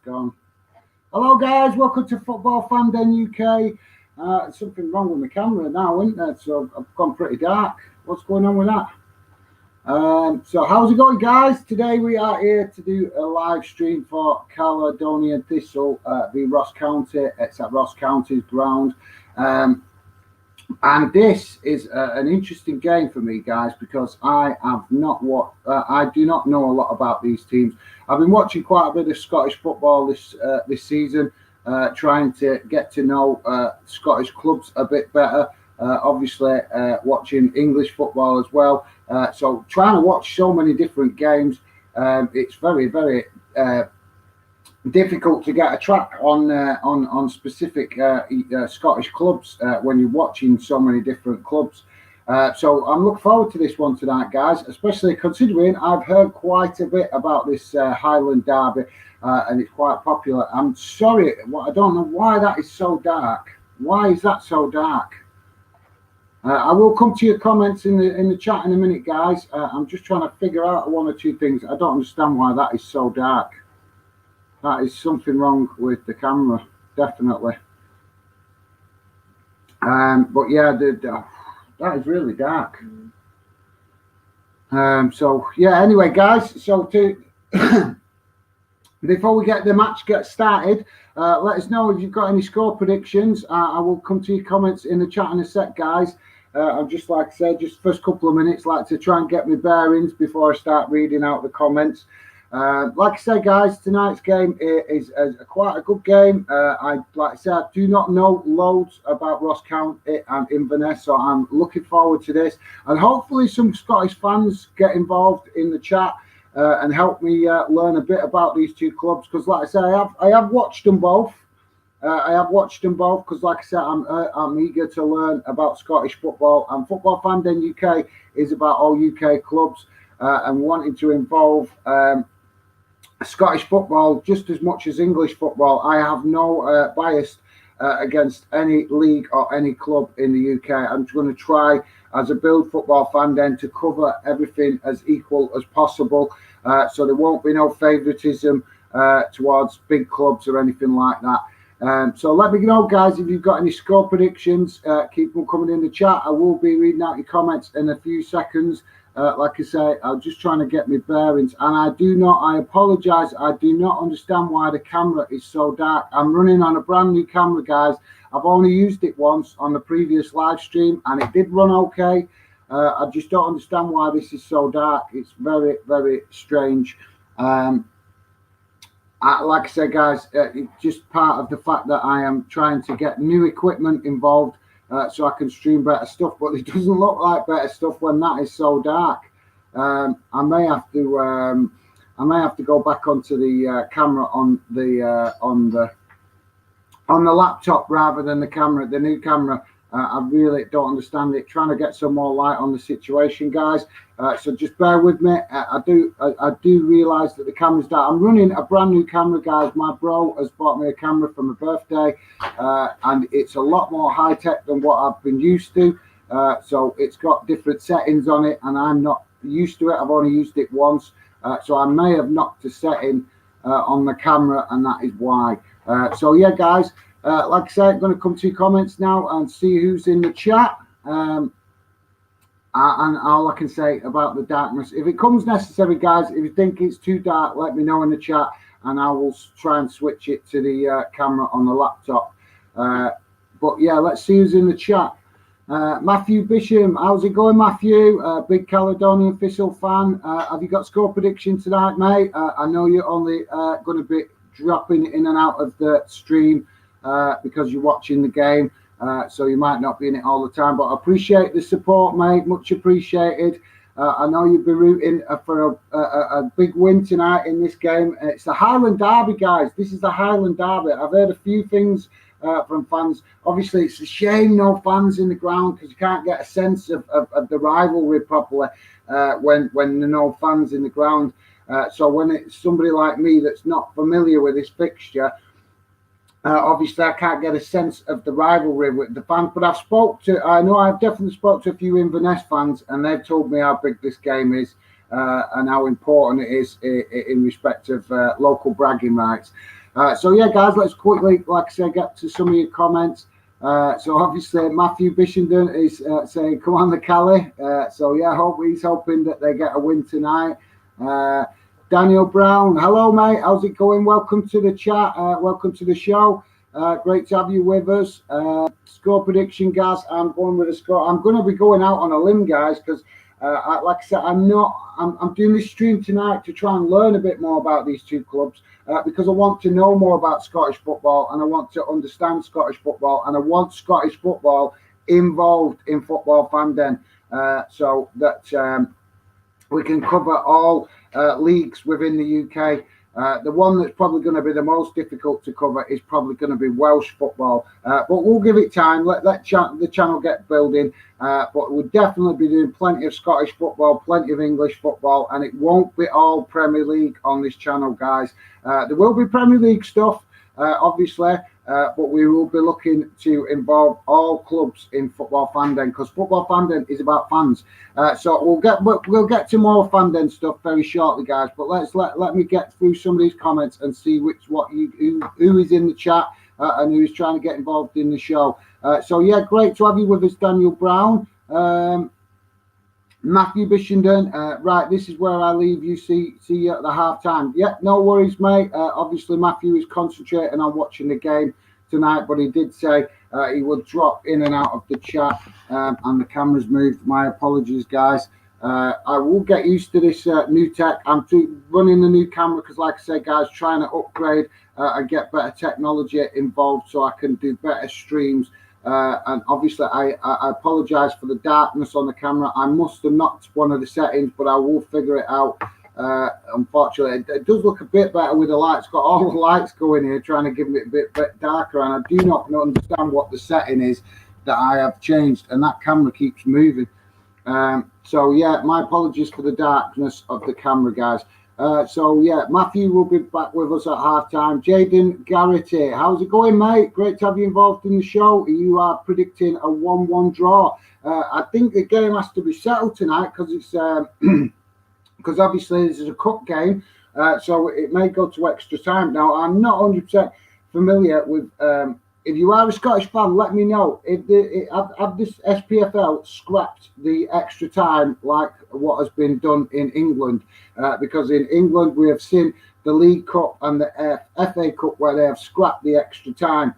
Gone. Hello, guys. Welcome to Football Fan Den UK. Something wrong with my camera now, isn't there? So I've gone pretty dark. What's going on with that? So how's it going, guys? Today we are here to do a live stream for Caledonian Thistle v Ross County. It's at Ross County's ground. And this is an interesting game for me, guys, because I do not know a lot about these teams. I've been watching quite a bit of Scottish football this season, trying to get to know Scottish clubs a bit better. Obviously, watching English football as well. So trying to watch so many different games, it's very, very difficult to get a track on specific Scottish clubs when you're watching so many different clubs. So I'm looking forward to this one tonight, guys, especially considering I've heard quite a bit about this Highland Derby, and it's quite popular. I'm sorry, I don't know why that is so dark. Why is that so dark? I will come to your comments in the chat in a minute, guys. I'm just trying to figure out one or two things. I don't understand why that is so dark. That is something wrong with the camera, definitely. But yeah, that is really dark. So yeah, anyway, guys, so before we get the match started, let us know if you've got any score predictions. I will come to your comments in the chat in a sec, guys. I'm just, like I said, just first couple of minutes, like to try and get my bearings before I start reading out the comments. Like I said, guys, tonight's game is quite a good game. Like I said, I do not know loads about Ross County and Inverness, so I'm looking forward to this. And hopefully some Scottish fans get involved in the chat and help me learn a bit about these two clubs. Because, like I said, I have watched them both. I have watched them both because, like I said, I'm eager to learn about Scottish football. And Football Fan Den UK is about all UK clubs and wanting to involve Scottish football just as much as English football. I have no bias against any league or any club in the UK. I'm just going to try, as a Build Football Fan Den, to cover everything as equal as possible. So there won't be no favouritism towards big clubs or anything like that. So let me know, guys, if you've got any score predictions. Keep them coming in the chat. I will be reading out your comments in a few seconds. Like I say, I'm just trying to get my bearings, and I apologise, I do not understand why the camera is so dark. I'm running on a brand new camera, guys. I've only used it once on the previous live stream, and it did run okay. I just don't understand why this is so dark. It's very, very strange. Like I said, guys, it's just part of the fact that I am trying to get new equipment involved so I can stream better stuff, but it doesn't look like better stuff when that is so dark. I may have to go back onto the camera on the laptop rather than the new camera. I really don't understand it. Trying to get some more light on the situation, guys. So just bear with me. I do realise that the camera's dark. I'm running a brand new camera, guys. My bro has bought me a camera for my birthday, and it's a lot more high tech than what I've been used to. So it's got different settings on it, and I'm not used to it. I've only used it once, so I may have knocked a setting on the camera, and that is why. So yeah, guys. Like I said, I'm going to come to your comments now and see who's in the chat. And all I can say about the darkness, if it comes necessary, guys, if you think it's too dark, let me know in the chat, and I will try and switch it to the camera on the laptop. But yeah, let's see who's in the chat. Matthew Bisham, how's it going, Matthew? Big Caledonian Thistle fan. Have you got score prediction tonight, mate? I know you're only going to be dropping in and out of the stream because you're watching the game, so you might not be in it all the time, but I appreciate the support, mate. Much appreciated. I know you've been rooting for a big win tonight in this game. It's the Highland Derby, guys. This is the Highland Derby. I've heard a few things from fans. Obviously, it's a shame no fans in the ground because you can't get a sense of the rivalry properly when there are no fans in the ground. So when it's somebody like me that's not familiar with this fixture, obviously, I can't get a sense of the rivalry with the fans, but I know I've definitely spoke to a few Inverness fans, and they've told me how big this game is and how important it is in respect of local bragging rights. So yeah, guys, let's quickly, like I said, get to some of your comments. So obviously Matthew Bishenden is saying, come on the Cali. So yeah, he's hoping that they get a win tonight. Daniel Brown, hello mate, how's it going? Welcome to the chat, welcome to the show. Great to have you with us. Score prediction, guys. I'm going with a score. I'm going to be going out on a limb, guys, because like I said, I'm doing this stream tonight to try and learn a bit more about these two clubs, because I want to know more about Scottish football, and I want to understand Scottish football, and I want Scottish football involved in Football Fandom, so that we can cover all leagues within the UK. The one that's probably going to be the most difficult to cover is probably going to be Welsh football. But we'll give it time, let the channel get building. But we'll definitely be doing plenty of Scottish football, plenty of English football, and it won't be all Premier League on this channel, guys. There will be Premier League stuff, obviously, but we will be looking to involve all clubs in Football Fandom, because Football Fandom is about fans. So we'll get to more Fandom stuff very shortly, guys. But let me get through some of these comments and see who is in the chat and who is trying to get involved in the show. So yeah, great to have you with us, Daniel Brown. Matthew Bishenden, right, this is where I leave you. See you at the half time. Yeah, no worries, mate. Obviously, Matthew is concentrating on watching the game tonight, but he did say he will drop in and out of the chat, and the camera's moved. My apologies, guys. I will get used to this new tech. I'm running the new camera because, like I said, guys, trying to upgrade and get better technology involved so I can do better streams. And obviously I apologize for the darkness on the camera. I must have knocked one of the settings, but I will figure it out. Unfortunately, it does look a bit better with the lights. Got all the lights going here, trying to give it a bit darker, and I do not understand what the setting is that I have changed, and that camera keeps moving. So yeah, my apologies for the darkness of the camera, guys. So yeah, Matthew will be back with us at halftime. Jaden Garrity, how's it going, mate? Great to have you involved in the show. You are predicting a 1-1 draw. I think the game has to be settled tonight because it's because obviously this is a cup game, so it may go to extra time. Now I'm not 100% familiar with. If you are a Scottish fan, let me know. Have this SPFL scrapped the extra time like what has been done in England? Because in England we have seen the League Cup and the FA Cup where they have scrapped the extra time,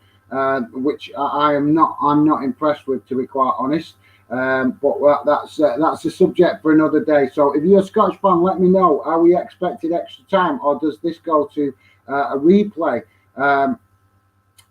which I'm not impressed with, to be quite honest. But that's a subject for another day. So if you're a Scottish fan, let me know. Are we expected extra time, or does this go to a replay?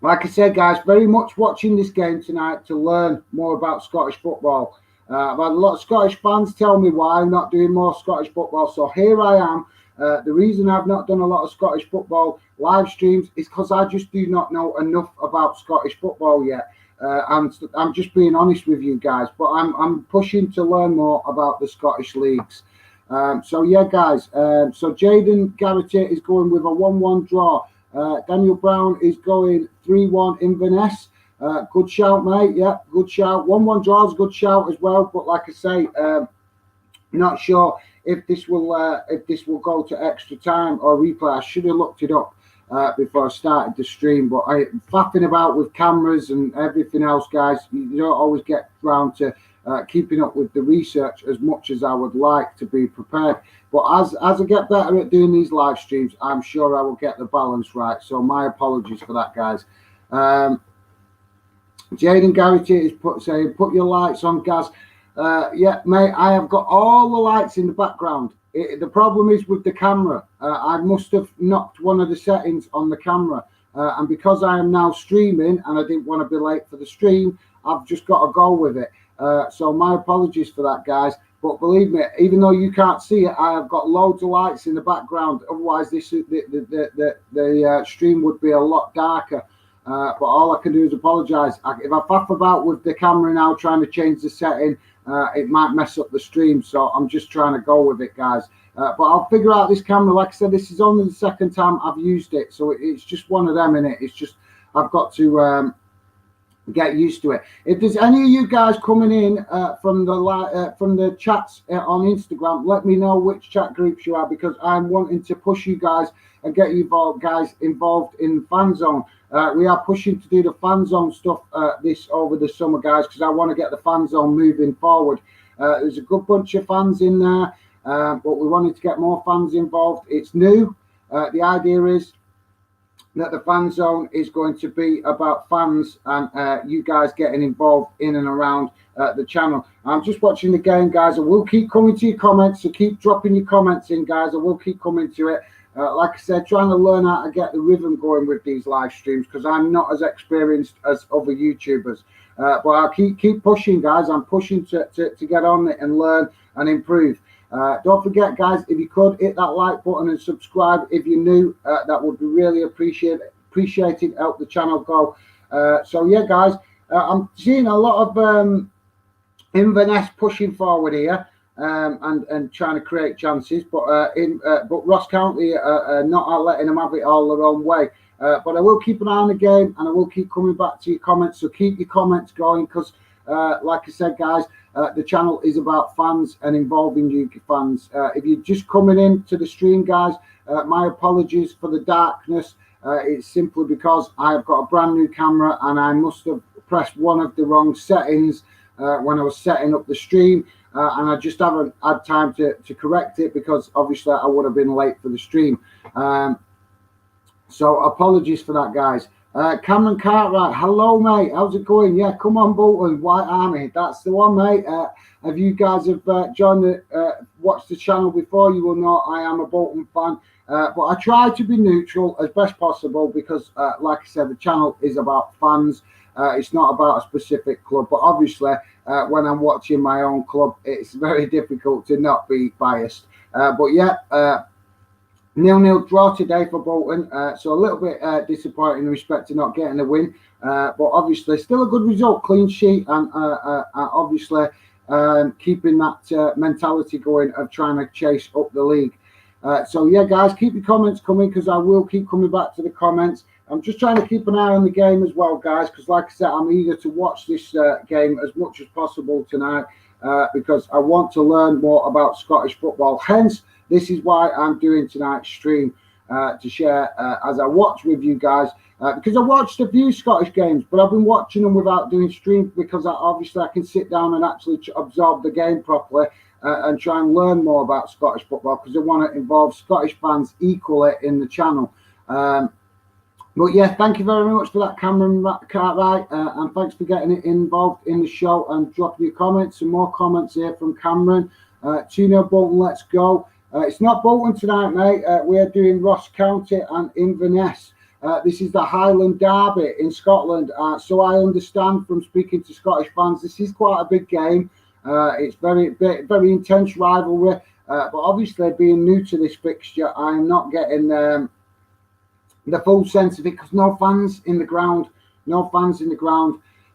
Like I said, guys, very much watching this game tonight to learn more about Scottish football. I've had a lot of Scottish fans tell me why I'm not doing more Scottish football. So here I am. The reason I've not done a lot of Scottish football live streams is because I just do not know enough about Scottish football yet. I'm just being honest with you guys, but I'm pushing to learn more about the Scottish leagues. So yeah, guys. So Jaden Garrity is going with a 1-1 draw. Daniel Brown is going 3-1 Inverness. Good shout, mate. Yeah, good shout. 1-1 draw is a good shout as well. But like I say, not sure if this will go to extra time or replay. I should have looked it up before I started the stream. But I'm faffing about with cameras and everything else, guys. You don't always get round to keeping up with the research as much as I would like to be prepared. But as I get better at doing these live streams, I'm sure I will get the balance right. So my apologies for that, guys. Jaden Garrity is saying, put your lights on, Gaz. Yeah, mate, I have got all the lights in the background. The problem is with the camera. I must have knocked one of the settings on the camera. And because I am now streaming and I didn't want to be late for the stream, I've just got to go with it. So my apologies for that, guys. But believe me, even though you can't see it, I have got loads of lights in the background. Otherwise, the stream would be a lot darker. But all I can do is apologise. If I faff about with the camera now, trying to change the setting, it might mess up the stream. So I'm just trying to go with it, guys. But I'll figure out this camera. Like I said, this is only the second time I've used it, so it's just one of them in it. It's just I've got to get used to it. If there's any of you guys coming in from the chats on Instagram, let me know which chat groups you are, because I'm wanting to push you guys and get you guys involved in the fan zone. We are pushing to do the fan zone stuff this over the summer, guys, because I want to get the fan zone moving forward. There's a good bunch of fans in there, but we wanted to get more fans involved. It's new. The idea is that the fan zone is going to be about fans and you guys getting involved in and around the channel. I'm just watching the game, guys. I will keep coming to your comments, so keep dropping your comments in, guys. I will keep coming to it. Like I said, trying to learn how to get the rhythm going with these live streams, because I'm not as experienced as other YouTubers. But I'll keep pushing, guys. I'm pushing to get on it and learn and improve. Don't forget, guys, if you could hit that like button and subscribe if you're new, that would be really appreciated. Help the channel go. So yeah, guys, I'm seeing a lot of Inverness pushing forward here and trying to create chances, but Ross County are not letting them have it all their own way. But I will keep an eye on the game, and I will keep coming back to your comments. So keep your comments going, because like I said, guys, the channel is about fans and involving you fans. If you're just coming in to the stream, guys, my apologies for the darkness. It's simply because I've got a brand new camera and I must have pressed one of the wrong settings when I was setting up the stream, and I just haven't had time to correct it, because obviously I would have been late for the stream. So apologies for that, guys. Cameron Cartwright, hello, mate. How's it going? Yeah, come on, Bolton, White Army. That's the one, mate. If you guys have watched the channel before, you will know I am a Bolton fan. But I try to be neutral as best possible, because, like I said, the channel is about fans. It's not about a specific club. But obviously, when I'm watching my own club, it's very difficult to not be biased. But yeah, 0-0 draw today for Bolton, so a little bit disappointing in respect to not getting a win, but obviously still a good result, clean sheet, and obviously keeping that mentality going of trying to chase up the league. So yeah, guys, keep your comments coming, because I will keep coming back to the comments. I'm just trying to keep an eye on the game as well, guys, because like I said, I'm eager to watch this game as much as possible tonight, because I want to learn more about Scottish football. Hence, this is why I'm doing tonight's stream, to share as I watch with you guys, because I watched a few Scottish games, but I've been watching them without doing streams, because obviously I can sit down and actually absorb the game properly and try and learn more about Scottish football, because I want to involve Scottish fans equally in the channel. But yeah, thank you very much for that, Cameron Cartwright, and thanks for getting it involved in the show and dropping your comments. Some more comments here from Cameron. 2-0 Bolton, let's go. It's not Bolton tonight, mate. We're doing Ross County and Inverness. This is the Highland Derby in Scotland. So I understand from speaking to Scottish fans, this is quite a big game. It's very intense rivalry. But obviously, being new to this fixture, I'm not getting the full sense of it, because no fans in the ground.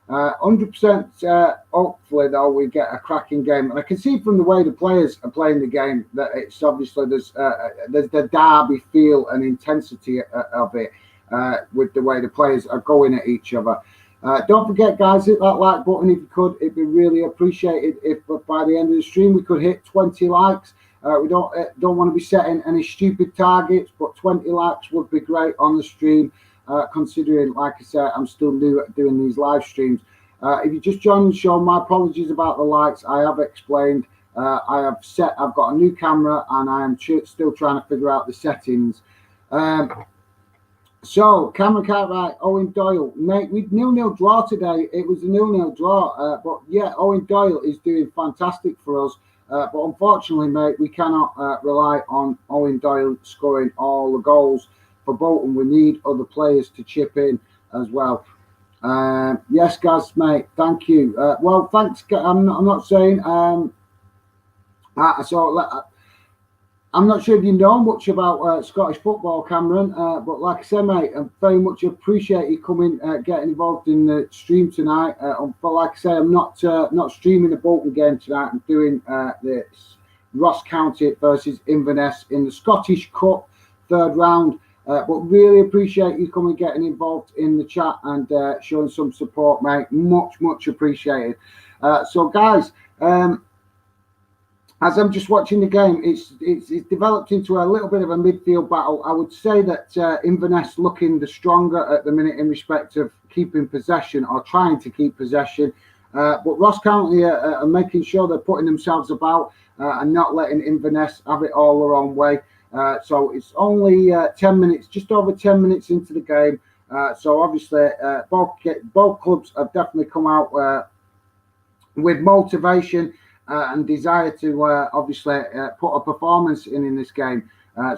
100%. Hopefully, though, we get a cracking game, and I can see from the way the players are playing the game that it's obviously there's the derby feel and intensity of it with the way the players are going at each other. Don't forget, guys, hit that like button if you could. It'd be really appreciated if by the end of the stream we could hit 20 likes. We don't want to be setting any stupid targets, but 20 likes would be great on the stream. Considering, like I said, I'm still new at doing these live streams. If you just joined the show, my apologies about the lights. I have explained. I've got a new camera, and I am still trying to figure out the settings. So, Cameron Cartwright, Owen Doyle, mate, we 0-0 draw today. It was a 0-0 draw, but yeah, Owen Doyle is doing fantastic for us. But unfortunately, mate, we cannot rely on Owen Doyle scoring all the goals. For Bolton, we need other players to chip in as well. Yes, guys, mate, thank you. Well, thanks. I'm not saying. I'm not sure if you know much about Scottish football, Cameron, but like I said, mate, I very much appreciate you coming, getting involved in the stream tonight. But like I say, I'm not streaming the Bolton game tonight. I'm doing the Ross County versus Inverness in the Scottish Cup third round. But really appreciate you coming, getting involved in the chat and showing some support, mate. Much appreciated. So, guys, as I'm just watching the game, it's developed into a little bit of a midfield battle. I would say that Inverness looking the stronger at the minute in respect of keeping possession or trying to keep possession. But Ross County are making sure they're putting themselves about and not letting Inverness have it all their own way. So it's only 10 minutes, just over 10 minutes into the game. So obviously both clubs have definitely come out with motivation and desire to obviously put a performance in this game.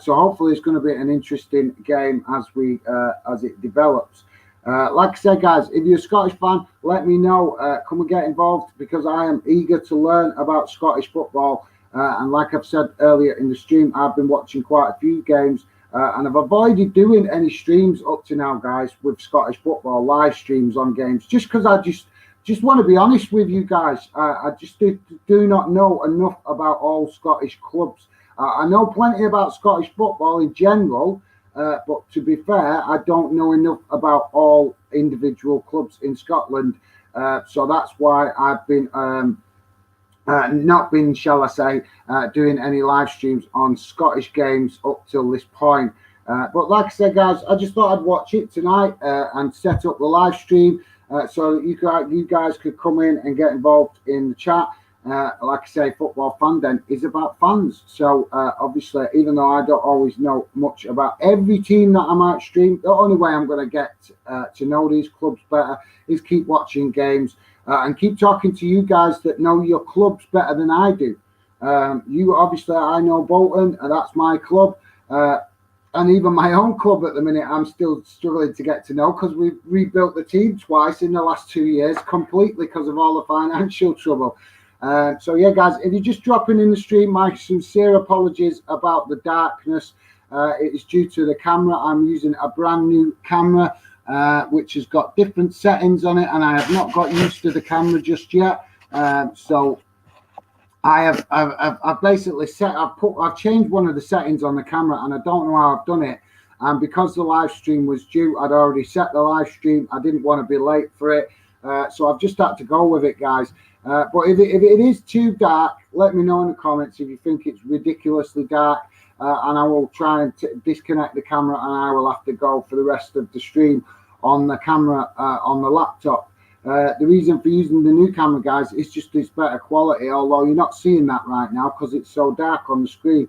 So hopefully it's going to be an interesting game as it develops. Like I said, guys, if you're a Scottish fan, let me know. Come and get involved, because I am eager to learn about Scottish football. And like I've said earlier in the stream, I've been watching quite a few games, and I've avoided doing any streams up to now, guys, with Scottish football, live streams on games, just because I just want to be honest with you guys. I just do not know enough about all Scottish clubs. I know plenty about Scottish football in general, but to be fair, I don't know enough about all individual clubs in Scotland. So that's why I've been not been, shall I say, doing any live streams on Scottish games up till this point. But like I said, guys, I just thought I'd watch it tonight and set up the live stream so that you guys could come in and get involved in the chat. Like I say, Football Fan Den is about fans. So obviously, even though I don't always know much about every team that I might stream, the only way I'm going to get to know these clubs better is keep watching games and keep talking to you guys that know your clubs better than I do. You obviously, I know Bolton, and that's my club. And even my own club at the minute, I'm still struggling to get to know, because we've rebuilt the team twice in the last 2 years, completely because of all the financial trouble. So yeah, guys, if you're just dropping in the stream, my sincere apologies about the darkness. It is due to the camera. I'm using a brand new camera, which has got different settings on it, and I have not got used to the camera just yet. So I've basically I've changed one of the settings on the camera, and I don't know how I've done it. And because the live stream was due, I'd already set the live stream. I didn't want to be late for it, so I've just had to go with it, guys. But if it is too dark, let me know in the comments if you think it's ridiculously dark, and I will try and disconnect the camera, and I will have to go for the rest of the stream on the camera on the laptop. The reason for using the new camera, guys, is just it's better quality, although you're not seeing that right now because it's so dark on the screen.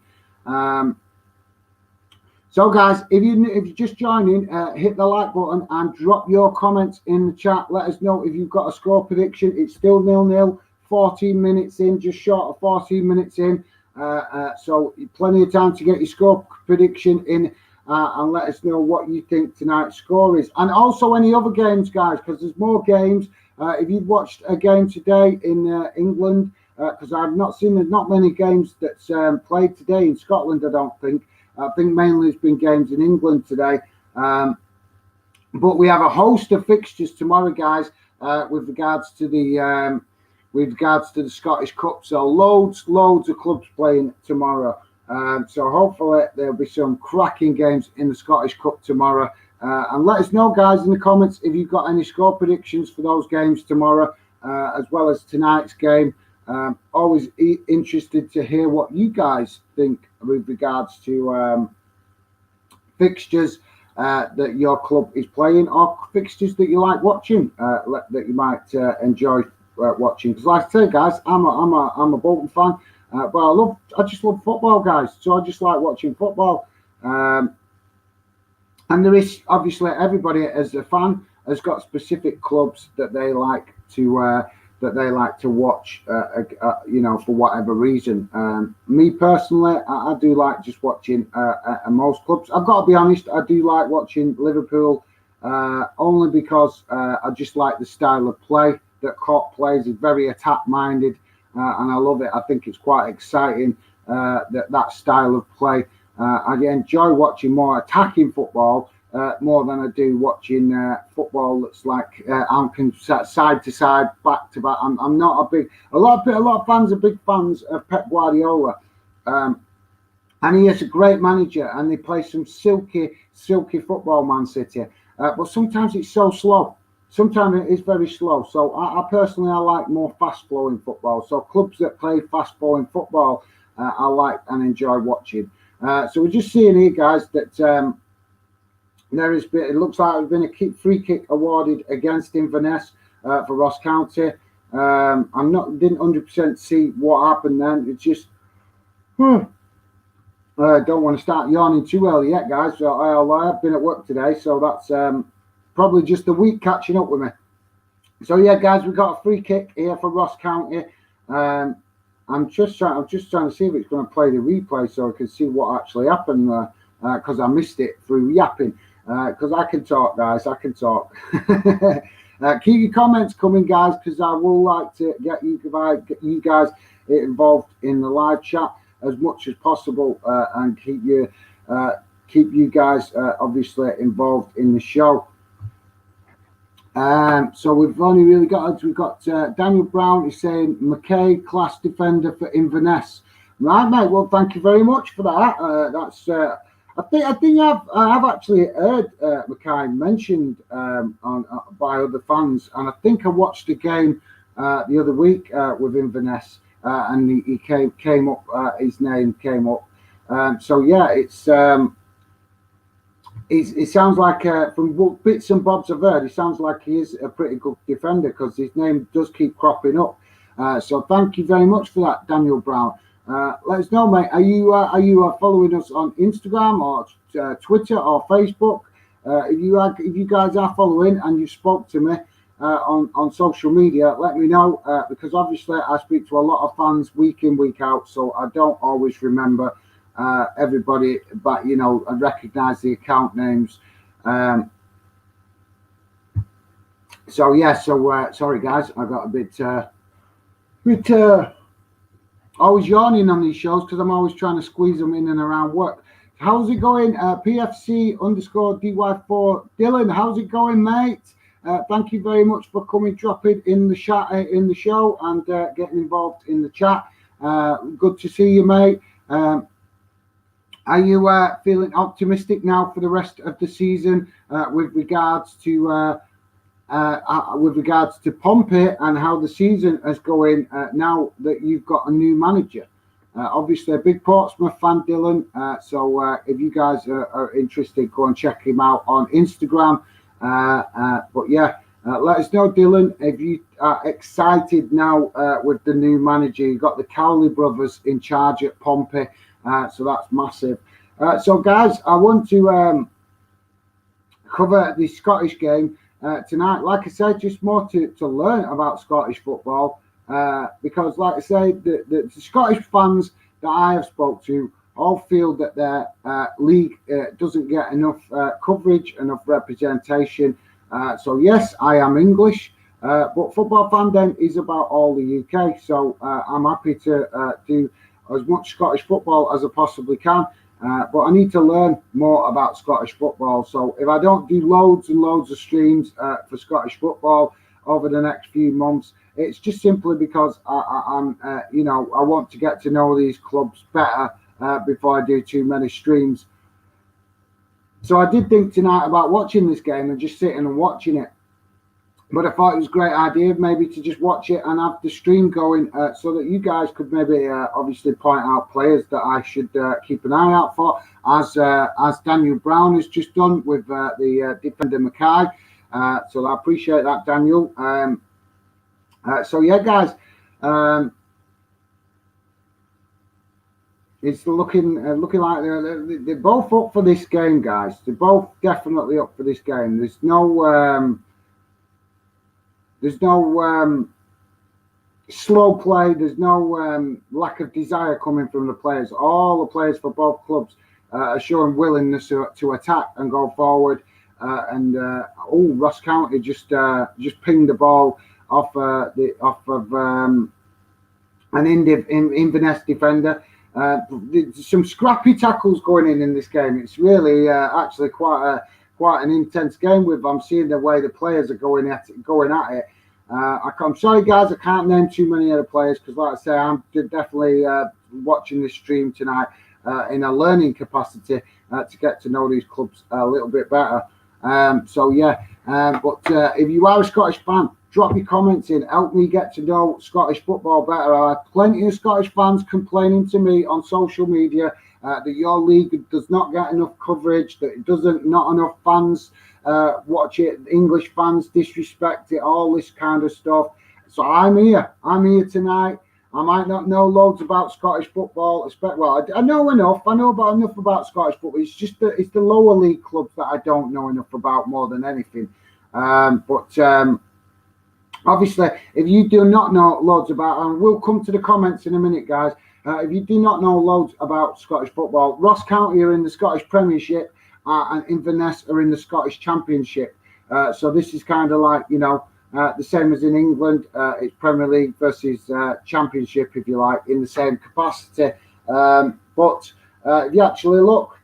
So, guys, if you're just joining, hit the like button and drop your comments in the chat. Let us know if you've got a score prediction. It's still 0-0, 14 minutes in, just short of 14 minutes in. So plenty of time to get your score prediction in, and let us know what you think tonight's score is. And also any other games, guys, because there's more games. If you've watched a game today in England, because I've not seen, there's not many games that's played today in Scotland, I don't think. I think mainly it's been games in England today. But we have a host of fixtures tomorrow, guys, with regards to the Scottish Cup. So loads of clubs playing tomorrow. So hopefully there'll be some cracking games in the Scottish Cup tomorrow. And let us know, guys, in the comments if you've got any score predictions for those games tomorrow, as well as tonight's game. Always interested to hear what you guys think with regards to fixtures that your club is playing, or fixtures that you like watching, that you might enjoy watching. Because, like I say, guys, I'm a Bolton fan, but I just love football, guys. So I just like watching football. And there is obviously everybody as a fan has got specific clubs that they like to watch, for whatever reason. Me personally, I do like just watching most clubs. I've got to be honest, I do like watching Liverpool, only because I just like the style of play that Klopp plays. He's very attack-minded, and I love it. I think it's quite exciting, that style of play. I enjoy watching more attacking football, more than I do watching football that's like side to side, back to back. I'm not a lot of fans are big fans of Pep Guardiola, and he is a great manager, and they play some silky football, Man City. But sometimes it's so slow. Sometimes it is very slow. So I personally, I like more fast-flowing football. So clubs that play fast-flowing football, I like and enjoy watching. So we're just seeing here, guys, that there is. It looks like there's been a free kick awarded against Inverness for Ross County. Didn't 100% see what happened then. It's just. Don't want to start yawning too early yet, guys. So I've been at work today, so that's probably just the week catching up with me. So yeah, guys, we've got a free kick here for Ross County. I'm just trying to see if it's going to play the replay so I can see what actually happened because I missed it through yapping. Because I can talk, guys. I can talk. Keep your comments coming, guys, because I will like to get you guys involved in the live chat as much as possible and keep you guys obviously involved in the show. So we've only really got Daniel Brown is saying McKay class defender for Inverness. Right, mate. Well, thank you very much for that. That's I think I've actually heard McKay mentioned by other fans, and I think I watched the game the other week with Inverness. And he came up. His name came up. So yeah, it sounds like from bits and bobs I've heard, it sounds like he is a pretty good defender because his name does keep cropping up. So thank you very much for that, Daniel Brown. Let us know, mate. Are you following us on Instagram or Twitter or Facebook? If you guys are following and you spoke to me. On social media, let me know because obviously I speak to a lot of fans week in, week out, so I don't always remember everybody, but I recognise the account names. So yeah, sorry guys, I got a bit always yawning on these shows because I'm always trying to squeeze them in and around work. How's it going? PFC_DY4 Dylan, how's it going, mate? Thank you very much for dropping in the chat in the show and getting involved in the chat. Good to see you, mate. Are you feeling optimistic now for the rest of the season with regards to Pompey and how the season is going now that you've got a new manager? Obviously, a big Portsmouth fan, Dylan. So if you guys are interested, go and check him out on Instagram. But yeah, let us know, Dylan, if you are excited now with the new manager. You've got the Cowley brothers in charge at Pompey, so that's massive. So guys, I want to cover the Scottish game tonight. Like I said, just more to learn about Scottish football because, like I say, the Scottish fans that I have spoke to all feel that their league doesn't get enough coverage, enough representation. So yes, I am English, but Football Fandom is about all the UK. So I'm happy to do as much Scottish football as I possibly can. But I need to learn more about Scottish football. So if I don't do loads and loads of streams for Scottish football over the next few months, it's just simply because I'm I want to get to know these clubs better. Before I do too many streams. So I did think tonight about watching this game and just sitting and watching it. But I thought it was a great idea maybe to just watch it and have the stream going so that you guys could maybe obviously point out players that I should keep an eye out for, as Daniel Brown has just done with the defender Mackay. So I appreciate that, Daniel. So yeah, guys. It's looking like they're both up for this game, guys. They're both definitely up for this game. There's no slow play. There's no lack of desire coming from the players. All the players for both clubs are showing willingness to attack and go forward. Ross County just pinged the ball off of an Inverness defender. Some scrappy tackles going in this game. It's really actually quite an intense game. I'm seeing the way the players are going at it. I'm sorry, guys, I can't name too many other players because, like I say, I'm definitely watching this stream tonight in a learning capacity to get to know these clubs a little bit better. So yeah, but if you are a Scottish fan, drop your comments in. Help me get to know Scottish football better. I have plenty of Scottish fans complaining to me on social media that your league does not get enough coverage, that it doesn't, not enough fans watch it, English fans disrespect it, all this kind of stuff. So I'm here tonight. I might not know loads about Scottish football. Well, I know enough. I know enough about Scottish football. It's just it's the lower league clubs that I don't know enough about more than anything. Obviously, if you do not know loads about, and we'll come to the comments in a minute, guys. If you do not know loads about Scottish football, Ross County are in the Scottish Premiership and Inverness are in the Scottish Championship. So this is kind of like, the same as in England. It's Premier League versus Championship, if you like, in the same capacity. But if you actually look,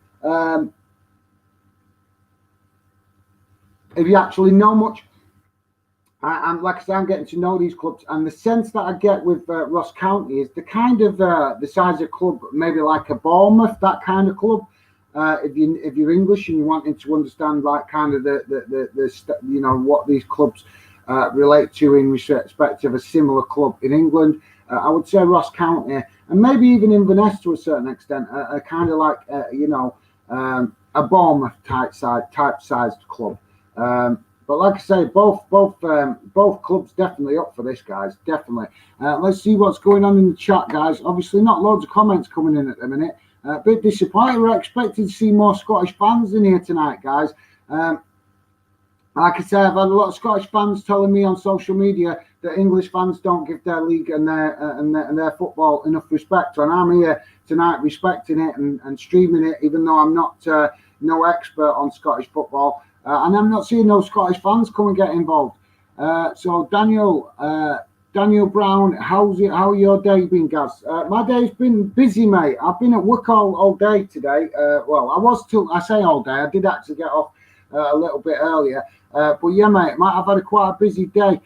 if you actually know much, and like I said, I'm getting to know these clubs, and the sense that I get with Ross County is the kind of the size of club, maybe like a Bournemouth, that kind of club. If you're English and you're wanting to understand like kind of the what these clubs relate to in respect of a similar club in England, I would say Ross County and maybe even Inverness to a certain extent are kind of like a Bournemouth type sized club. But like I say, both clubs definitely up for this, guys. Definitely. Let's see what's going on in the chat, guys. Obviously, not loads of comments coming in at the minute. A bit disappointed. We're expecting to see more Scottish fans in here tonight, guys. Like I say, I've had a lot of Scottish fans telling me on social media that English fans don't give their league and their football enough respect. And I'm here tonight respecting it and streaming it, even though I'm not no expert on Scottish football. And I'm not seeing no Scottish fans come and get involved. So Daniel Brown, how are your day been, Gaz? My day's been busy, mate. I've been at work all day today. Well, I say all day. I did actually get off a little bit earlier. But yeah, mate, I've had quite a busy day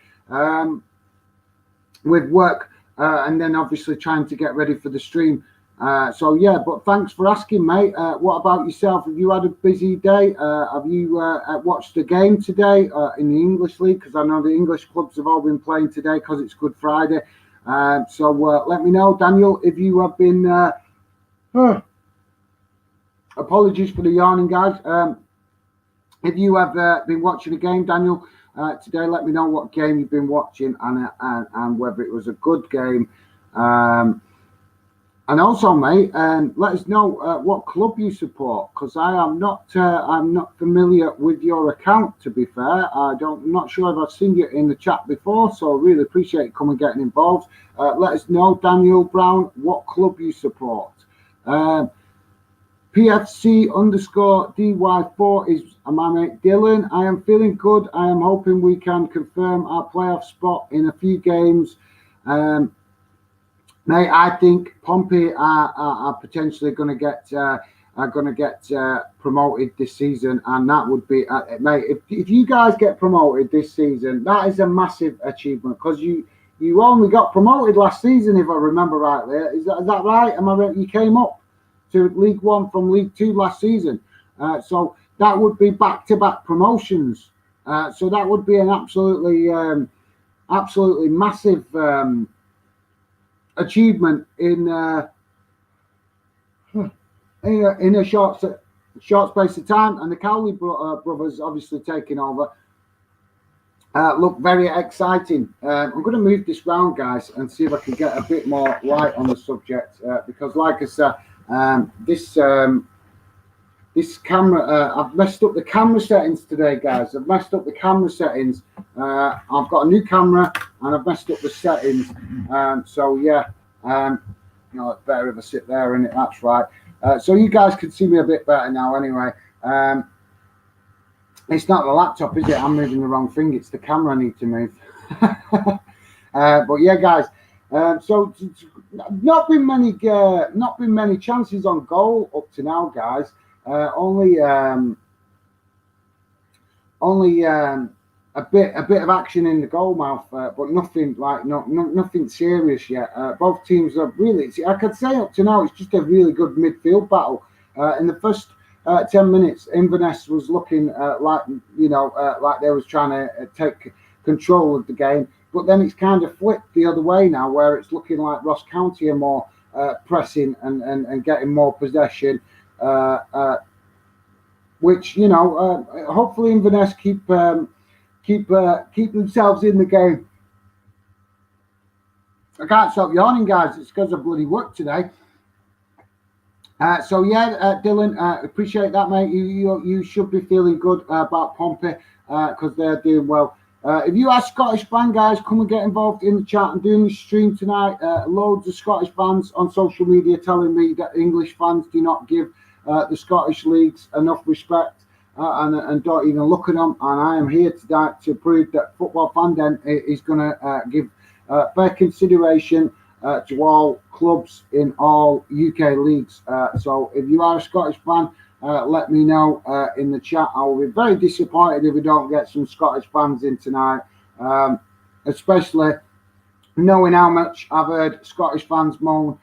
with work and then obviously trying to get ready for the stream. So yeah, but thanks for asking, mate. What about yourself? Have you had a busy day? Have you watched the game today in the English League? Because I know the English clubs have all been playing today because it's Good Friday. So let me know, Daniel, if you have been. Apologies for the yawning, guys. If you have been watching a game, Daniel, today, let me know what game you've been watching and whether it was a good game. And also, mate, let us know what club you support, because I'm not familiar with your account. To be fair, I'm not sure if I've seen you in the chat before. So really appreciate you coming getting involved. Let us know, Daniel Brown, what club you support. PFC_DY4 is my mate Dylan. I am feeling good. I am hoping we can confirm our playoff spot in a few games. Mate, I think Pompey are potentially going to get promoted this season, and that would be, mate. If you guys get promoted this season, that is a massive achievement, because you only got promoted last season, if I remember rightly. Is that right? Am I right? You came up to League One from League Two last season, so that would be back-to-back promotions. So that would be an absolutely massive. Achievement in a short space of time, and the Cowley brothers obviously taking over. Look very exciting. I'm going to move this round, guys, and see if I can get a bit more light on the subject, because like I said, this camera, I've messed up the camera settings today, guys. I've messed up the camera settings. I've got a new camera and I've messed up the settings. So yeah, it's better if I sit there, and that's right. So you guys can see me a bit better now anyway. It's not the laptop, is it? I'm moving the wrong thing. It's the camera I need to move. But yeah, guys. So not been many chances on goal up to now, guys. Only a a bit of action in the goal mouth, but nothing like nothing serious yet. Both teams are really, I could say up to now, it's just a really good midfield battle. In the first 10 minutes, Inverness was looking like like they was trying to take control of the game, but then it's kind of flipped the other way now, where it's looking like Ross County are more pressing and getting more possession. Which hopefully Inverness keep themselves in the game. I can't stop yawning, guys. It's because of bloody work today. Dylan, appreciate that, mate. You should be feeling good about Pompey because they're doing well. If you are Scottish fan, guys, come and get involved in the chat. I'm doing this stream tonight. Loads of Scottish fans on social media telling me that English fans do not give the Scottish leagues enough respect and don't even look at them. And I am here tonight to prove that Football Fandom is going to give fair consideration to all clubs in all UK leagues. So if you are a Scottish fan, let me know in the chat. I will be very disappointed if we don't get some Scottish fans in tonight, especially knowing how much I've heard Scottish fans moan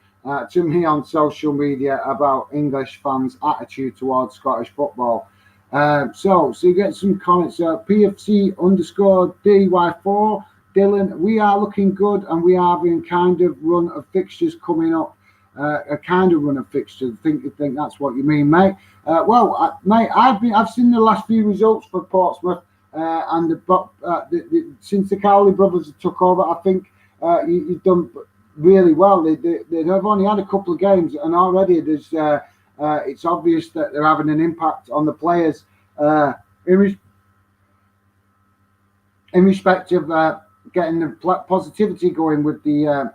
to me on social media about English fans' attitude towards Scottish football. So you get some comments. PFC_DY4. Dylan, we are looking good and we are having kind of run of fixtures coming up. A kind of run of fixtures. I think that's what you mean, mate. Mate, I've seen the last few results for Portsmouth, and since the Cowley brothers took over, I think you've done really well. They've only had a couple of games, and already there's it's obvious that they're having an impact on the players in respect of getting the positivity going with the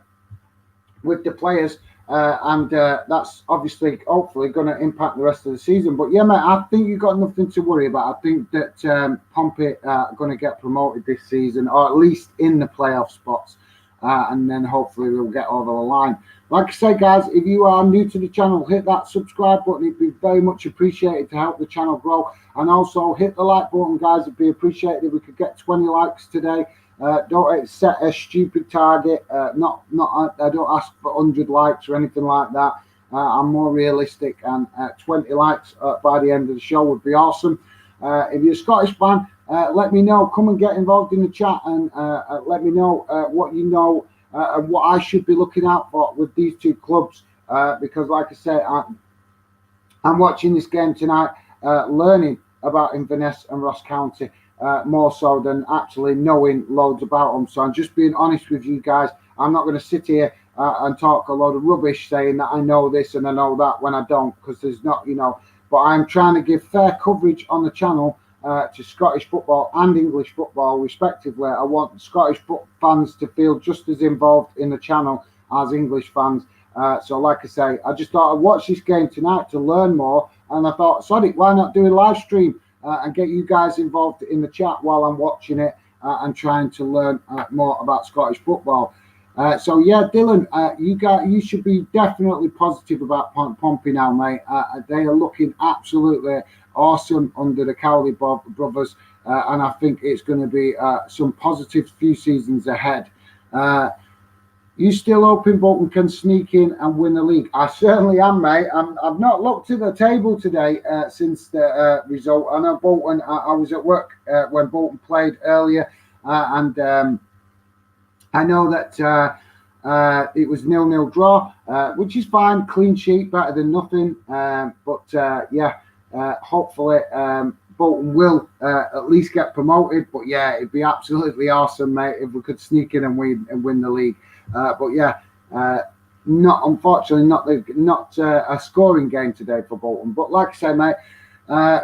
players. And that's obviously, hopefully, going to impact the rest of the season. But yeah, mate, I think you've got nothing to worry about. I think that Pompey are going to get promoted this season, or at least in the playoff spots. And then hopefully we'll get over the line. Like I say, guys, if you are new to the channel, hit that subscribe button. It'd be very much appreciated to help the channel grow. And also hit the like button, guys. It'd be appreciated if we could get 20 likes today. Don't set a stupid target. I don't ask for 100 likes or anything like that. I'm more realistic, and 20 likes by the end of the show would be awesome. If you're a Scottish fan, let me know. Come and get involved in the chat and let me know what you know and what I should be looking out for with these two clubs. Because, like I say, I'm watching this game tonight, learning about Inverness and Ross County. More so than actually knowing loads about them. So I'm just being honest with you guys. I'm not going to sit here and talk a load of rubbish saying that I know this and I know that when I don't, because there's not, but I'm trying to give fair coverage on the channel to Scottish football and English football respectively. I want Scottish fans to feel just as involved in the channel as English fans. So like I say, I just thought I'd watch this game tonight to learn more, and I thought, sorry, why not do a live stream and get you guys involved in the chat while I'm watching it and trying to learn more about Scottish football. So yeah, Dylan, you should be definitely positive about Pompey now, mate. They are looking absolutely awesome under the Cowley brothers, and I think it's going to be some positive few seasons ahead. You still hoping Bolton can sneak in and win the league? I certainly am, mate. I've not looked at the table today since the result. I know Bolton, I was at work when Bolton played earlier, and I know that it was 0-0 draw, which is fine. Clean sheet, better than nothing. Hopefully Bolton will at least get promoted. But yeah, it'd be absolutely awesome, mate, if we could sneak in and win the league. Unfortunately not a scoring game today for Bolton. But like I say, mate,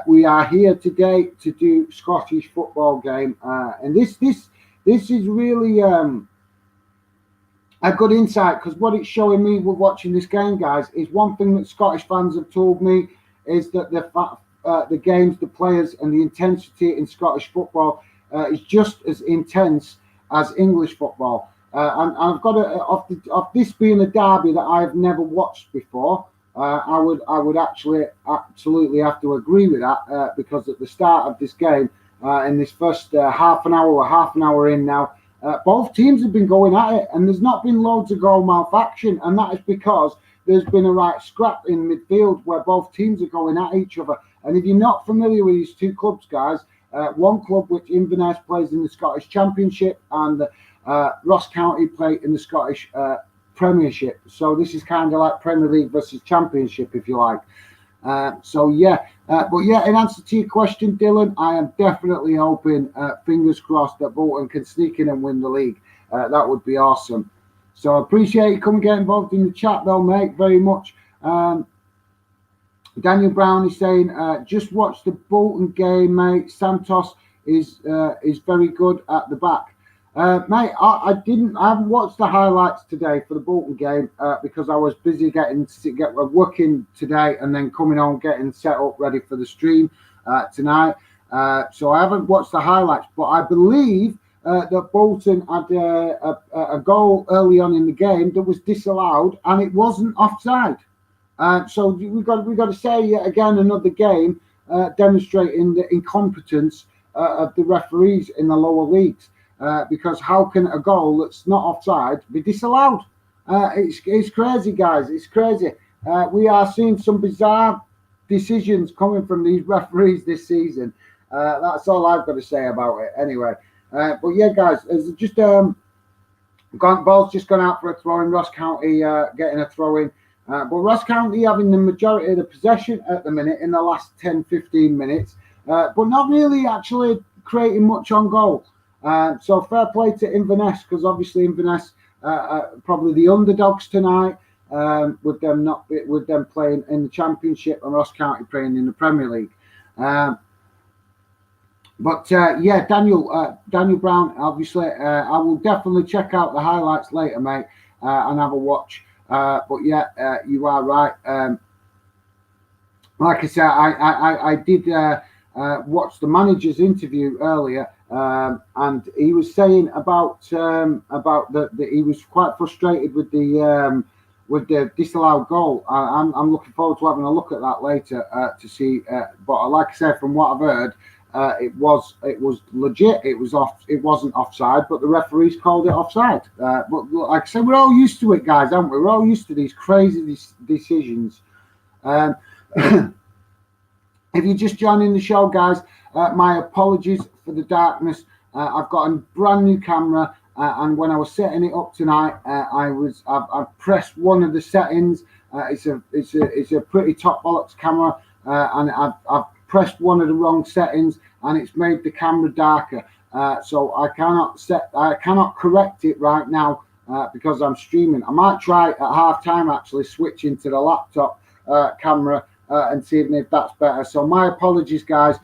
we are here today to do Scottish football game, and this is really a good insight, because what it's showing me with watching this game, guys, is one thing that Scottish fans have told me is that the games, the players, and the intensity in Scottish football is just as intense as English football. And I've got of this being a derby that I've never watched before, I would actually absolutely have to agree with that, because at the start of this game, in this first half an hour in now. Both teams have been going at it, and there's not been loads of goal mouth action, and that is because there's been a right scrap in midfield where both teams are going at each other. And if you're not familiar with these two clubs, guys, one club which Inverness plays in the Scottish Championship, and Ross County play in the Scottish Premiership. So this is kind of like Premier League versus Championship, if you like. But yeah, in answer to your question, Dylan, I am definitely hoping, fingers crossed, that Bolton can sneak in and win the league. That would be awesome. So I appreciate you coming get involved in the chat, though, mate, very much. Daniel Brown is saying, just watch the Bolton game, mate. Santos is very good at the back. Mate, I haven't watched the highlights today for the Bolton game because I was busy working today and then coming on, getting set up ready for the stream tonight. So I haven't watched the highlights, but I believe that Bolton had a goal early on in the game that was disallowed, and it wasn't offside. So we've got to say yet again another game demonstrating the incompetence of the referees in the lower leagues. Because how can a goal that's not offside be disallowed? It's crazy, guys. It's crazy. We are seeing some bizarre decisions coming from these referees this season. That's all I've got to say about it. Anyway, but yeah, guys, it's just ball's just gone out for a throw in. Ross County getting a throw in. But Ross County having the majority of the possession at the minute in the last 10-15 minutes, but not really actually creating much on goal. So fair play to Inverness, because obviously Inverness probably the underdogs tonight, with them playing in the Championship and Ross County playing in the Premier League. Yeah, Daniel Brown, obviously, I will definitely check out the highlights later, mate, and have a watch. But yeah, you are right. Like I said, I did watch the manager's interview earlier. And he was saying about that he was quite frustrated with the disallowed goal. I'm looking forward to having a look at that later to see. But like I said, from what I've heard, it was legit. It wasn't offside, but the referees called it offside. But like I said, we're all used to it, guys, aren't we? We're all used to these crazy decisions. If you're just joining the show, guys, my apologies for the darkness. I've got a brand new camera, and when I was setting it up tonight, I've pressed one of the settings. It's a pretty top bollocks camera, and I've pressed one of the wrong settings, and it's made the camera darker. So I cannot correct it right now because I'm streaming. I might try at half time actually switching to the laptop camera and seeing if that's better. So my apologies, guys.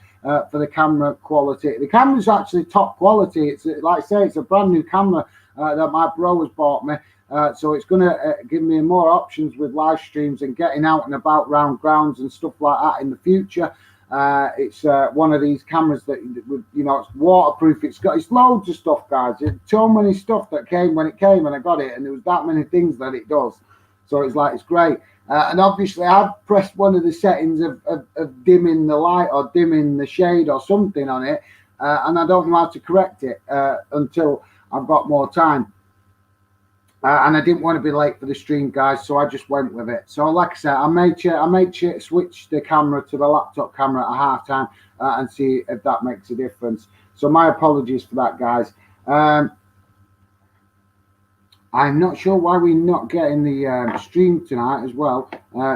For the camera quality. The camera's actually top quality. It's like I say, it's a brand new camera that my bro has bought me. So it's going to give me more options with live streams and getting out and about round grounds and stuff like that in the future. It's one of these cameras that, it's waterproof. It's loads of stuff, guys. It's so many stuff that came when it came and I got it, and there was that many things that it does. So it's great. And obviously, I've pressed one of the settings of dimming the light or dimming the shade or something on it, and I don't know how to correct it until I've got more time. And I didn't want to be late for the stream, guys, so I just went with it. So, like I said, I made sure to switch the camera to the laptop camera at half time and see if that makes a difference. So, my apologies for that, guys. I'm not sure why we're not getting the stream tonight as well.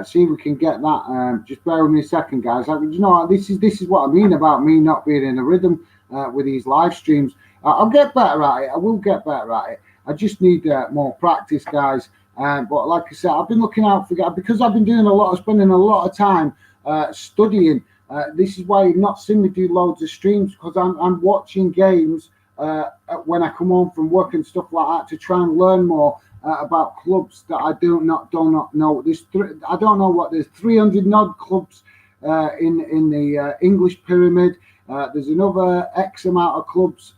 See if we can get that. Just bear with me a second, guys. This is what I mean about me not being in a rhythm with these live streams. I'll get better at it. I will get better at it. I just need more practice, guys. But like I said, I've been looking out for that because I've been spending a lot of time studying. This is why you've not seen me do loads of streams, because I'm watching games when I come home from work and stuff like that to try and learn more about clubs that I do not know. I don't know what there's 300 odd clubs in the English pyramid. There's another X amount of clubs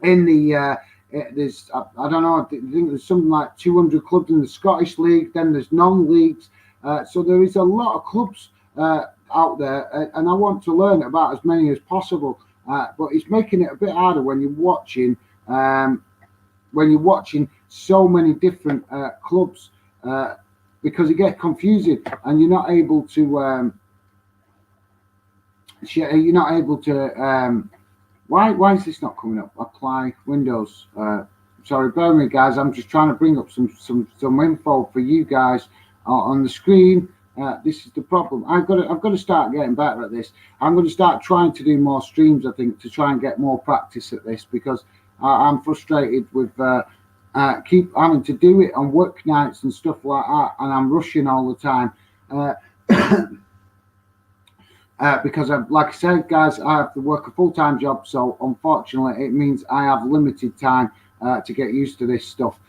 in the there's I don't know. I think there's something like 200 clubs in the Scottish League. Then there's non-leagues. So there is a lot of clubs. out there, and I want to learn about as many as possible. But it's making it a bit harder when you're watching so many different clubs, because it gets confusing and you're not able to why is this not coming up? Apply Windows. Sorry, bear with me, guys. I'm just trying to bring up some info for you guys on the screen. This is the problem. I've got to start getting better at this. I'm going to start trying to do more streams, I think, to try and get more practice at this, because I'm frustrated with keep having to do it on work nights and stuff like that, and I'm rushing all the time. Because like I said, guys, I have to work a full-time job, so unfortunately it means I have limited time to get used to this stuff,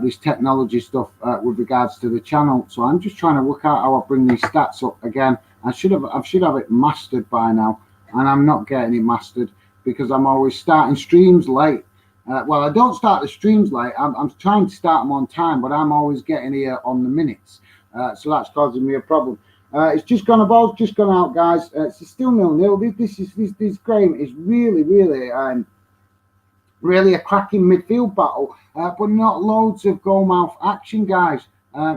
this technology stuff with regards to the channel. So I'm just trying to work out how I bring these stats up again. I should have it mastered by now, and I'm not getting it mastered because I'm always starting streams late. Well, I don't start the streams late. I'm trying to start them on time, but I'm always getting here on the minutes. So that's causing me a problem. It's just gone. The ball's just gone out, guys. It's still 0-0. This game is really a cracking midfield battle, but not loads of goal mouth action, guys.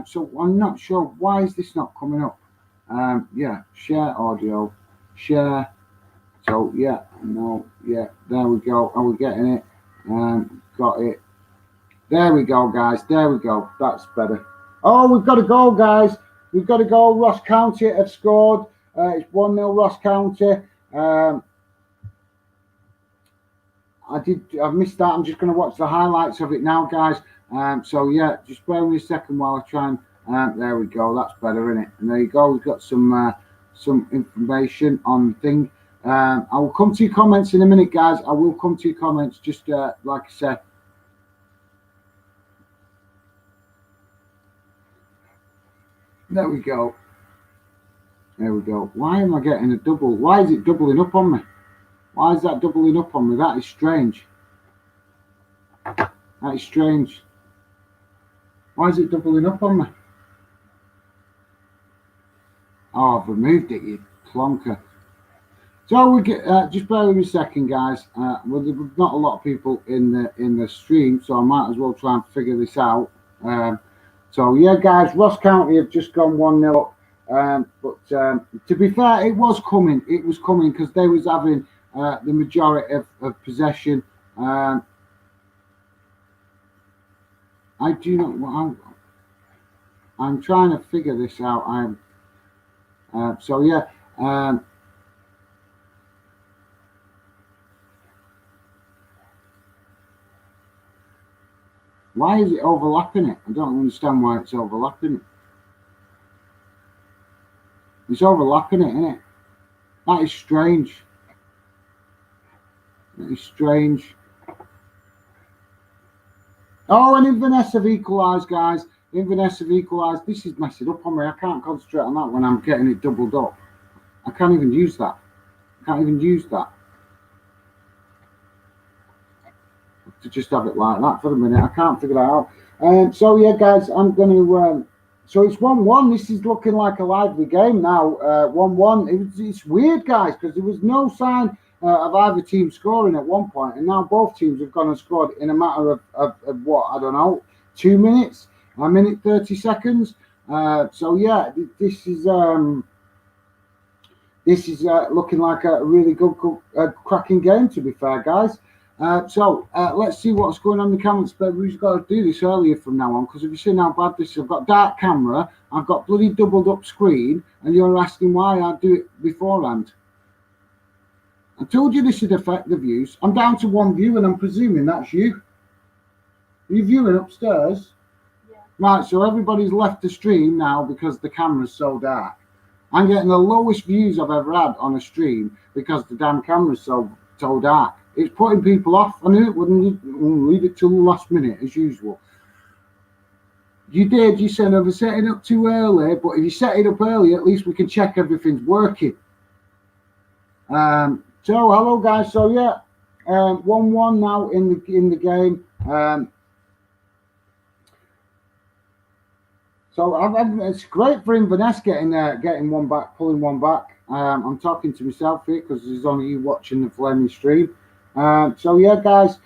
So I'm not sure why is this not coming up. Yeah, share audio, share. So yeah, no, yeah, there we go. Are we getting it? Got it. There we go, guys. There we go. That's better. Oh, we've got a goal, guys. We've got a goal. Ross County have scored. It's 1-0 Ross County. I've missed that. I'm just going to watch the highlights of it now, guys. So yeah, just bear with me a second while I try and. There we go. That's better, isn't it? And there you go. We've got some information on the thing. I will come to your comments in a minute, guys. I will come to your comments. Just like I said. There we go. There we go. Why am I getting a double? Why is it doubling up on me? Why is that doubling up on me? That is strange. That is strange. Why is it doubling up on me? Oh, I've removed it, you plonker. So we get just bear with me a second, guys. Well, there's not a lot of people in the stream, so I might as well try and figure this out. So yeah, guys, Ross County have just gone 1-0 up. But to be fair, it was coming. It was coming because they was having the majority of possession. I do not. I'm trying to figure this out. So yeah. Why is it overlapping it? I don't understand why it's overlapping it. It's overlapping it, isn't it? That is strange. That is strange. Oh, and Inverness have equalised, guys. Inverness have equalised. This is messing up on me. I can't concentrate on that when I'm getting it doubled up. I can't even use that. I can't even use that. To just have it like that for a minute. I can't figure that out. So yeah, guys, I'm going to. So it's 1-1. This is looking like a lively game now. 1-1. It's weird, guys, because there was no sign of either team scoring at one point, and now both teams have gone and scored in a matter of what, I don't know, 2 minutes, a minute 30 seconds. So yeah, this is looking like a really good cracking game, to be fair, guys. So let's see what's going on in the comments. But we've got to do this earlier from now on, because if you see how bad this is, I've got dark camera, I've got bloody doubled up screen, and you're asking why I do it beforehand. I told you this would affect the views. I'm down to one view, and I'm presuming that's you. Are you viewing upstairs? Yeah. Right, so everybody's left the stream now because the camera's so dark. I'm getting the lowest views I've ever had on a stream because the damn camera's so dark. It's putting people off. I knew it wouldn't. Leave it till the last minute, as usual. You did. You said I was setting up too early, but if you set it up early, at least we can check everything's working. So hello, guys. So yeah, 1-1 now in the game. So it's great for Inverness getting one back, pulling one back. I'm talking to myself here because there's only you watching the flaming stream. So yeah, guys,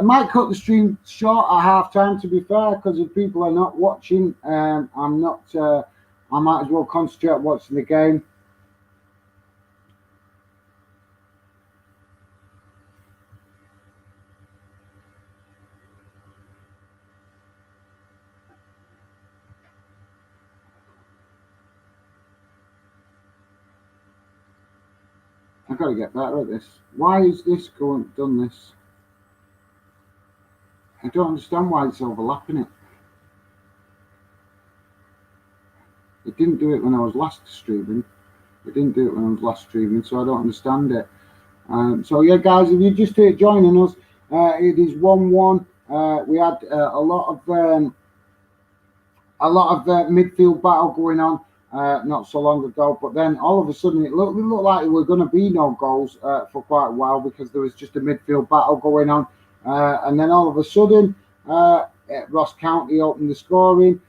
might cut the stream short at half time. To be fair, because if people are not watching, I'm not. I might as well concentrate on watching the game. I've got to get better at this. Why is this done this? I don't understand why it's overlapping it. It didn't do it when I was last streaming. So I don't understand it. So yeah, guys, if you're just here joining us, it is 1-1. We had a lot of midfield battle going on not so long ago, but then all of a sudden it looked like there were going to be no goals for quite a while because there was just a midfield battle going on, and then all of a sudden Ross County opened the scoring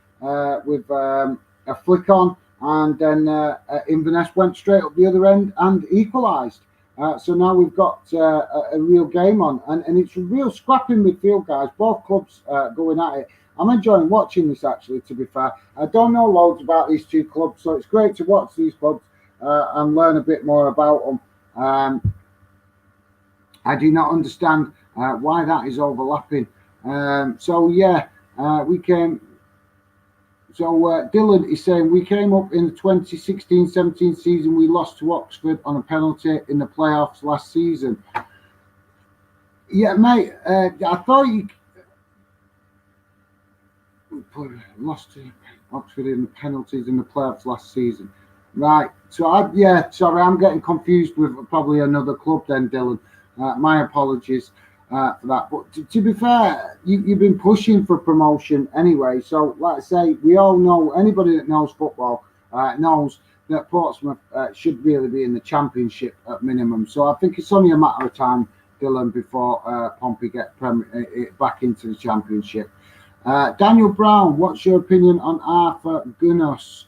with a flick on, and then Inverness went straight up the other end and equalised. So now we've got a real game on, and it's a real scrapping midfield, guys. Both clubs going at it. I'm enjoying watching this, actually, to be fair. I don't know loads about these two clubs, so it's great to watch these clubs and learn a bit more about them. I do not understand why that is overlapping. So, yeah, we came... So Dylan is saying, we came up in the 2016-17 season. We lost to Oxford on a penalty in the playoffs last season. Yeah, mate, I thought you... lost to Oxford in the penalties in the playoffs last season. Right. So, sorry, I'm getting confused with probably another club then, Dylan. My apologies for that. But to be fair, you've been pushing for promotion anyway. So, like I say, we all know, anybody that knows football knows that Portsmouth should really be in the Championship at minimum. So, I think it's only a matter of time, Dylan, before Pompey get back into the Championship. Daniel Brown, what's your opinion on Arthur Gunnos?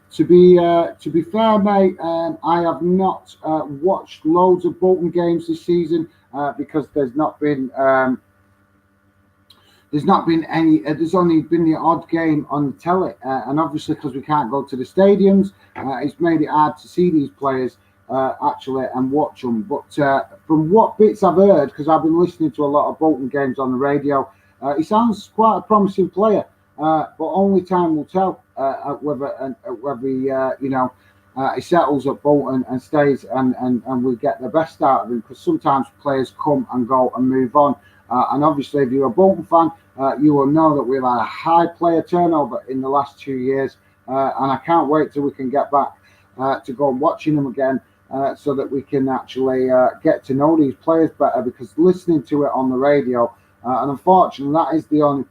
To be fair, mate, I have not watched loads of Bolton games this season because there's not been any. There's only been the odd game on the telly, and obviously because we can't go to the stadiums, it's made it hard to see these players actually and watch them. But from what bits I've heard, because I've been listening to a lot of Bolton games on the radio, he sounds quite a promising player. But only time will tell whether he settles at Bolton and stays and we get the best out of him, because sometimes players come and go and move on. And obviously, if you're a Bolton fan, you will know that we've had a high player turnover in the last 2 years. And I can't wait till we can get back to go and watching them again so that we can actually get to know these players better, because listening to it on the radio, and unfortunately, that is the only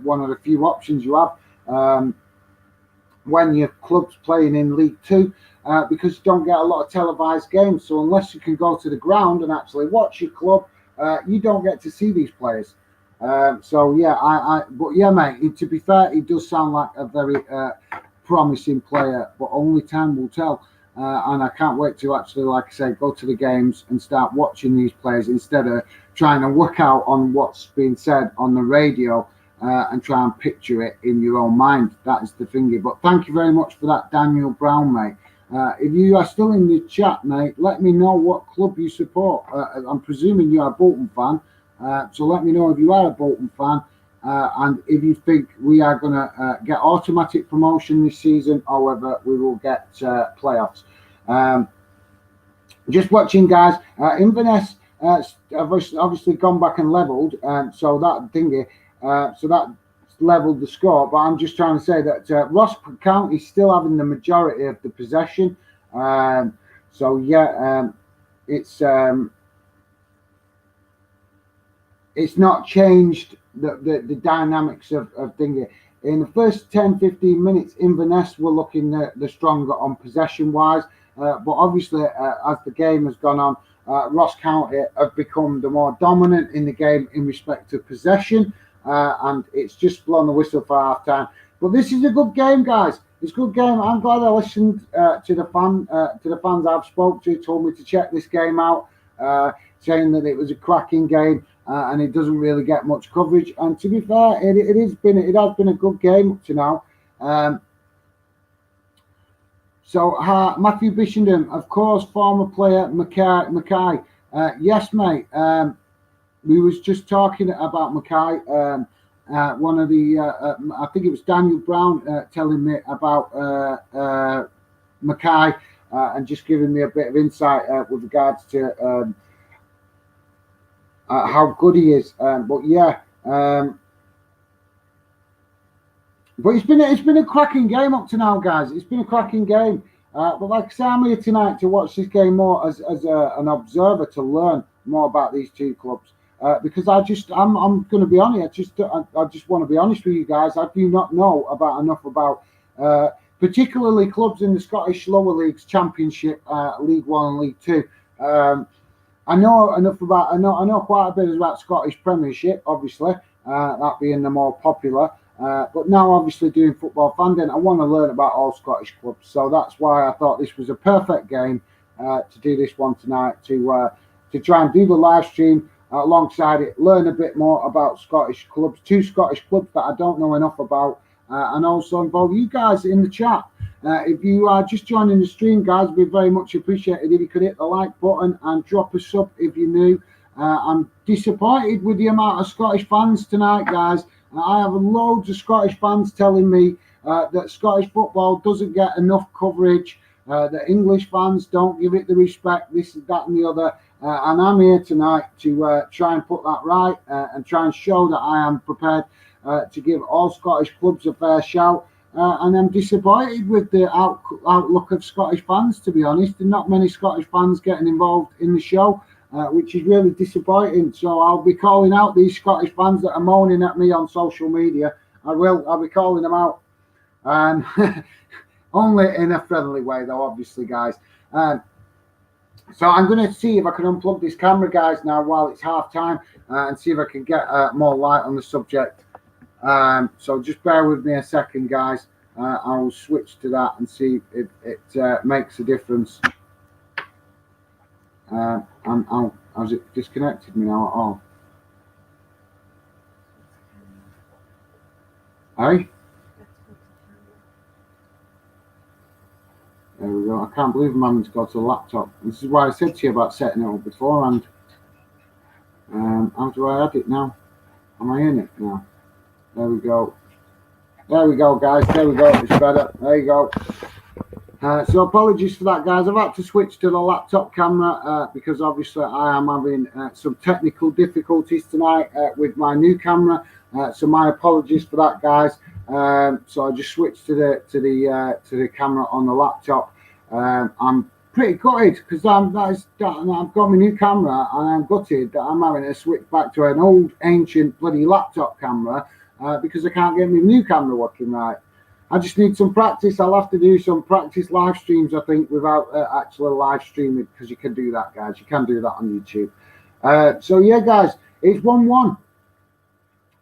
one of the few options you have when your club's playing in League Two, because you don't get a lot of televised games. So unless you can go to the ground and actually watch your club, you don't get to see these players. So yeah, but yeah, mate. To be fair, he does sound like a very promising player, but only time will tell. And I can't wait to actually, like I say, go to the games and start watching these players instead of trying to work out on what's being said on the radio and try and picture it in your own mind. That is the thingy. But thank you very much for that, Daniel Brown, mate. If you are still in the chat, mate, let me know what club you support. I'm presuming you are a Bolton fan, so let me know if you are a Bolton fan and if you think we are going to get automatic promotion this season or whether we will get playoffs. Just watching, guys. Inverness have obviously gone back and levelled, so that levelled the score. But I'm just trying to say that Ross County is still having the majority of the possession. So yeah, it's not changed the dynamics of thingy. In the first 10-15 minutes, Inverness were looking the stronger on possession wise, but obviously as the game has gone on, Ross County have become the more dominant in the game in respect to possession. and it's just blown the whistle for half time. But this is a good game, guys. It's a good game. I'm glad I listened to the fans I've spoke to, told me to check this game out, saying that it was a cracking game and it doesn't really get much coverage. And to be fair, it has been a good game up to now. So Matthew Bishenden, of course, former player Mackay. Yes, mate. We was just talking about Mackay. One of the, I think it was Daniel Brown telling me about Mackay and just giving me a bit of insight with regards to how good he is. But yeah, but it's been a cracking game up to now, guys. It's been a cracking game. But like I say, I'm here tonight to watch this game more as an observer, to learn more about these two clubs. Because I'm going to be honest. I just want to be honest with you guys. I do not know enough about particularly clubs in the Scottish lower leagues, Championship, League One, and League Two. I know enough about. I know quite a bit about Scottish Premiership, obviously, that being the more popular. But now, obviously, doing football fandom, I want to learn about all Scottish clubs. So that's why I thought this was a perfect game to do this one tonight, to try and do the live stream alongside it, learn a bit more about Scottish clubs, two Scottish clubs that I don't know enough about, and also involve you guys in the chat. If you are just joining the stream, guys, we'd be very much appreciated if you could hit the like button and drop a sub if you're new. I'm disappointed with the amount of Scottish fans tonight, guys. I have loads of Scottish fans telling me that Scottish football doesn't get enough coverage, that English fans don't give it the respect, this, that and the other. And I'm here tonight to try and put that right and try and show that I am prepared to give all Scottish clubs a fair shout. And I'm disappointed with the outlook of Scottish fans, to be honest. There are not many Scottish fans getting involved in the show, which is really disappointing. So I'll be calling out these Scottish fans that are moaning at me on social media. I'll be calling them out. Only in a friendly way, though, obviously, guys. So I'm going to see if I can unplug this camera, guys, now while it's half time, and see if I can get more light on the subject. So just bear with me a second, guys. I will switch to that and see if it makes a difference. Has it disconnected me now at all? Hey? There we go. I can't believe I'm having to go to the laptop. This is why I said to you about setting it up beforehand. How do I add it now? Am I in it now? There we go. There we go, guys. There we go. It's better. There you go. So apologies for that, guys. I've had to switch to the laptop camera because obviously I am having some technical difficulties tonight with my new camera. So my apologies for that, guys. So I just switched to the camera on the laptop. I'm pretty gutted because I've got my new camera and I'm gutted that I'm having to switch back to an old ancient bloody laptop camera because I can't get my new camera working right. I just need some practice. I'll have to do some practice live streams, I think, without actually live streaming, because you can do that, guys. You can do that on YouTube. So yeah, guys, it's 1-1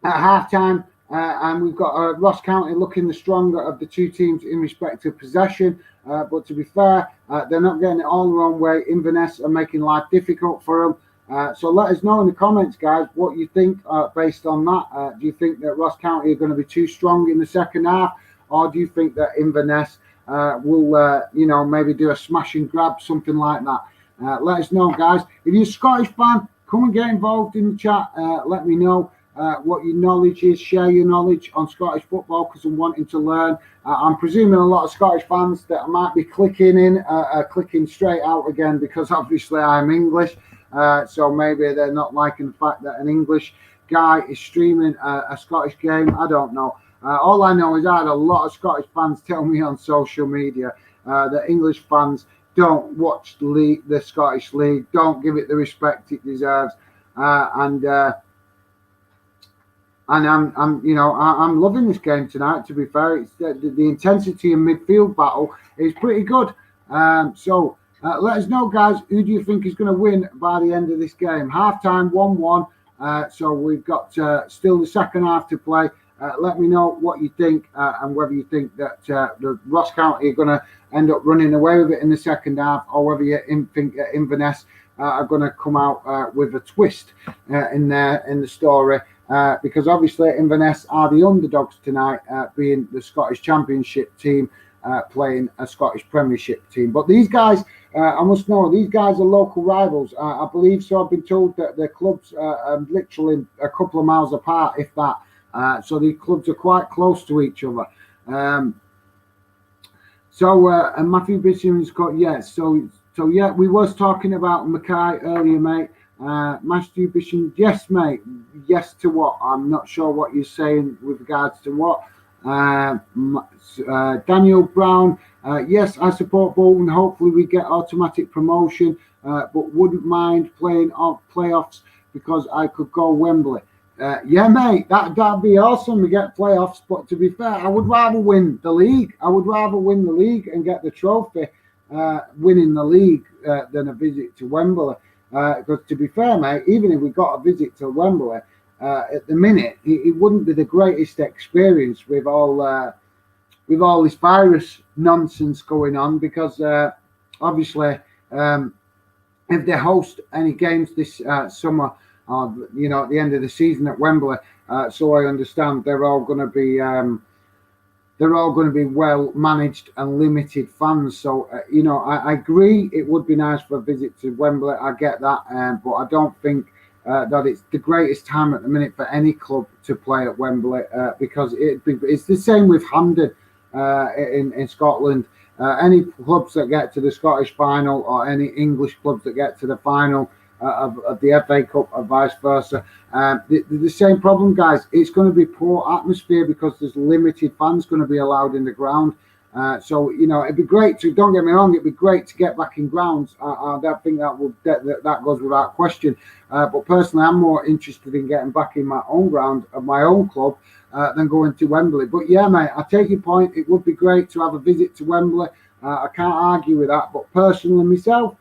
at half time. And we've got Ross County looking the stronger of the two teams in respect of possession. But to be fair, they're not getting it all their own way. Inverness are making life difficult for them. So let us know in the comments, guys, what you think based on that. Do you think that Ross County are going to be too strong in the second half? Or do you think that Inverness will, maybe do a smash and grab, something like that? Let us know, guys. If you're a Scottish fan, come and get involved in the chat. Let me know what your knowledge is. Share your knowledge on Scottish football, because I'm wanting to learn. I'm presuming a lot of Scottish fans that might be clicking in, clicking straight out again, because obviously I'm English. So maybe they're not liking the fact that an English guy is streaming a Scottish game. I don't know. All I know is I had a lot of Scottish fans tell me on social media that English fans don't watch the Scottish League, don't give it the respect it deserves, and I'm loving this game tonight. To be fair, it's the intensity in midfield battle is pretty good. So let us know, guys. Who do you think is going to win by the end of this game? Half time, 1-1. So we've got still the second half to play. Let me know what you think and whether you think that the Ross County are going to end up running away with it in the second half, or whether you think Inverness are going to come out with a twist in the story. Because obviously Inverness are the underdogs tonight, being the Scottish Championship team playing a Scottish Premiership team. But these guys, I must know, these guys are local rivals. I believe so. I've been told that their clubs are literally a couple of miles apart, if that. So the clubs are quite close to each other. And Matthew Bishop's got, yes. So yeah, we was talking about Mackay earlier, mate. Matthew Bishop, yes, mate. Yes to what? I'm not sure what you're saying with regards to what. Daniel Brown, yes, I support Bolton. Hopefully we get automatic promotion, but wouldn't mind playing on playoffs because I could go Wembley. Yeah, mate, that'd be awesome to get playoffs. But to be fair, I would rather win the league. I would rather win the league and get the trophy, winning the league, than a visit to Wembley. Because to be fair, mate, even if we got a visit to Wembley, at the minute, it wouldn't be the greatest experience with all this virus nonsense going on. Because obviously, if they host any games this summer, at the end of the season at Wembley, so I understand they're all going to be well managed and limited fans. So I agree it would be nice for a visit to Wembley. I get that, but I don't think that it's the greatest time at the minute for any club to play at Wembley, because it's the same with Hampden in Scotland. Any clubs that get to the Scottish final, or any English clubs that get to the final of the FA Cup, or vice versa, the same problem, guys. It's going to be poor atmosphere because there's limited fans going to be allowed in the ground. So it'd be great to, don't get me wrong, it'd be great to get back in grounds. I think that goes without question. But personally, I'm more interested in getting back in my own ground of my own club than going to Wembley. But yeah, mate, I take your point. It would be great to have a visit to Wembley. I can't argue with that. But personally, myself,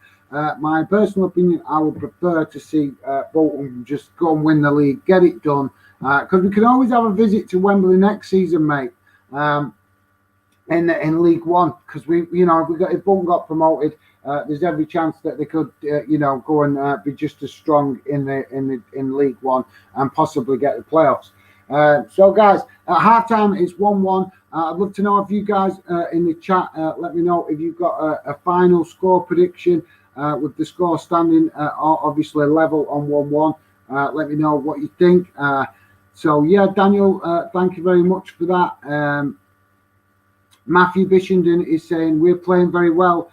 my personal opinion, I would prefer to see Bolton just go and win the league, get it done. Because we can always have a visit to Wembley next season, mate. In League One, because if Bolton got promoted, there's every chance that they could go and be just as strong in League One and possibly get the playoffs. So guys, at halftime it's 1-1. I'd love to know if you guys in the chat let me know if you've got a final score prediction with the score standing obviously level on 1-1. Let me know what you think. So yeah, Daniel, thank you very much for that. Matthew Bishenden is saying we're playing very well.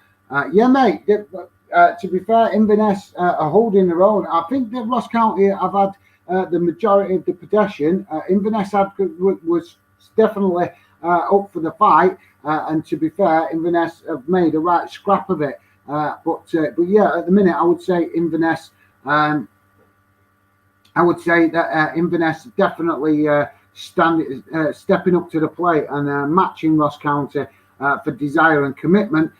Yeah, mate. To be fair, Inverness are holding their own. I think that Ross County have had the majority of the possession. Inverness was definitely up for the fight, and to be fair, Inverness have made a right scrap of it. But yeah, at the minute, I would say Inverness. I would say that Inverness definitely. Stepping up to the plate and matching Ross County for desire and commitment.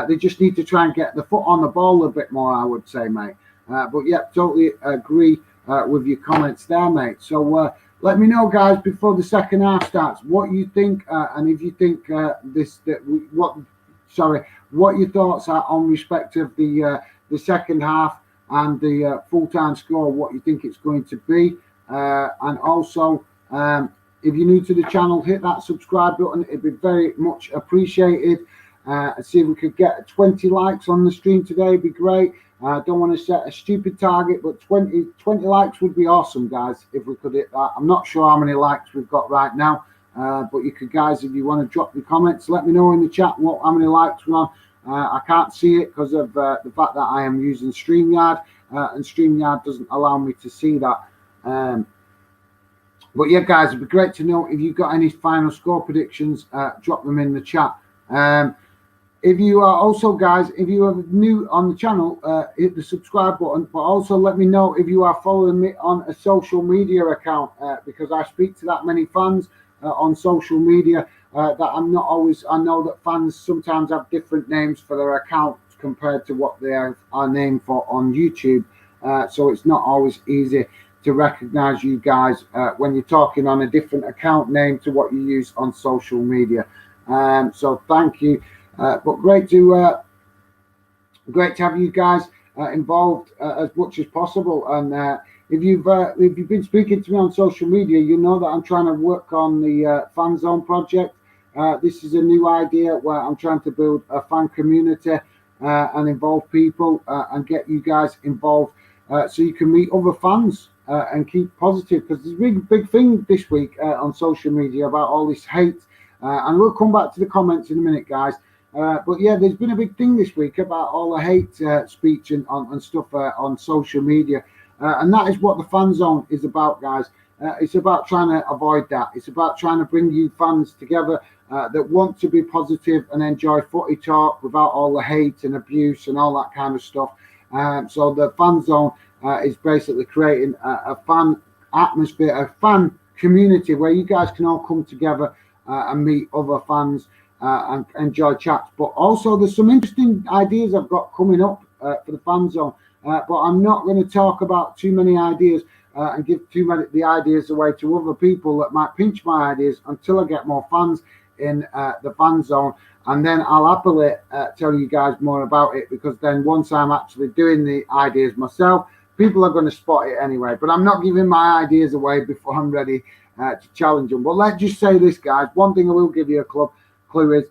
They just need to try and get the foot on the ball a bit more, I would say, mate. But yeah, totally agree with your comments there, mate. So let me know, guys, before the second half starts, what you think, and if you think what your thoughts are on respect of the second half and the full-time score, what you think it's going to be, and also. If you're new to the channel, hit that subscribe button. It'd be very much appreciated. See if we could get 20 likes on the stream today. It'd be great. I don't want to set a stupid target, but 20 likes would be awesome, guys, if we could hit that. I'm not sure how many likes we've got right now, but you could, guys, if you want to drop your comments, let me know in the chat how many likes we're on. I can't see it because of the fact that I am using StreamYard, and StreamYard doesn't allow me to see that. But yeah, guys, it'd be great to know if you've got any final score predictions. Drop them in the chat. If you are also, guys, if you are new on the channel, hit the subscribe button. But also let me know if you are following me on a social media account, because I speak to that many fans on social media that I'm not always. I know that fans sometimes have different names for their accounts compared to what they are named for on YouTube. So it's not always easy to recognize you guys when you're talking on a different account name to what you use on social media. So thank you. But great to have you guys involved as much as possible. And if you've been speaking to me on social media, you know that I'm trying to work on the fan zone project. This is a new idea where I'm trying to build a fan community and involve people and get you guys involved so you can meet other fans and keep positive, because there's a big thing this week on social media about all this hate. And we'll come back to the comments in a minute, guys. But yeah, there's been a big thing this week about all the hate speech and stuff on social media. And that is what the fan zone is about, guys. It's about trying to avoid that. It's about trying to bring you fans together that want to be positive and enjoy footy talk without all the hate and abuse and all that kind of stuff. So the fan zone is basically creating a fan atmosphere, a fan community where you guys can all come together and meet other fans and enjoy chats. But also there's some interesting ideas I've got coming up for the fan zone. But I'm not going to talk about too many ideas and give too many the ideas away to other people that might pinch my ideas until I get more fans in the fan zone. And then I'll happily tell you guys more about it, because then once I'm actually doing the ideas myself, people are going to spot it anyway. But I'm not giving my ideas away before I'm ready to challenge them. But let's just say this, guys. One thing I will give you a clue is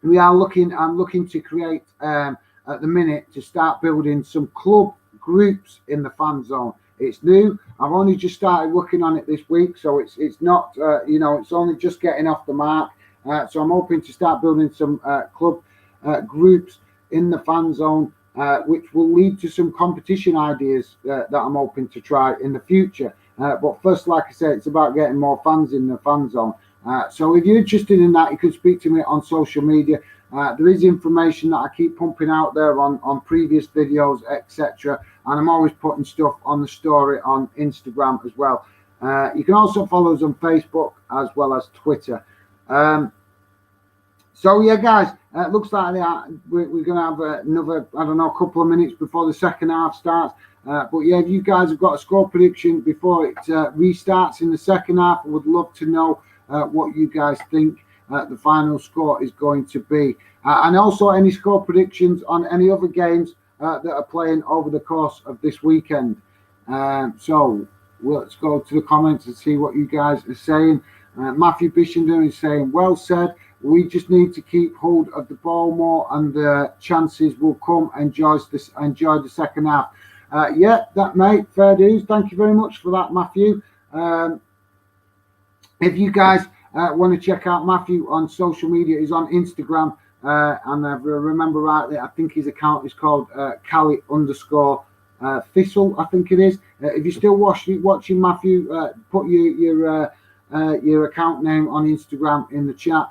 I'm looking to create at the minute to start building some club groups in the fan zone. It's new. I've only just started working on it this week, so it's not it's only just getting off the mark. So I'm hoping to start building some club groups in the fan zone, which will lead to some competition ideas that I'm hoping to try in the future. But first, like I said, it's about getting more fans in the fan zone. So if you're interested in that, you can speak to me on social media. There is information that I keep pumping out there on previous videos, etc. And I'm always putting stuff on the story on Instagram as well. You can also follow us on Facebook as well as Twitter. So yeah, guys, it looks like we're going to have another, couple of minutes before the second half starts. But yeah, if you guys have got a score prediction before it restarts in the second half, I would love to know what you guys think the final score is going to be. And also any score predictions on any other games that are playing over the course of this weekend. So let's go to the comments and see what you guys are saying. Matthew Bishenden is saying, well said. We just need to keep hold of the ball more and the chances will come. Enjoy the second half. Yeah, that mate, fair dues. Thank you very much for that, Matthew. If you guys want to check out Matthew on social media, he's on Instagram. And if I remember rightly, I think his account is called Cali_Thistle, I think it is. If you're still watching Matthew, put your account name on Instagram in the chat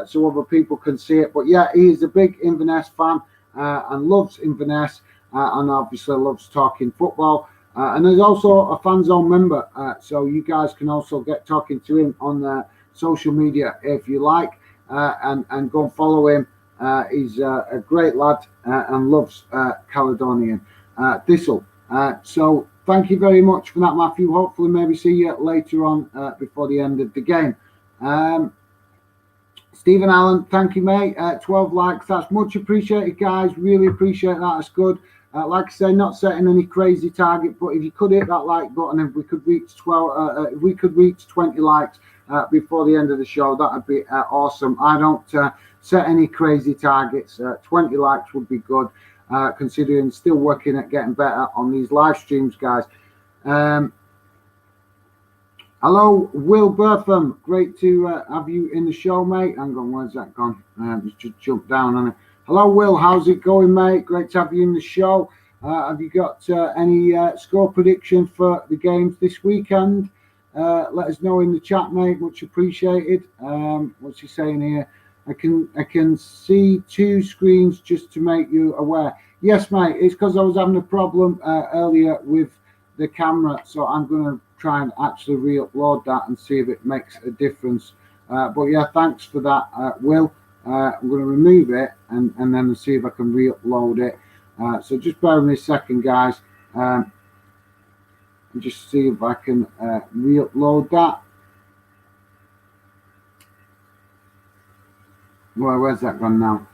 so other people can see it. But yeah, he is a big Inverness fan and loves Inverness and obviously loves talking football. And there's also a fan zone member, so you guys can also get talking to him on social media if you like, and go and follow him. He's a great lad and loves Caledonian Thistle. So thank you very much for that, Matthew. Hopefully maybe see you later on before the end of the game. Stephen Allen, thank you, mate. 12 likes, that's much appreciated, guys. Really appreciate that. That's good. Like I say, not setting any crazy target, but if you could hit that like button, if we could reach 20 likes before the end of the show, that would be awesome. I don't set any crazy targets. 20 likes would be good, considering still working at getting better on these live streams, guys. Hello, Will Bertham. Great to have you in the show, mate. Hang on, where's that gone? Just jumped down on it. Hello, Will. How's it going, mate? Great to have you in the show. Have you got any score prediction for the games this weekend? Let us know in the chat, mate. Much appreciated. What's he saying here? I can see two screens just to make you aware. Yes, mate. It's because I was having a problem earlier with the camera, so I'm going to try and actually re-upload that and see if it makes a difference. But yeah, thanks for that, Will. I'm going to remove it and then see if I can re-upload it. So just bear with me a second, guys. and just see if I can re-upload that. Where's that gone now?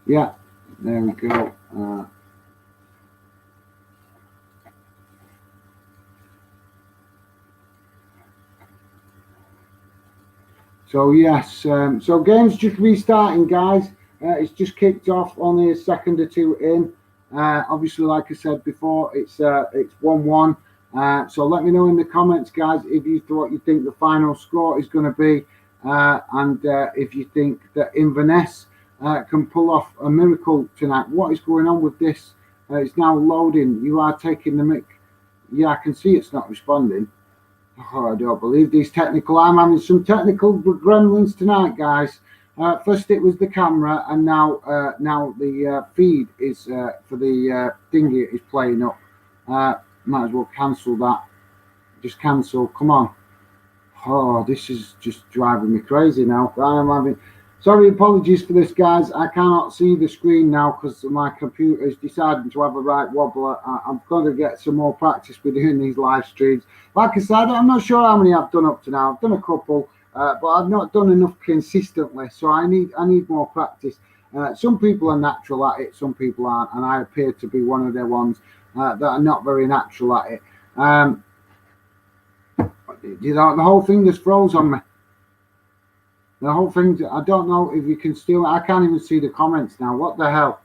Yeah, there we go. So yes, so game's just restarting, guys. It's just kicked off, only a second or two in. Obviously, like I said before, it's 1-1. So let me know in the comments, guys, if what you think the final score is going to be, and if you think that Inverness can pull off a miracle tonight. What is going on with this? It's now loading. You are taking the mic. Yeah, I can see it's not responding. Oh, I don't believe these technical. I'm having some technical gremlins tonight, guys. First it was the camera, and now the feed is for the thingy is playing up. Might as well cancel that. Just cancel. Come on. Oh, this is just driving me crazy now. I am having. Sorry, apologies for this, guys. I cannot see the screen now because my computer is deciding to have a right wobbler. I'm going to get some more practice with doing these live streams. Like I said, I'm not sure how many I've done up to now. I've done a couple, but I've not done enough consistently. So I need more practice. Some people are natural at it, some people aren't, and I appear to be one of the ones that are not very natural at it. You know, the whole thing just froze on me. The whole thing, I don't know if you can still, I can't even see the comments now. What the hell?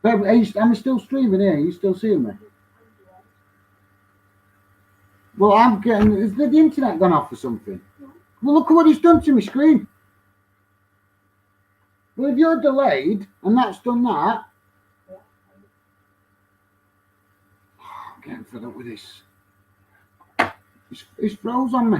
Babe, am I still streaming here? Are you still seeing me? Well, I'm getting, is the internet gone off or something? Well, look at what it's done to my screen. Well, if you're delayed and that's done that, I'm getting fed up with this. It's froze on me.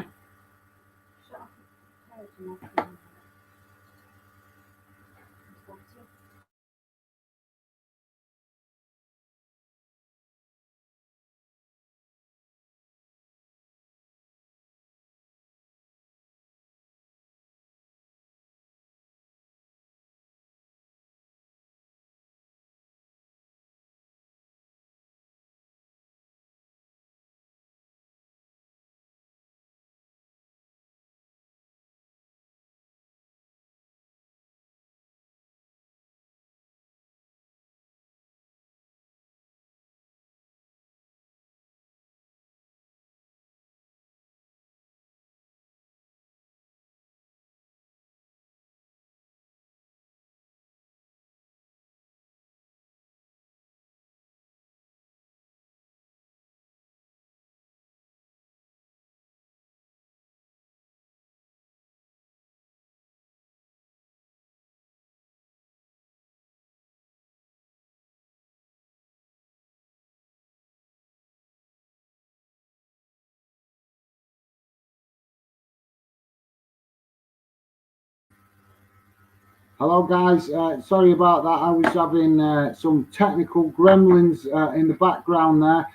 Hello, guys. Sorry about that. I was having some technical gremlins in the background there.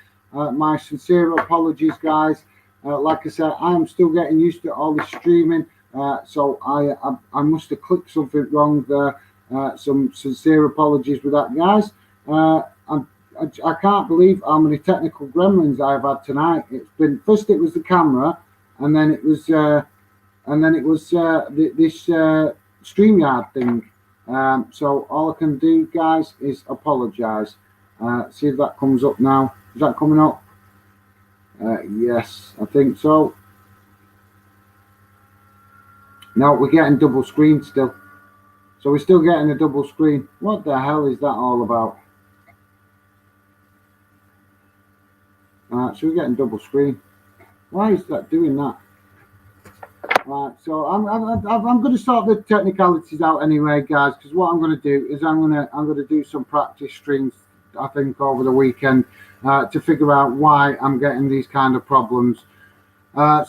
My sincere apologies, guys. Like I said, I am still getting used to all the streaming, so I must have clicked something wrong there. Some sincere apologies with that, guys. I can't believe how many technical gremlins I've had tonight. It's been first it was the camera, and then it was this StreamYard thing. So all I can do, guys, is apologise. See if that comes up now. Is that coming up? Yes, I think so. No, we're getting double screen still. So we're still getting a double screen. What the hell is that all about? So we're getting double screen. Why is that doing that? Right, so I'm going to sort the technicalities out anyway, guys. Because what I'm going to do is I'm going to do some practice streams. I think over the weekend to figure out why I'm getting these kind of problems.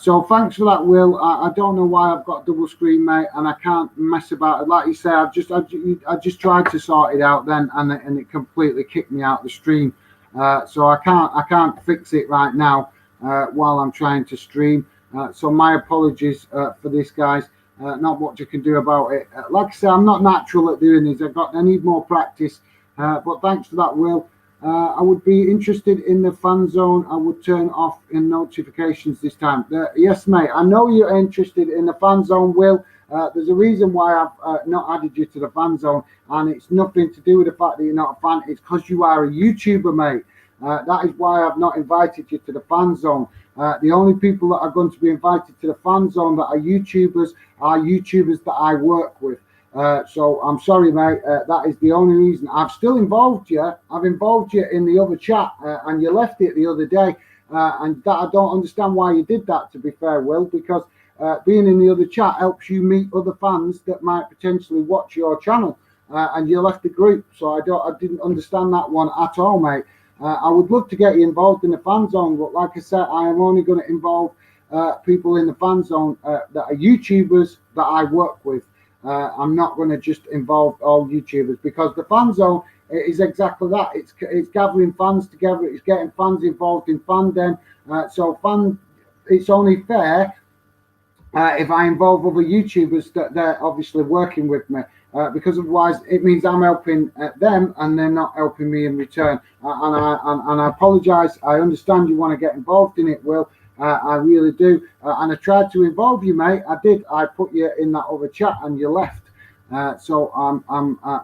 So thanks for that, Will. I don't know why I've got double screen, mate, and I can't mess about it. Like you say, I just tried to sort it out then, and it completely kicked me out the stream. So I can't fix it right now while I'm trying to stream. So my apologies for this, guys. not much I can do about it. Like I say, I'm not natural at doing this. I need more practice. But thanks for that, Will. I would be interested in the fan zone. I would turn off in notifications this time. Yes, mate. I know you're interested in the fan zone, Will. There's a reason why I've not added you to the fan zone, and it's nothing to do with the fact that you're not a fan. It's because you are a YouTuber, mate. That is why I've not invited you to the fan zone. The only people that are going to be invited to the fan zone that are YouTubers that I work with. So I'm sorry, mate. That is the only reason. I've still involved you. I've involved you in the other chat, and you left it the other day. And that I don't understand why you did that, to be fair, Will, because being in the other chat helps you meet other fans that might potentially watch your channel. And you left the group, so I didn't understand that one at all, mate. I would love to get you involved in the fan zone, but like I said, I am only going to involve people in the fan zone that are YouTubers that I work with. I'm not going to just involve all YouTubers, because the fan zone is exactly that. It's gathering fans together. It's getting fans involved in fandom. It's only fair if I involve other YouTubers that they're obviously working with me, because otherwise it means I'm helping them and they're not helping me in return. And I apologise. I understand you want to get involved in it, Will. I really do. And I tried to involve you, mate. I did. I put you in that other chat and you left. So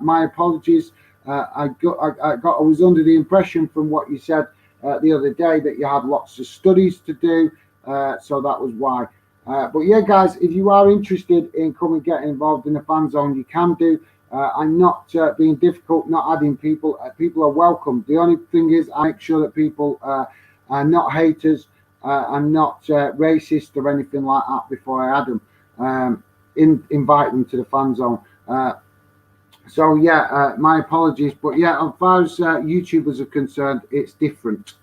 my apologies. I was under the impression from what you said the other day that you had lots of studies to do. So that was why. But yeah, guys, if you are interested in coming getting involved in the fan zone, you can do. I'm not being difficult, not adding people. People are welcome. The only thing is I make sure that people are not haters and not racist or anything like that before I add them. Invite them to the fan zone. So yeah, my apologies. But yeah, as far as YouTubers are concerned, it's different.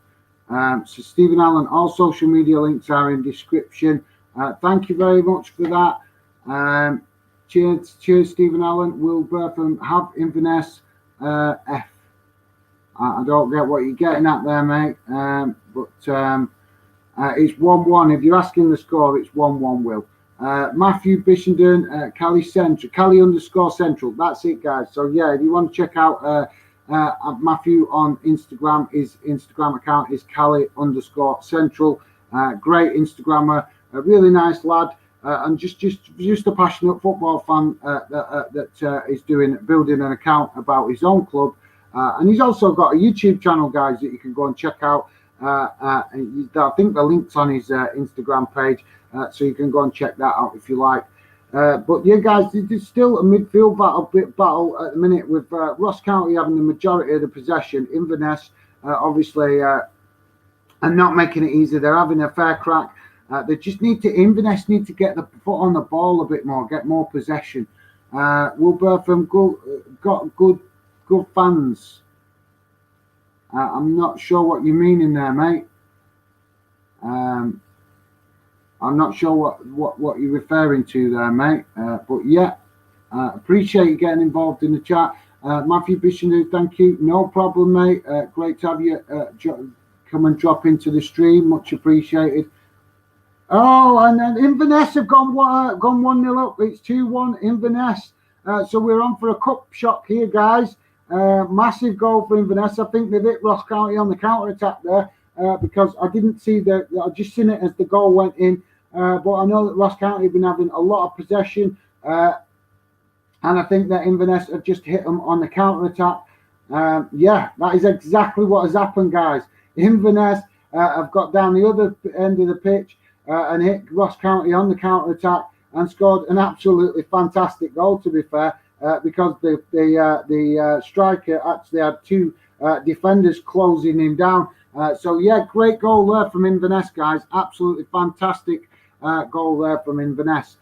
So Stephen Allen, all social media links are in description. Thank you very much for that. Cheers, Stephen Allen. Will Bertham have Inverness F? I don't get what you're getting at there, mate. But it's 1-1. If you're asking the score, it's 1-1, Will. Matthew Bishenden, Cali Central, Cali _ Central. That's it, guys. So yeah, if you want to check out Matthew on Instagram, his Instagram account is Cali _ Central. Great Instagrammer. A really nice lad, and just a passionate football fan that is building an account about his own club, and he's also got a YouTube channel, guys, that you can go and check out. I think the link's on his Instagram page, so you can go and check that out if you like. But yeah, guys, there's still a midfield battle at the minute, with Ross County having the majority of the possession. Inverness, obviously, and not making it easy. They're having a fair crack. They just Inverness need to get the foot on the ball a bit more, get more possession. Will Bertham got good fans. I'm not sure what you mean in there, mate. I'm not sure what you're referring to there, mate. But yeah, appreciate you getting involved in the chat. Matthew Bishanu, thank you. No problem, mate. Great to have you come and drop into the stream. Much appreciated. Oh, and then Inverness have gone 1-0 up. It's 2-1 Inverness. So we're on for a cup shock here, guys. Massive goal for Inverness. I think they've hit Ross County on the counter attack there, because I didn't see I just seen it as the goal went in. But I know that Ross County have been having a lot of possession, and I think that Inverness have just hit them on the counter attack. Yeah, that is exactly what has happened, guys. Inverness have got down the other end of the pitch and hit Ross County on the counter attack and scored an absolutely fantastic goal, to be fair, because the striker actually had two defenders closing him down. So yeah, great goal there from Inverness, guys. Absolutely fantastic goal there from Inverness.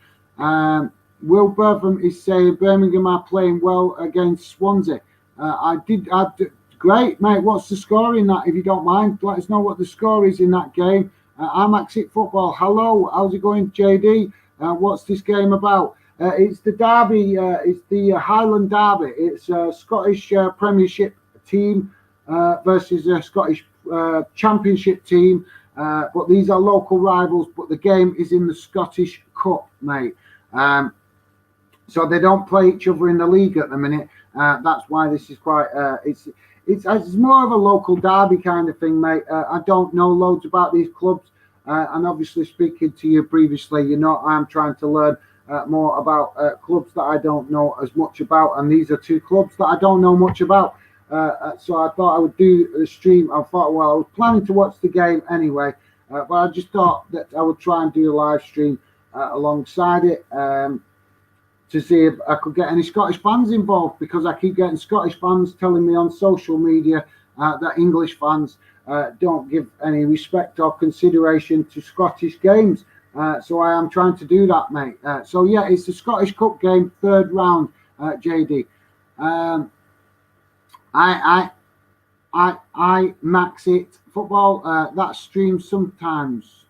Will Bertham is saying Birmingham are playing well against Swansea. I did great, mate. What's the score in that, if you don't mind? Let us know what the score is in that game. I'm Exit Football. Hello, how's it going, JD? What's this game about? It's the Derby. It's the Highland Derby. It's a Scottish Premiership team versus a Scottish Championship team. But these are local rivals. But the game is in the Scottish Cup, mate. So they don't play each other in the league at the minute. That's why this is quite. It's more of a local derby kind of thing, mate. I don't know loads about these clubs, and obviously speaking to you previously, you know I'm trying to learn more about clubs that I don't know as much about, and these are two clubs that I don't know much about. So I thought I would do the stream. I thought, well, I was planning to watch the game anyway, but I just thought that I would try and do a live stream alongside it. To see if I could get any Scottish fans involved, because I keep getting Scottish fans telling me on social media that English fans don't give any respect or consideration to Scottish games. So I am trying to do that, mate. So yeah, it's the Scottish Cup game, third round, JD. I max it football. That streams sometimes.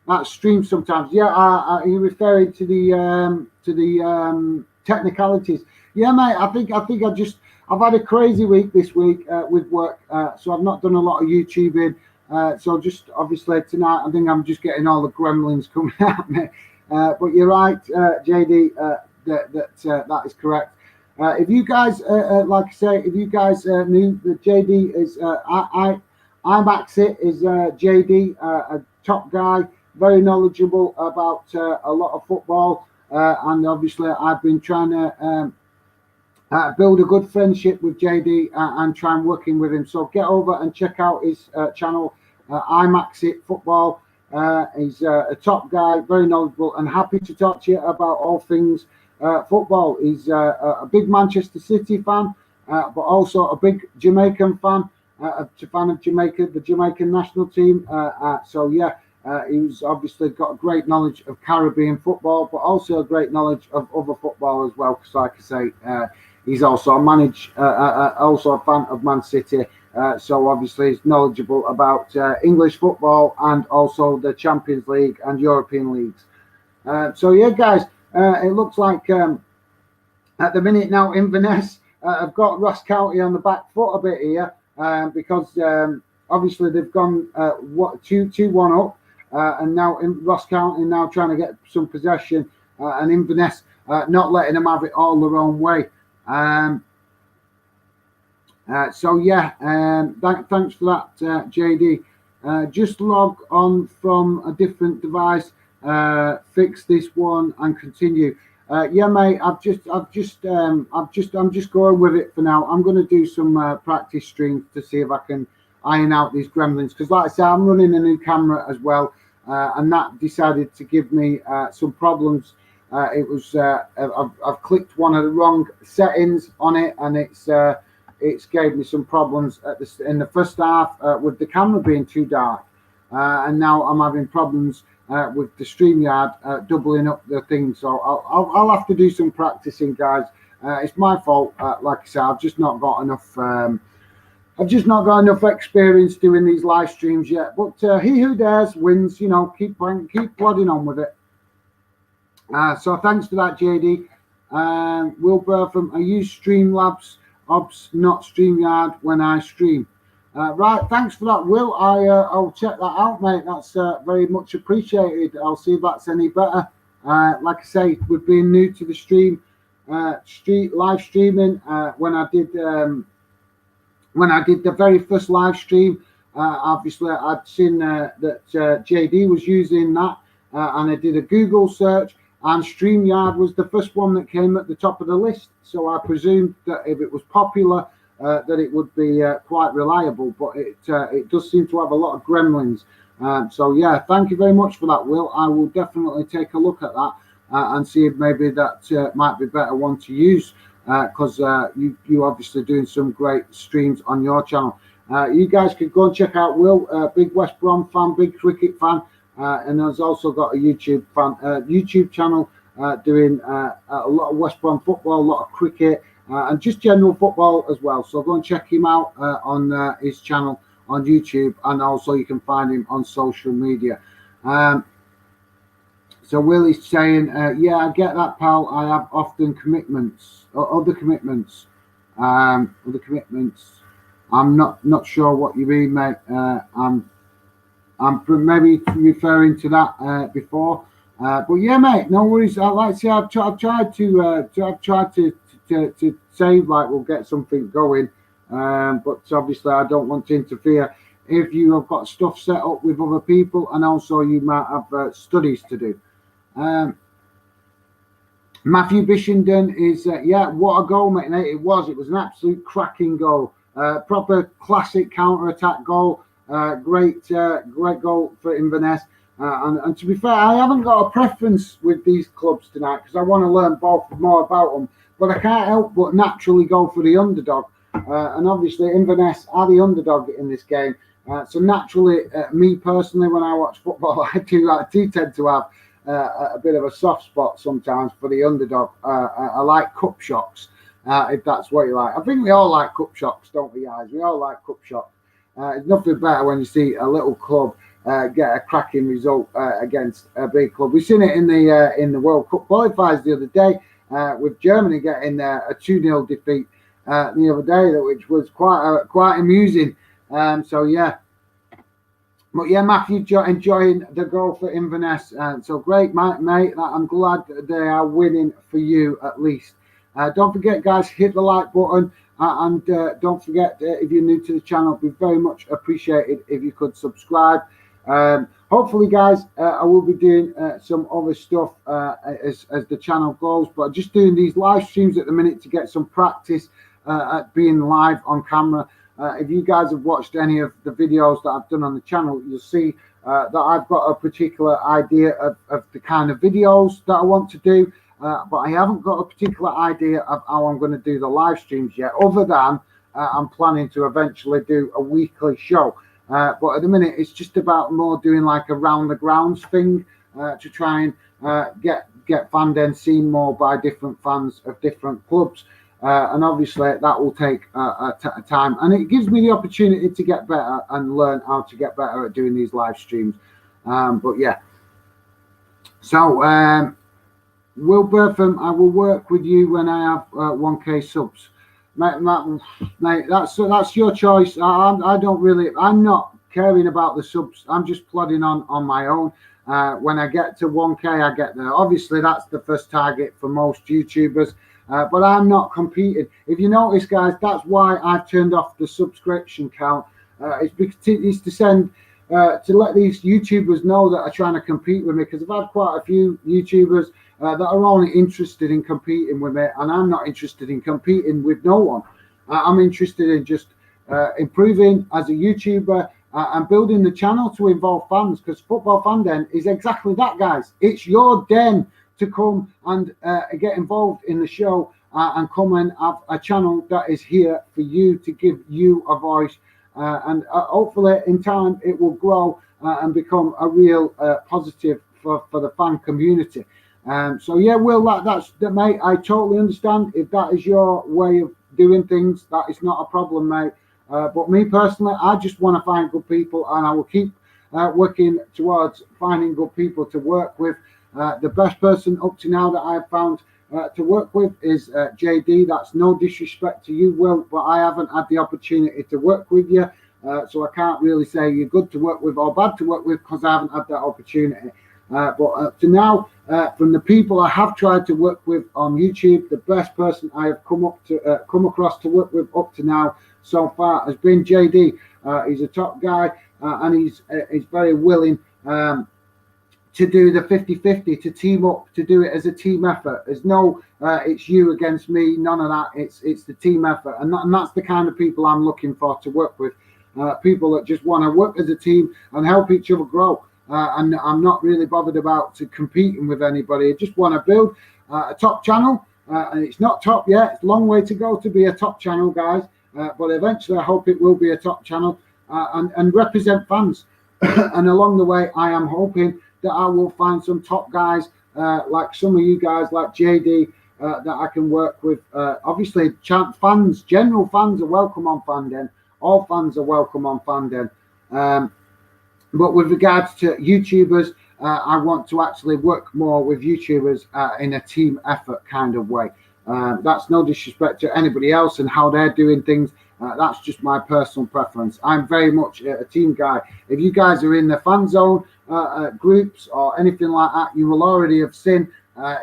Yeah, are you referring to the technicalities? Yeah, mate. I think I've had a crazy week this week with work, so I've not done a lot of YouTubing. So just obviously tonight, I think I'm just getting all the gremlins coming at me. But you're right, JD. That is correct. If you guys, like I say, if you guys knew that JD is, I max it is JD, a top guy. Very knowledgeable about a lot of football, and obviously I've been trying to build a good friendship with JD and try and working with him. So get over and check out his channel, IMAX It Football. He's a top guy, very knowledgeable, and happy to talk to you about all things football. He's a big Manchester City fan, but also a big Jamaican fan, a fan of Jamaica, the Jamaican national team. So yeah. He's obviously got a great knowledge of Caribbean football, but also a great knowledge of other football as well. Because, like I say, he's also also a fan of Man City. So obviously, he's knowledgeable about English football and also the Champions League and European leagues. So yeah, guys, it looks like at the minute now, Inverness have got Ross County on the back foot a bit here because obviously they've gone 2-1 up. And now in Ross County now trying to get some possession, and Inverness not letting them have it all their own way. So yeah, thanks for that, JD. Just log on from a different device, fix this one, and continue. Yeah, mate. I'm just going with it for now. I'm going to do some practice streams to see if I can iron out these gremlins, because like I said, I'm running a new camera as well. And that decided to give me some problems. It was I've clicked one of the wrong settings on it, and it's gave me some problems in the first half with the camera being too dark, and now I'm having problems with the StreamYard doubling up the thing. So I'll have to do some practicing, guys. It's my fault. Like I said, I've just not got enough experience doing these live streams yet. But he who dares wins. You know, keep plodding on with it. So thanks for that, JD. Wilbur from I use Streamlabs, obs not StreamYard when I stream. Right, thanks for that, Will. I'll check that out, mate. That's very much appreciated. I'll see if that's any better. Like I say, with being new to the stream, live streaming, when I did the very first live stream, obviously I'd seen that JD was using that, and I did a Google search, and StreamYard was the first one that came at the top of the list. So I presumed that if it was popular, that it would be quite reliable, but it does seem to have a lot of gremlins. So yeah, thank you very much for that, Will. I will definitely take a look at that and see if maybe that might be a better one to use. Because you obviously doing some great streams on your channel. You guys could go and check out Will, big West Brom fan, big cricket fan, and has also got a YouTube channel doing a lot of West Brom football, a lot of cricket, and just general football as well. So go and check him out on his channel on YouTube, and also you can find him on social media. So Willie's saying, yeah, I get that, pal. I have often commitments, or other commitments. I'm not sure what you mean, mate. I'm maybe referring to that before. But yeah, mate, no worries. Like I say, I've tried to say like we'll get something going, but obviously I don't want to interfere if you have got stuff set up with other people, and also you might have studies to do. Matthew Bishenden is yeah, what a goal, mate! It was an absolute cracking goal, proper classic counter-attack goal. Great goal for Inverness. And to be fair, I haven't got a preference with these clubs tonight because I want to learn more about them. But I can't help but naturally go for the underdog. And obviously, Inverness are the underdog in this game. So naturally, me personally, when I watch football, I do tend to have a bit of a soft spot sometimes for the underdog. I like cup shocks, if that's what you like. I think we all like cup shocks, don't we, guys? We all like cup shocks. It's nothing better when you see a little club get a cracking result against a big club. We've seen it in the World Cup qualifiers the other day with Germany getting a 2-0 defeat the other day, which was quite amusing. So yeah. But yeah, Matthew enjoying the goal for Inverness. So great, mate. I'm glad they are winning for you at least. Don't forget, guys, hit the like button. And don't forget, if you're new to the channel, it'd be very much appreciated if you could subscribe. Hopefully, guys, I will be doing some other stuff as the channel goes. But just doing these live streams at the minute to get some practice at being live on camera. If you guys have watched any of the videos that I've done on the channel, you'll see that I've got a particular idea of the kind of videos that I want to do. But I haven't got a particular idea of how I'm going to do the live streams yet, other than I'm planning to eventually do a weekly show. But at the minute, it's just about more doing like a round the grounds thing to try and get fandom seen more by different fans of different clubs. And obviously, that will take a time. And it gives me the opportunity to get better and learn how to get better at doing these live streams. But yeah. So, Will Bertham, I will work with you when I have 1K subs. Mate, that's your choice. I'm not caring about the subs. I'm just plodding on my own. When I get to 1K, I get there. Obviously, that's the first target for most YouTubers. But I'm not competing. If you notice, guys, that's why I've turned off the subscription count. It's because it's to send to let these YouTubers know that are trying to compete with me. Because I've had quite a few YouTubers that are only interested in competing with me, and I'm not interested in competing with no one. I'm interested in just improving as a YouTuber and building the channel to involve fans. Because Football Fan Den is exactly that, guys. It's your den to come and get involved in the show and come and have a channel that is here for you to give you a voice, and hopefully in time it will grow and become a real positive for the fan community. So yeah, Will, that's mate. I totally understand if that is your way of doing things. That is not a problem, mate. But me personally, I just want to find good people, and I will keep working towards finding good people to work with. The best person up to now that I've found to work with is JD. That's no disrespect to you, Will, but I haven't had the opportunity to work with you. So I can't really say you're good to work with or bad to work with because I haven't had that opportunity. But up to now, from the people I have tried to work with on YouTube, the best person I have come across to work with up to now so far has been JD. He's a top guy, and he's very willing to do the 50-50, to team up, to do it as a team effort. There's no, it's you against me, none of that. It's the team effort. And that's the kind of people I'm looking for to work with. People that just want to work as a team and help each other grow. And I'm not really bothered about competing with anybody. I just want to build a top channel. And it's not top yet. It's a long way to go to be a top channel, guys. But eventually I hope it will be a top channel and represent fans. And along the way, I am hoping that I will find some top guys like some of you guys, like JD, that I can work with. Obviously, fans, general fans are welcome on Fanden. All fans are welcome on Fanden. But with regards to YouTubers, I want to actually work more with YouTubers in a team effort kind of way. That's no disrespect to anybody else and how they're doing things. That's just my personal preference. I'm very much a team guy. If you guys are in the fan zone groups or anything like that, you will already have seen,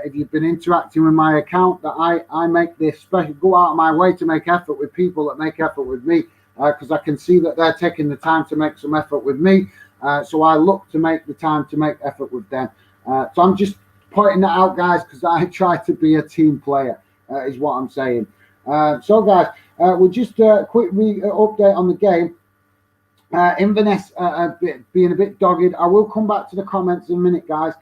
if you've been interacting with my account, that I make this special, go out of my way to make effort with people that make effort with me, because I can see that they're taking the time to make some effort with me. So I look to make the time to make effort with them. So I'm just pointing that out, guys, because I try to be a team player, is what I'm saying. So, guys, we'll just quick update on the game. Inverness being a bit dogged. I will come back to the comments in a minute, guys.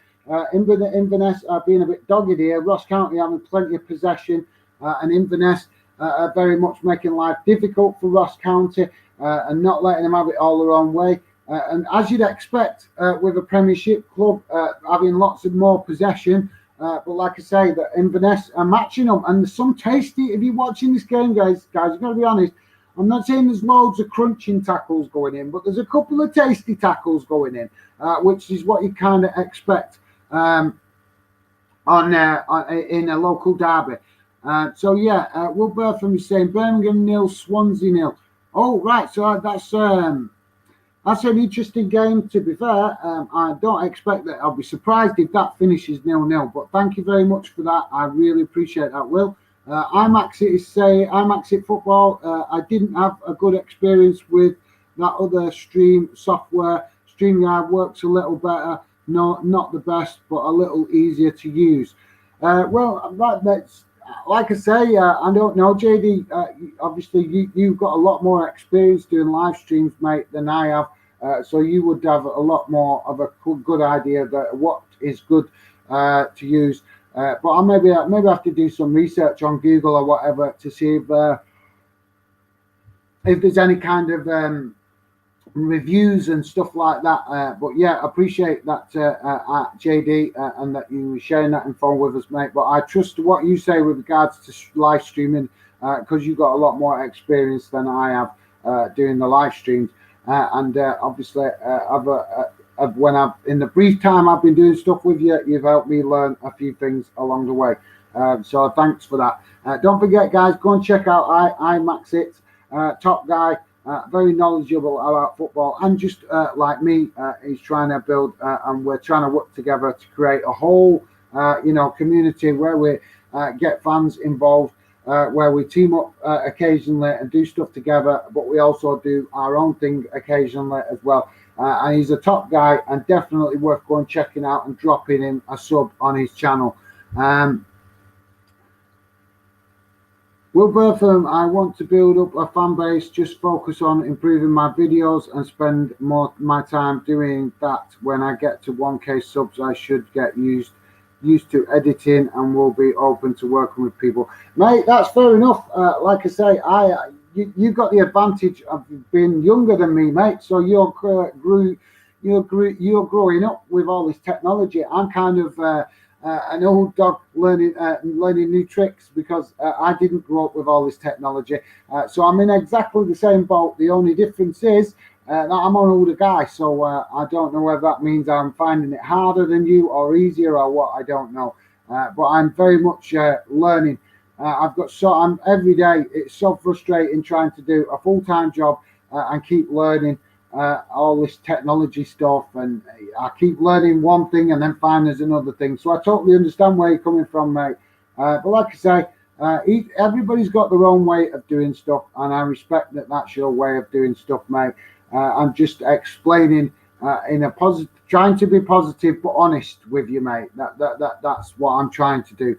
Inverness being a bit dogged here. Ross County having plenty of possession, and Inverness very much making life difficult for Ross County and not letting them have it all their own way. And as you'd expect with a Premiership club having lots of more possession, but like I say, that Inverness are matching them, and there's some tasty. If you're watching this game, guys, you've got to be honest. I'm not saying there's loads of crunching tackles going in, but there's a couple of tasty tackles going in, which is what you kind of expect in a local derby. So yeah, Will Burtham is saying Birmingham 0, Swansea 0. Oh right, so that's an interesting game, to be fair. I don't expect that. I'll be surprised if that finishes 0-0. But thank you very much for that. I really appreciate that, Will. IMAXit is saying, IMAXit Football, I didn't have a good experience with that other stream software. StreamYard works a little better. No, not the best, but a little easier to use. Well, that's like I say, I don't know, JD. Obviously, you've got a lot more experience doing live streams, mate, than I have. So you would have a lot more of a good idea that what is good to use. But I maybe have to do some research on Google or whatever to see if there's any kind of reviews and stuff like that. But yeah, appreciate that, JD, and that you were sharing that info with us, mate. But I trust what you say with regards to live streaming, because you've got a lot more experience than I have doing the live streams. And obviously, when I've in the brief time I've been doing stuff with you, you've helped me learn a few things along the way. So thanks for that. Don't forget, guys, go and check out IMAXit, top guy, very knowledgeable about football, and just like me, he's trying to build, and we're trying to work together to create a whole, community where we get fans involved. Where we team up occasionally and do stuff together, but we also do our own thing occasionally as well. And he's a top guy and definitely worth going checking out and dropping him a sub on his channel. Will Burtham, I want to build up a fan base, just focus on improving my videos and spend more my time doing that. When I get to 1K subs, I should get used to editing and will be open to working with people, mate. That's fair enough. Like I say, you got the advantage of being younger than me, mate. So you're growing up with all this technology. I'm kind of an old dog learning new tricks because I didn't grow up with all this technology. So I'm in exactly the same boat. The only difference is that I'm an older guy, so I don't know whether that means I'm finding it harder than you or easier or what. I don't know, but I'm very much learning. I'm every day. It's so frustrating trying to do a full-time job and keep learning all this technology stuff, and I keep learning one thing and then find there's another thing. So I totally understand where you're coming from, mate. But like I say, everybody's got their own way of doing stuff, and I respect that. That's your way of doing stuff, mate. I'm just explaining in a positive, trying to be positive but honest with you, mate. That's what I'm trying to do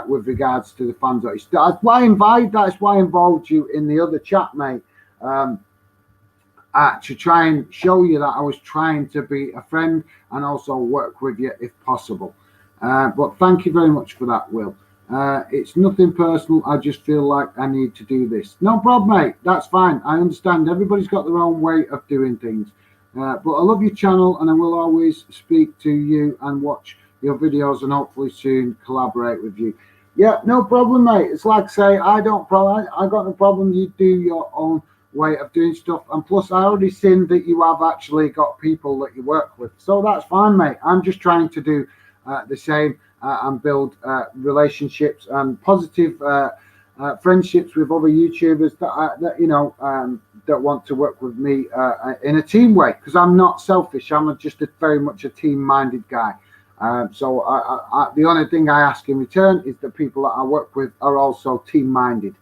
with regards to the fans. That's why I involved you in the other chat, mate. To try and show you that I was trying to be a friend and also work with you if possible. But thank you very much for that, Will. It's nothing personal. I just feel like I need to do this. No problem, mate. That's fine. I understand. Everybody's got their own way of doing things. But I love your channel, and I will always speak to you and watch your videos, and hopefully soon collaborate with you. Yeah, no problem, mate. It's like I say, I got no problem. You do your own way of doing stuff, and plus I already seen that you have actually got people that you work with, so that's fine, mate. I'm just trying to do the same and build relationships and positive friendships with other YouTubers that want to work with me in a team way, because I'm not selfish. I'm just very much a team-minded guy. So the only thing I ask in return is that people that I work with are also team-minded.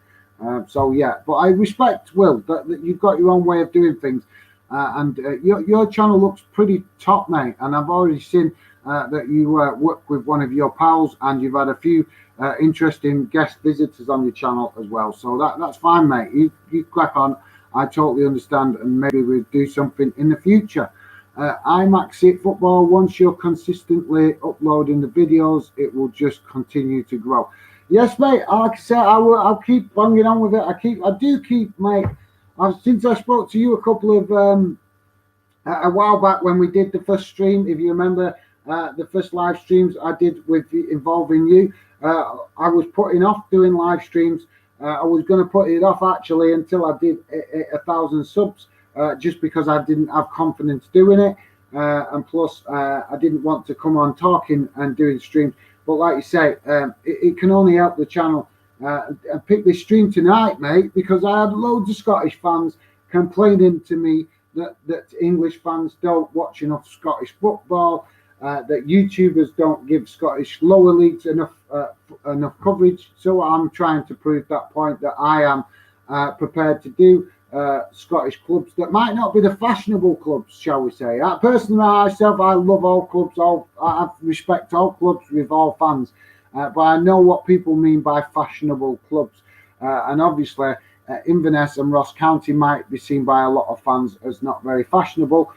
So yeah, but I respect, Will, that you've got your own way of doing things, and your channel looks pretty top, mate. And I've already seen that you work with one of your pals, and you've had a few interesting guest visitors on your channel as well. So that's fine, mate. You crack on. I totally understand, and maybe we'll do something in the future. IMAX It Football, once you're consistently uploading the videos, it will just continue to grow. Yes, mate. Like I said, I'll keep banging on with it. I do keep, mate. Since I spoke to you a couple of a while back when we did the first stream, if you remember, the first live streams I did involving you, I was putting off doing live streams. I was going to put it off actually until I did 1,000 subs, just because I didn't have confidence doing it, and plus I didn't want to come on talking and doing streams. But like you say, it can only help the channel. I picked this stream tonight, mate, because I had loads of Scottish fans complaining to me that English fans don't watch enough Scottish football, that YouTubers don't give Scottish lower leagues enough coverage. So I'm trying to prove that point, that I am prepared to do Scottish clubs that might not be the fashionable clubs, shall we say. Personally, myself, I love all clubs. I respect all clubs with all fans, but I know what people mean by fashionable clubs, and obviously Inverness and Ross County might be seen by a lot of fans as not very fashionable.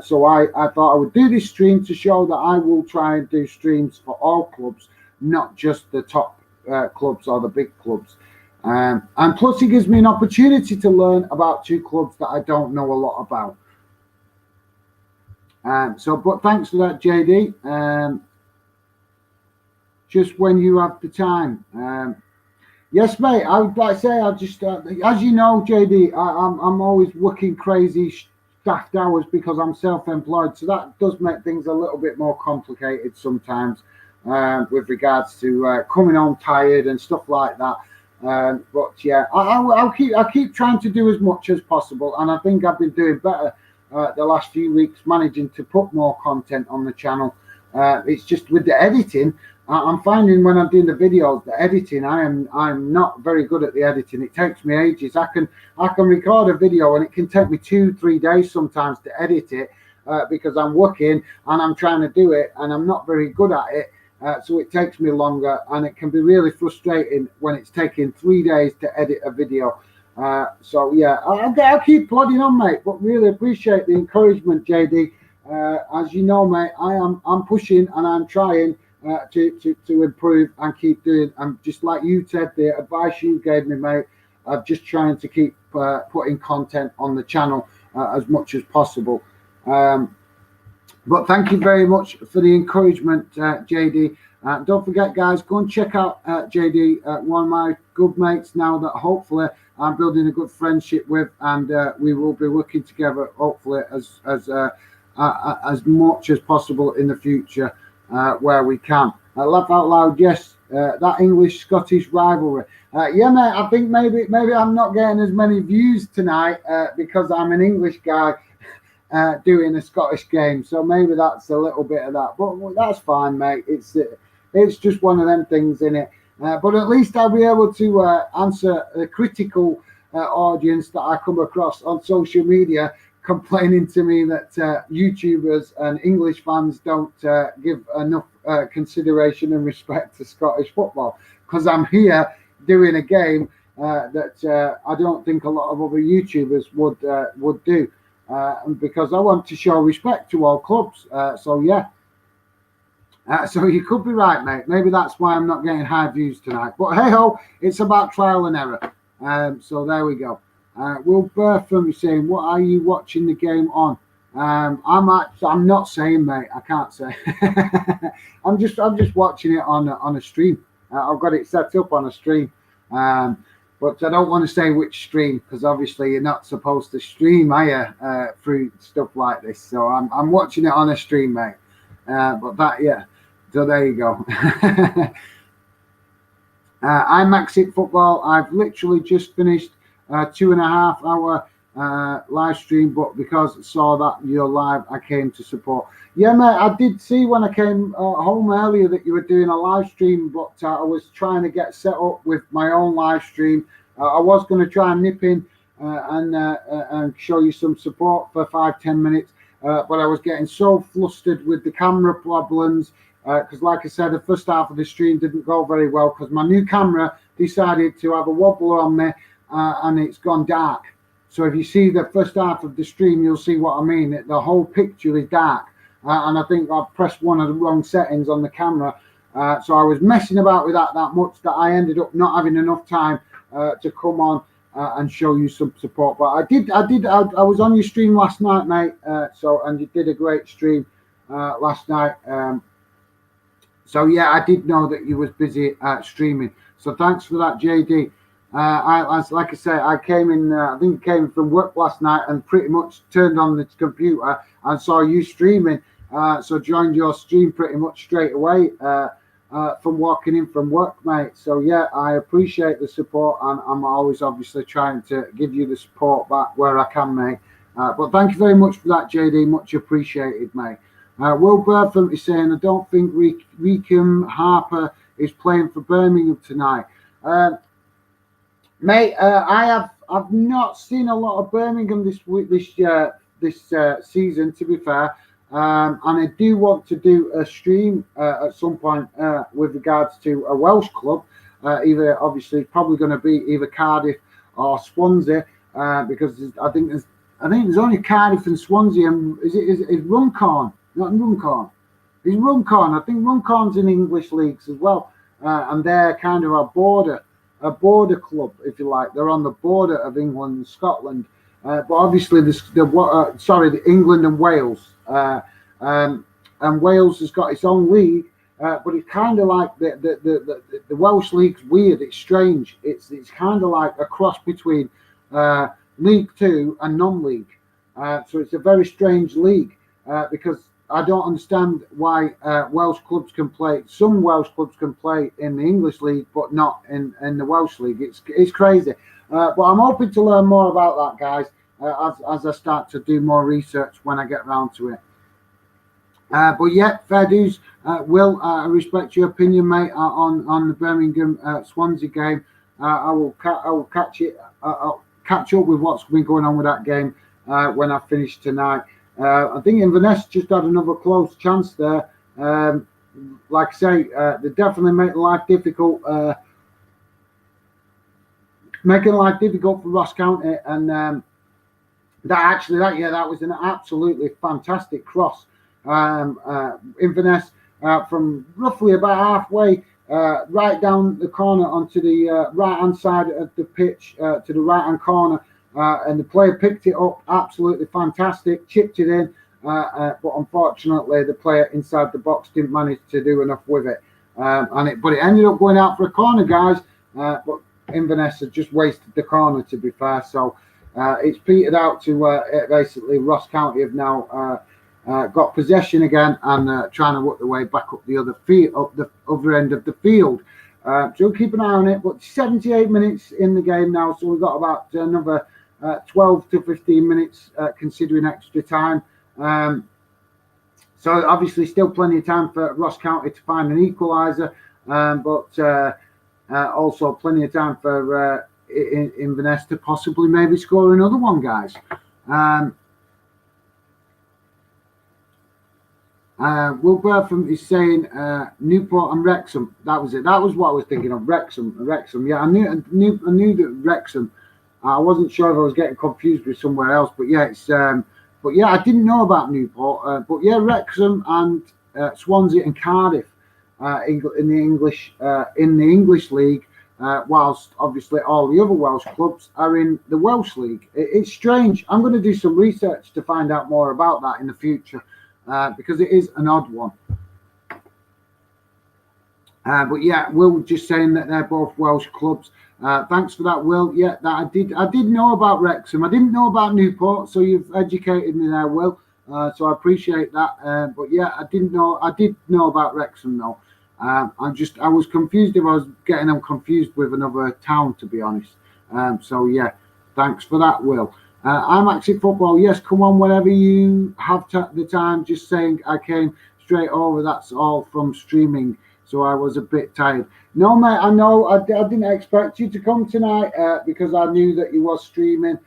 So I thought I would do this stream to show that I will try and do streams for all clubs, not just the top clubs or the big clubs. And plus, it gives me an opportunity to learn about two clubs that I don't know a lot about. But thanks for that, JD. Just when you have the time. Yes, mate. I would like to say, I just, as you know, JD, I'm always working crazy staffed hours because I'm self-employed. So that does make things a little bit more complicated sometimes with regards to coming home tired and stuff like that. But yeah, I'll keep trying to do as much as possible, and I think I've been doing better the last few weeks, managing to put more content on the channel. It's just with the editing, I'm finding when I'm doing the videos, the editing, I'm not very good at the editing. It takes me ages. I can record a video and it can take me 2-3 days sometimes to edit it because I'm working and I'm trying to do it and I'm not very good at it. So it takes me longer, and it can be really frustrating when it's taking 3 days to edit a video. So yeah, I'll keep plodding on, mate. But really appreciate the encouragement, JD. As you know, mate, I'm pushing and I'm trying to improve and keep doing. And just like you said, the advice you gave me, mate, of just trying to keep putting content on the channel as much as possible. But thank you very much for the encouragement, JD. Don't forget, guys, go and check out JD, one of my good mates now that hopefully I'm building a good friendship with, and we will be working together, hopefully, as much as possible in the future where we can. Laugh out loud, yes, that English-Scottish rivalry. Yeah, mate, I think maybe I'm not getting as many views tonight because I'm an English guy doing a Scottish game, so maybe that's a little bit of that, but that's fine, mate. It's just one of them things, in it. But at least I'll be able to answer the critical audience that I come across on social media complaining to me that YouTubers and English fans don't give enough consideration and respect to Scottish football, because I'm here doing a game that I don't think a lot of other YouTubers would do. Because I want to show respect to all clubs. So yeah. So you could be right, mate. Maybe that's why I'm not getting high views tonight. But hey ho, it's about trial and error. So there we go. Will Bertham is saying, "What are you watching the game on?" I'm not saying, mate. I can't say. I'm just watching it on a stream. I've got it set up on a stream. But I don't want to say which stream, because obviously you're not supposed to stream, are you, through stuff like this. So I'm watching it on a stream, mate. But that, yeah. So there you go. I'm Maxit Football. I've literally just finished a 2.5 hour live stream, but because I saw that you're live, I came to support. Yeah, mate, I did see when I came home earlier that you were doing a live stream, but I was trying to get set up with my own live stream. I was going to try and nip in and show you some support for 5-10 minutes, but I was getting so flustered with the camera problems because, like I said, the first half of the stream didn't go very well because my new camera decided to have a wobbler on me and it's gone dark. So if you see the first half of the stream, you'll see what I mean. The whole picture is dark. And I think I pressed one of the wrong settings on the camera. So I was messing about with that much that I ended up not having enough time to come on and show you some support. But I was on your stream last night, mate. And you did a great stream last night. So yeah, I did know that you was busy streaming. So thanks for that, JD. Like I say, I came in. I think I came from work last night and pretty much turned on the computer and saw you streaming. So joined your stream pretty much straight away from walking in from work, mate. So yeah, I appreciate the support, and I'm always obviously trying to give you the support back where I can, mate. But thank you very much for that, JD. Much appreciated, mate. Will Burtham is saying, I don't think Reekham Harper is playing for Birmingham tonight. Mate, I've not seen a lot of Birmingham this season, to be fair, and I do want to do a stream at some point with regards to a Welsh club. Either obviously probably going to be either Cardiff or Swansea, because I think there's only Cardiff and Swansea, and is Runcorn, not Runcorn, is Runcorn. I think Runcorn's in English leagues as well, and they're kind of a border club, if you like. They're on the border of England and Scotland, but obviously the England and Wales, and Wales has got its own league, but it's kind of like the Welsh league's weird. It's strange. It's kind of like a cross between League Two and non-league. So it's a very strange league because I don't understand why Welsh clubs can play. Some Welsh clubs can play in the English league, but not in the Welsh league. It's crazy. But I'm hoping to learn more about that, guys, as I start to do more research when I get around to it. But yeah, fair dues. Will, I respect your opinion, mate, on the Birmingham Swansea game. I will catch it. I'll catch up with what's been going on with that game when I finish tonight. I think Inverness just had another close chance there. Like I say, they definitely make life difficult, making life difficult for Ross County. And that was an absolutely fantastic cross. Inverness from roughly about halfway right down the corner onto the right-hand side of the pitch to the right-hand corner. And the player picked it up, absolutely fantastic, chipped it in, but unfortunately the player inside the box didn't manage to do enough with it. But it ended up going out for a corner, guys. But Inverness had just wasted the corner, to be fair. So it's petered out to basically Ross County have now got possession again and trying to work their way back up the other end of the field. So we'll keep an eye on it. But 78 minutes in the game now, so we've got about another 12 to 15 minutes considering extra time. So obviously still plenty of time for Ross County to find an equaliser, but also plenty of time for Inverness to possibly maybe score another one, guys. Will Burtham is saying Newport and Wrexham. That was it. That was what I was thinking of. Wrexham. Yeah, I knew that Wrexham. I wasn't sure if I was getting confused with somewhere else, but yeah, it's. But yeah, I didn't know about Newport. But yeah, Wrexham and Swansea and Cardiff in the English league, whilst obviously all the other Welsh clubs are in the Welsh league. It's strange. I'm going to do some research to find out more about that in the future. Because it is an odd one. But yeah, Will just saying that they're both Welsh clubs. Thanks for that, Will. Yeah, that I did know about Wrexham. I didn't know about Newport, so you've educated me there, Will. So I appreciate that. But yeah, I did know about Wrexham though. I was confused if I was getting them confused with another town, to be honest. So yeah, thanks for that, Will. I'm actually football. Yes, come on whenever you have the time. Just saying, I came straight over. That's all from streaming, so I was a bit tired. No, mate, I know. I didn't expect you to come tonight because I knew that you was streaming.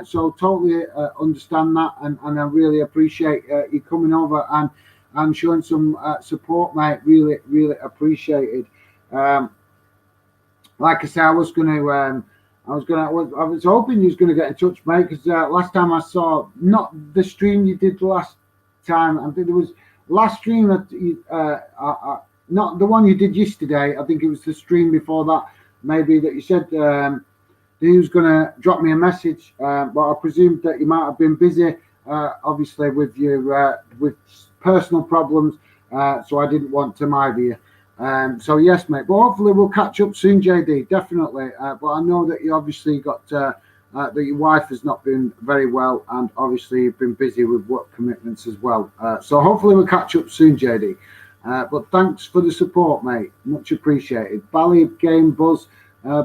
So totally understand that, and I really appreciate you coming over and showing some support, mate. Really, really appreciated. Like I said, I was hoping you was gonna get in touch, mate, because last time I saw not the stream you did last time. I think it was last stream that not the one you did yesterday. I think it was the stream before that, maybe, that you said he was gonna drop me a message, but I presumed that you might have been busy, obviously with your with personal problems, so I didn't want to mind you. So yes, mate. But hopefully we'll catch up soon, JD. Definitely. But I know that you obviously got that your wife has not been very well, and obviously you've been busy with work commitments as well. So hopefully we'll catch up soon, JD. But thanks for the support, mate. Much appreciated. Bally Game Buzz,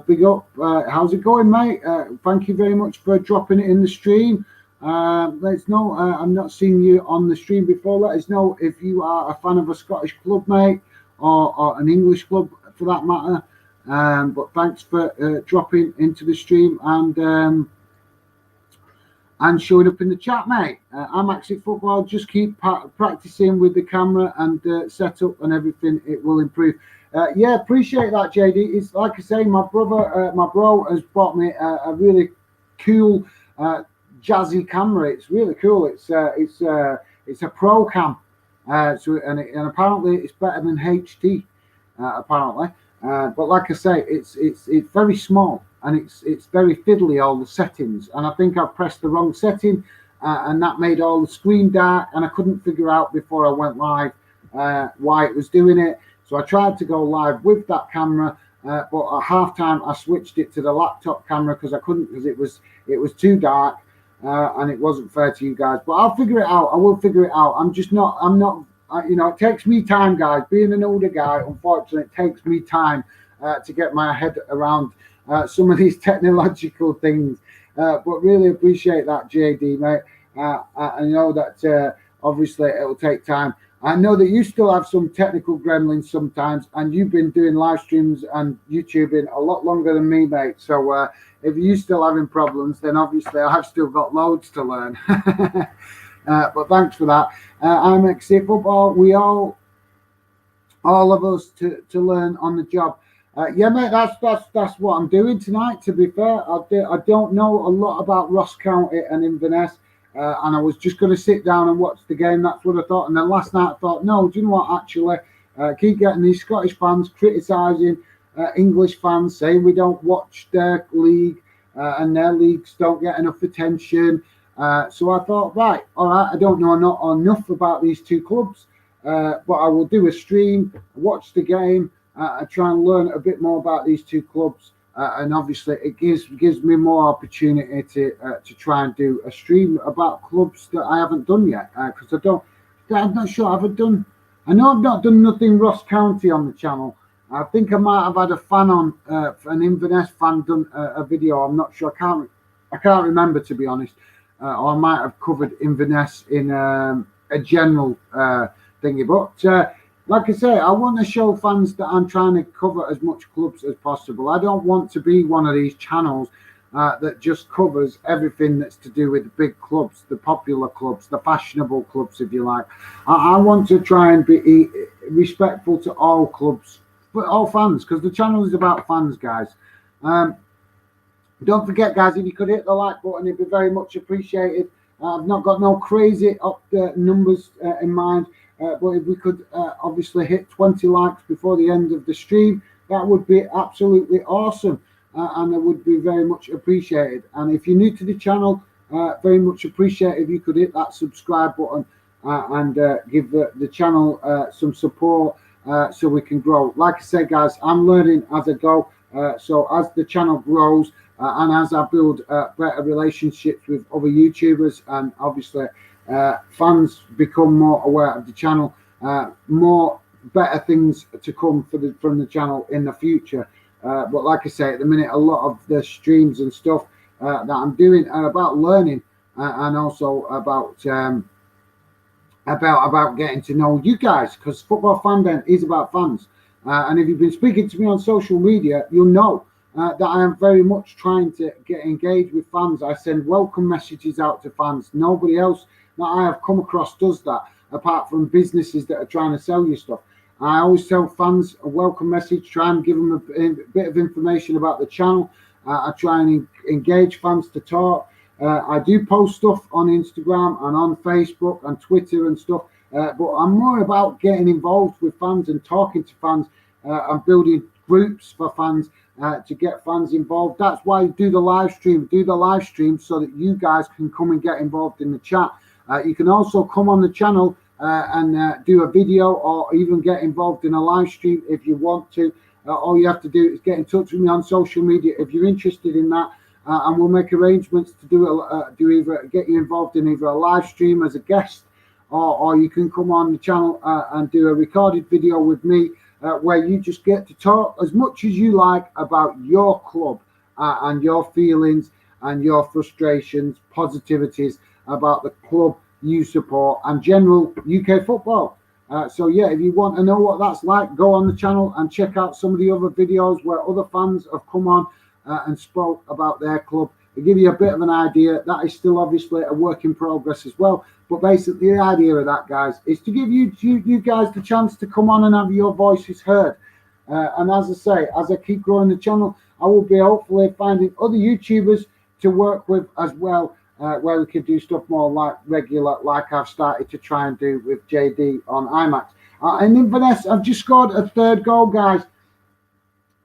big up. How's it going, mate? Thank you very much for dropping it in the stream. Let us know. I'm not seeing you on the stream before. Let us know if you are a fan of a Scottish club, mate, or an English club for that matter. But thanks for dropping into the stream and showing up in the chat, mate. I'm actually football. Just keep practicing with the camera and setup and everything. It will improve. Yeah, appreciate that, JD. It's like I say, my bro has bought me a really cool jazzy camera. It's really cool. It's a pro cam. And apparently it's better than HD, apparently. But like I say, it's very small and it's very fiddly, all the settings. And I think I pressed the wrong setting, and that made all the screen dark. And I couldn't figure out before I went live why it was doing it. So I tried to go live with that camera, but at halftime I switched it to the laptop camera because I couldn't, because it was too dark. And it wasn't fair to you guys, but I'll figure it out. I will figure it out. I'm not, it takes me time, guys. Being an older guy, unfortunately, it takes me time to get my head around some of these technological things. But really appreciate that, JD, mate. I know that obviously it'll take time. I know that you still have some technical gremlins sometimes, and you've been doing live streams and YouTubing a lot longer than me, mate. So if you're still having problems, then obviously I've still got loads to learn. But thanks for that. I'm XC Football. We all of us to learn on the job. Yeah, mate, that's what I'm doing tonight. To be fair, I don't know a lot about Ross County and Inverness. And I was just going to sit down and watch the game. That's what I thought. And then last night I thought, no, do you know what? Actually, keep getting these Scottish fans criticising English fans, saying we don't watch their league and their leagues don't get enough attention. So I thought, right, all right, I don't know enough about these two clubs, but I will do a stream, watch the game, and try and learn a bit more about these two clubs. And obviously, it gives me more opportunity to try and do a stream about clubs that I haven't done yet. Because I'm not sure I've done. I know I've not done nothing Ross County on the channel. I think I might have had a fan on, an Inverness fan done a video. I'm not sure. I can't remember, to be honest. Or I might have covered Inverness in a general thingy. But like I say, I want to show fans that I'm trying to cover as much clubs as possible. I don't want to be one of these channels that just covers everything that's to do with the big clubs, the popular clubs, the fashionable clubs, if you like. I want to try and be respectful to all clubs, but all fans, because the channel is about fans, guys. Don't forget, guys, if you could hit the like button, it'd be very much appreciated. I've not got no crazy up numbers in mind. But if we could obviously hit 20 likes before the end of the stream, that would be absolutely awesome, and it would be very much appreciated. And if you're new to the channel, very much appreciate if you could hit that subscribe button and give the channel some support so we can grow. Like I said, guys, I'm learning as I go. So as the channel grows and as I build better relationships with other YouTubers and obviously fans become more aware of the channel, more better things to come from the channel in the future. But like I say, at the minute, a lot of the streams and stuff that I'm doing are about learning and also about getting to know you guys, because Football Fandom is about fans. And if you've been speaking to me on social media, you'll know that I am very much trying to get engaged with fans. I send welcome messages out to fans. Nobody else that I have come across does that, apart from businesses that are trying to sell you stuff. I always tell fans a welcome message, try and give them a bit of information about the channel. I try and engage fans to talk. I do post stuff on Instagram and on Facebook and Twitter and stuff, but I'm more about getting involved with fans and talking to fans and building groups for fans to get fans involved. That's why I do the live stream. Do the live stream so that you guys can come and get involved in the chat. You can also come on the channel and do a video or even get involved in a live stream if you want to. All you have to do is get in touch with me on social media if you're interested in that, and we'll make arrangements to do either get you involved in either a live stream as a guest, or you can come on the channel and do a recorded video with me where you just get to talk as much as you like about your club and your feelings and your frustrations, positivities about the club you support and general UK football. So yeah, if you want to know what that's like, go on the channel and check out some of the other videos where other fans have come on and spoke about their club. To give you a bit of an idea, that is still obviously a work in progress as well. But basically the idea of that, guys, is to give you guys the chance to come on and have your voices heard. And as I say, as I keep growing the channel, I will be hopefully finding other YouTubers to work with as well, where we could do stuff more like regular, like I've started to try and do with JD on IMAX. And Inverness, I've just scored a third goal, guys.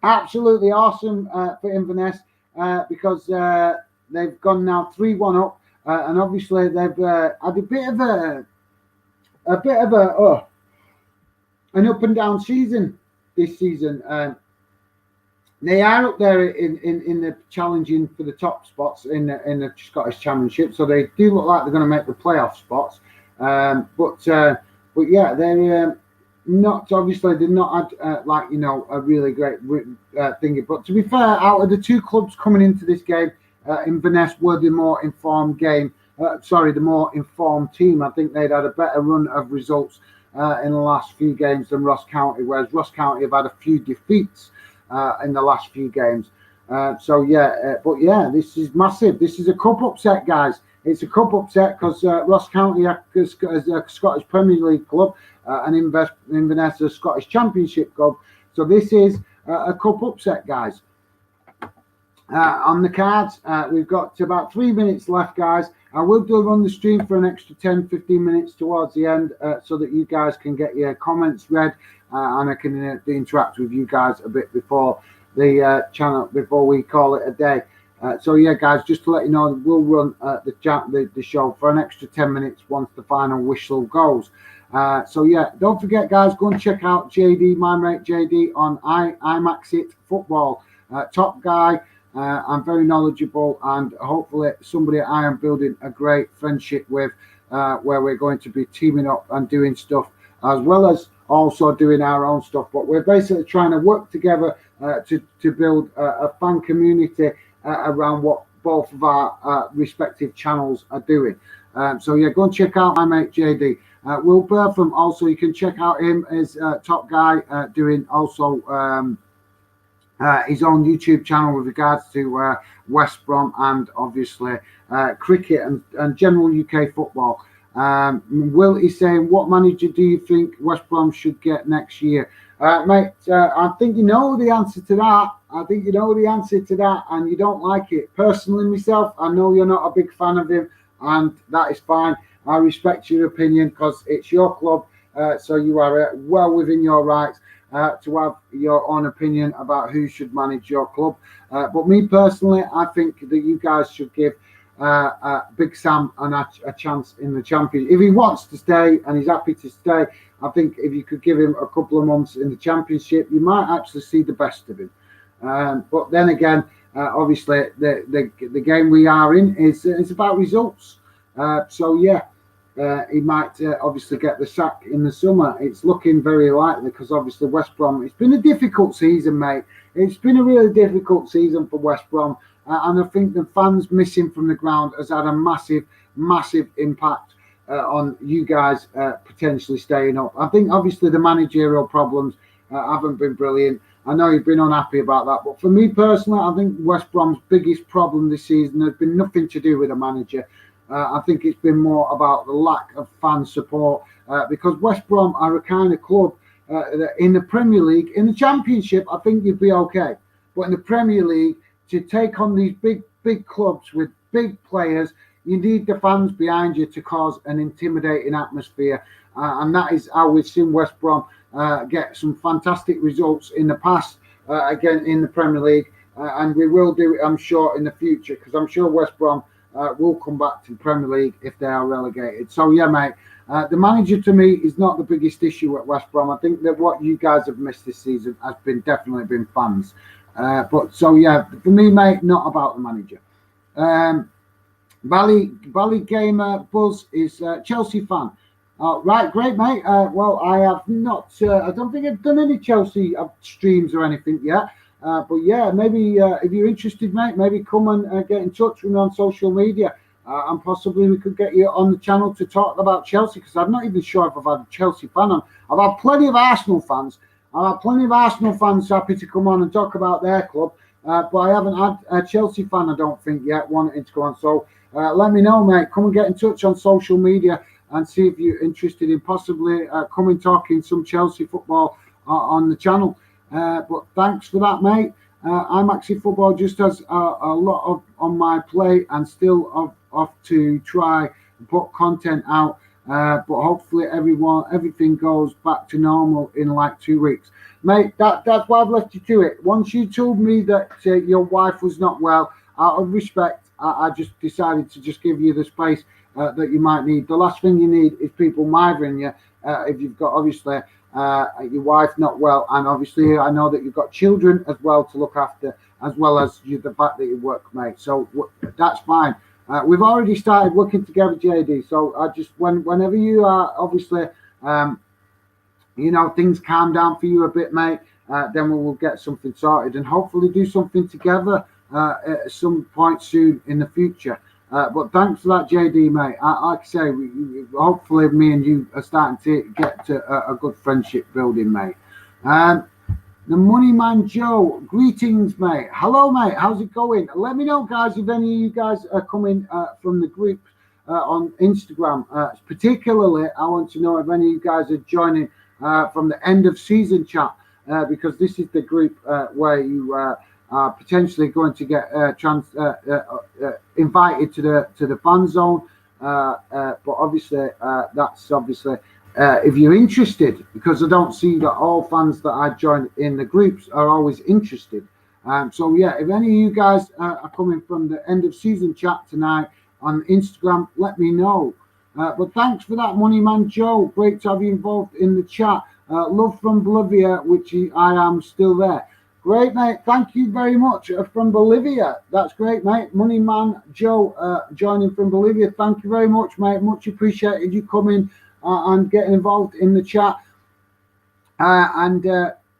Absolutely awesome for Inverness because they've gone now 3-1 up, and obviously they've had a bit of an up and down season this season. They are up there in the challenging for the top spots in the Scottish Championship, so they do look like they're going to make the playoff spots. But yeah, they're not obviously they've not had like a really great thingy. But to be fair, out of the two clubs coming into this game, Inverness were the more informed the more informed team. I think they'd had a better run of results in the last few games than Ross County, whereas Ross County have had a few defeats in the last few games. So yeah, but yeah, this is massive. This is a cup upset, guys. It's a cup upset because Ross County is a Scottish Premier League club and Inverness is a Scottish Championship club. So this is a cup upset, guys. On the cards, we've got about 3 minutes left, guys. I will run the stream for an extra 10-15 minutes towards the end so that you guys can get your comments read and I can interact with you guys a bit before the channel, before we call it a day. So yeah, guys, just to let you know, we'll run the show for an extra 10 minutes once the final whistle goes. So yeah, don't forget, guys, go and check out JD, my mate JD, on IMAX It Football. Top guy. I'm very knowledgeable, and hopefully somebody I am building a great friendship with, where we're going to be teaming up and doing stuff, as well as also doing our own stuff. But we're basically trying to work together to build a fan community around what both of our respective channels are doing. So yeah, go and check out my mate JD. Will Bertham, also you can check out him as top guy doing also his own YouTube channel with regards to West Brom and obviously cricket and general UK football. Will is saying, what manager do you think West Brom should get next year? Mate, I think you know the answer to that. I think you know the answer to that and you don't like it. Personally, myself, I know you're not a big fan of him, and that is fine. I respect your opinion because it's your club, so you are well within your rights to have your own opinion about who should manage your club. But me personally, I think that you guys should give Big Sam a chance in the Championship. If he wants to stay and he's happy to stay, I think if you could give him a couple of months in the Championship, you might actually see the best of him. But then again, obviously the game we are in is about results. So yeah, he might obviously get the sack in the summer. It's looking very likely because obviously West Brom, it's been a difficult season, mate. It's been a really difficult season for West Brom. And I think the fans missing from the ground has had a massive, massive impact on you guys potentially staying up. I think obviously the managerial problems haven't been brilliant. I know you've been unhappy about that, but for me personally, I think West Brom's biggest problem this season has been nothing to do with the manager. I think it's been more about the lack of fan support because West Brom are a kind of club that in the Premier League, in the Championship, I think you'd be okay. But in the Premier League, to take on these big clubs with big players, you need the fans behind you to cause an intimidating atmosphere. And that is how we've seen West Brom get some fantastic results in the past, again, in the Premier League. And we will do it, I'm sure, in the future, because I'm sure West Brom will come back to the Premier League if they are relegated. So, yeah, mate, the manager to me is not the biggest issue at West Brom. I think that what you guys have missed this season has definitely been fans. But so, yeah, for me, mate, not about the manager. Valley Gamer Buzz is Chelsea fan. Right, great, mate. Well, I have not. I don't think I've done any Chelsea streams or anything yet. But yeah, maybe if you're interested, mate, maybe come and get in touch with me on social media, and possibly we could get you on the channel to talk about Chelsea, because I'm not even sure if I've had a Chelsea fan on. I've had plenty of Arsenal fans. I've had plenty of Arsenal fans happy to come on and talk about their club, but I haven't had a Chelsea fan, I don't think, yet wanting to go on. So let me know, mate. Come and get in touch on social media and see if you're interested in possibly coming talking some Chelsea football on the channel. But thanks for that, mate. IMAXi Football just has a lot on my plate and still off to try and put content out. But hopefully everything goes back to normal in like 2 weeks. Mate, that's why I've left you to it. Once you told me that your wife was not well, out of respect, I just decided to just give you the space that you might need. The last thing you need is people mithering you if you've got obviously your wife not well, and obviously I know that you've got children as well to look after, as well as the fact that you work, mate. So that's fine. We've already started working together, JD. So I just whenever you are obviously things calm down for you a bit, mate, then we will get something sorted and hopefully do something together at some point soon in the future. But thanks for that, JD, mate. Like I say, hopefully me and you are starting to get to a good friendship building, mate. The Money Man Joe, greetings, mate. Hello, mate. How's it going? Let me know, guys, if any of you guys are coming from the group on Instagram. Particularly, I want to know if any of you guys are joining from the end of season chat, because this is the group where you are potentially going to get invited to the fan zone. But obviously, that's obviously if you're interested, because I don't see that all fans that I join in the groups are always interested. So yeah, if any of you guys are coming from the end of season chat tonight on Instagram, let me know. But thanks for that, Money Man Joe. Great to have you involved in the chat. Love from Bolivia, which I am still there. Great, mate. Thank you very much from Bolivia. That's great, mate. Money Man Joe joining from Bolivia. Thank you very much, mate. Much appreciated you coming and getting involved in the chat. And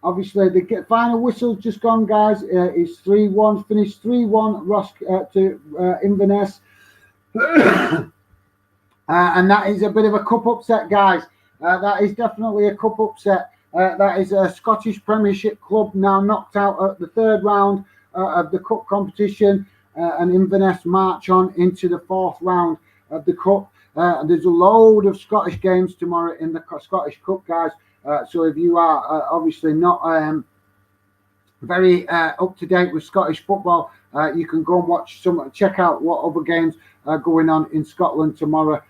obviously, the final whistle's just gone, guys. It's 3-1, finished 3-1 Rosk to Inverness. And that is a bit of a cup upset, guys. That is definitely a cup upset. That is a Scottish Premiership club now knocked out at the third round of the cup competition, and Inverness march on into the fourth round of the cup. There's a load of Scottish games tomorrow in the Scottish Cup, guys. So if you are obviously not very up to date with Scottish football, you can go and check out what other games are going on in Scotland tomorrow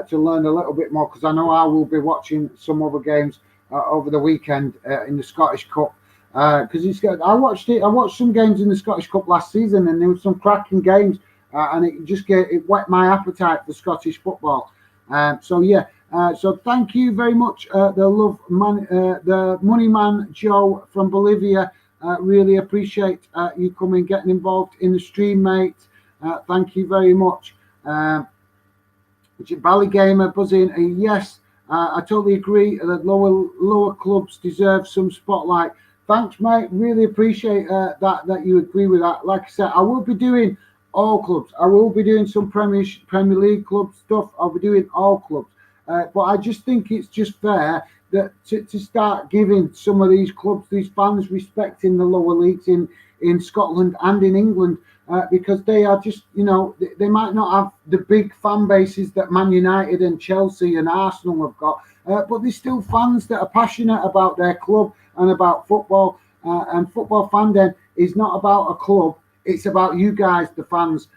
to learn a little bit more, because I know I will be watching some other games over the weekend in the Scottish Cup, because I watched some games in the Scottish Cup last season, and there were some cracking games, and it whet my appetite for Scottish football. So yeah, so thank you very much, the Money Man Joe from Bolivia. Really appreciate you coming, getting involved in the stream, mate. Thank you very much. Which is Ballygamer buzzing. Yes, I totally agree that lower clubs deserve some spotlight. Thanks, mate. Really appreciate that you agree with that. Like I said, I will be doing all clubs. I will be doing some Premier League club stuff. I'll be doing all clubs. But I just think it's just fair that to start giving some of these clubs, these fans, respecting the lower leagues in Scotland and in England, because they are just, they might not have the big fan bases that Man United and Chelsea and Arsenal have got, but they're still fans that are passionate about their club and about football. And Football Fandom is not about a club. It's about you guys, the fans.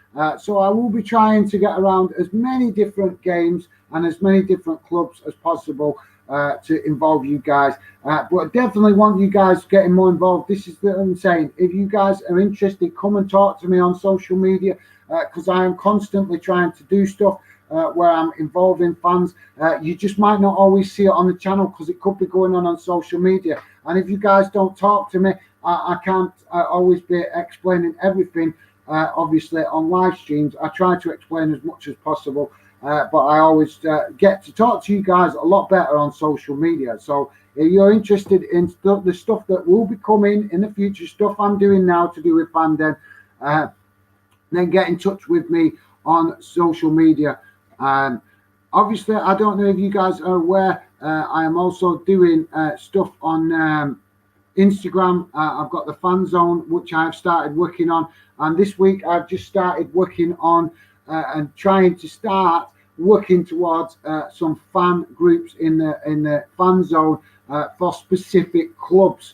So I will be trying to get around as many different games and as many different clubs as possible to involve you guys. But I definitely want you guys getting more involved. This is what I'm saying. If you guys are interested, come and talk to me on social media, because I am constantly trying to do stuff where I'm involving fans. You just might not always see it on the channel because it could be going on social media. And if you guys don't talk to me, I can't always be explaining everything. Obviously, on live streams, I try to explain as much as possible. But I always get to talk to you guys a lot better on social media. So if you're interested in the stuff that will be coming in the future, stuff I'm doing now to do with Fandom, then get in touch with me on social media. Obviously, I don't know if you guys are aware, I am also doing stuff on Instagram. I've got the Fan Zone, which I've started working on. And this week, I've just started working on and trying to start working towards some fan groups in the Fan Zone for specific clubs.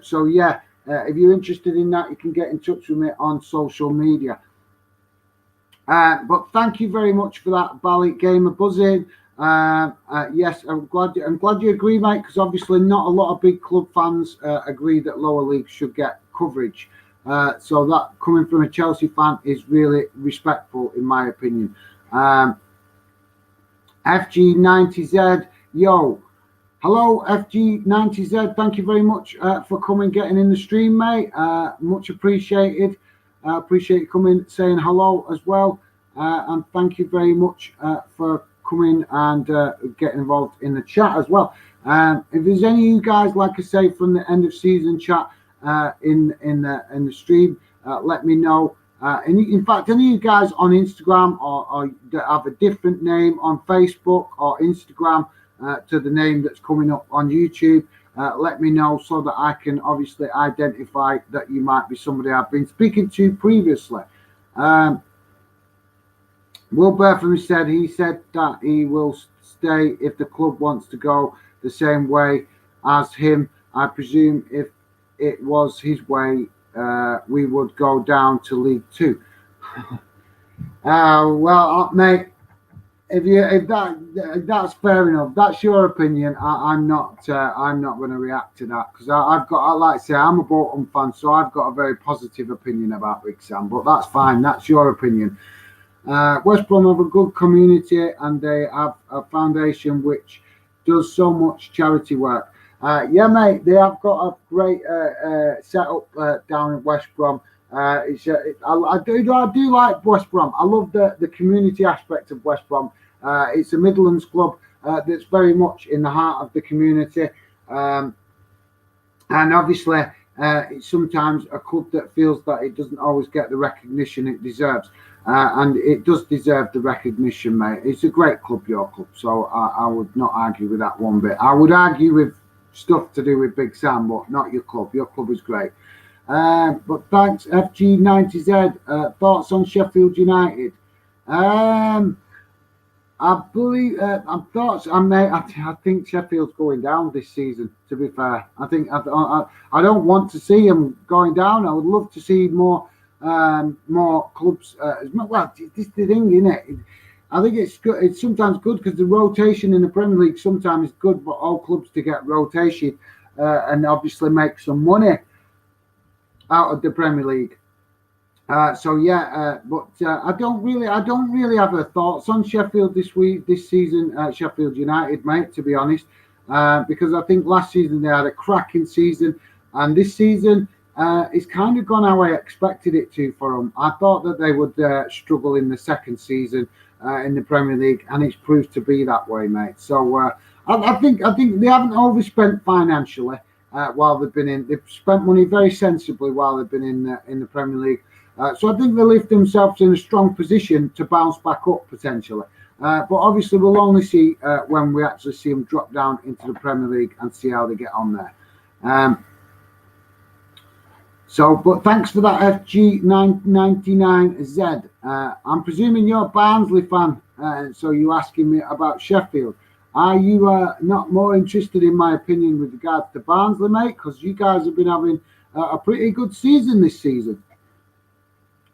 So yeah, if you're interested in that, you can get in touch with me on social media. But thank you very much for that, Ballygamer buzzing. Yes, I'm glad you agree, mate, because obviously not a lot of big club fans agree that lower leagues should get coverage. So that coming from a Chelsea fan is really respectful, in my opinion. FG90Z, yo, hello FG90Z. Thank you very much for coming, getting in the stream, mate. Much appreciated. Appreciate you coming, saying hello as well, and thank you very much for coming and getting involved in the chat as well. If there's any of you guys, like I say, from the end of season chat in the stream, let me know. And in fact, any of you guys on Instagram or that have a different name on Facebook or Instagram to the name that's coming up on YouTube, let me know so that I can obviously identify that you might be somebody I've been speaking to previously. Will Bertham said that he will stay if the club wants to go the same way as him. I presume if it was his way, we would go down to League Two. Well, mate, if that's fair enough. That's your opinion. I'm not going to react to that because I like to say I'm a Bolton fan, so I've got a very positive opinion about Big Sam. But that's fine. That's your opinion. West Brom have a good community and they have a foundation which does so much charity work. Yeah, mate, they have got a great setup down in West Brom. I do like West Brom. I love the community aspect of West Brom. It's a Midlands club that's very much in the heart of the community. And obviously, it's sometimes a club that feels that it doesn't always get the recognition it deserves. And it does deserve the recognition, mate. It's a great club, your club. So I would not argue with that one bit. I would argue with stuff to do with Big Sam, but not your club. Your club is great. But thanks, FG90Z. Thoughts on Sheffield United? I believe thoughts. I think Sheffield's going down this season. To be fair, I think I don't want to see them going down. I would love to see more clubs. Well, this is the thing, isn't it? I think it's good. It's sometimes good because the rotation in the Premier League sometimes is good for all clubs to get rotation and obviously make some money out of the Premier League. So yeah, but I don't really have a thoughts on Sheffield this season. Sheffield United, mate, to be honest, because I think last season they had a cracking season, and this season it's kind of gone how I expected it to for them. I thought that they would struggle in the second season, in the Premier League, and it's proved to be that way, mate. So I think they haven't overspent financially while they've been in. They've spent money very sensibly while they've been in the Premier League. So I think they left themselves in a strong position to bounce back up potentially. But obviously, we'll only see when we actually see them drop down into the Premier League and see how they get on there. But thanks for that, FG999Z. I'm presuming you're a Barnsley fan, so you're asking me about Sheffield. Are you not more interested in my opinion with regards to Barnsley, mate? Because you guys have been having a pretty good season this season.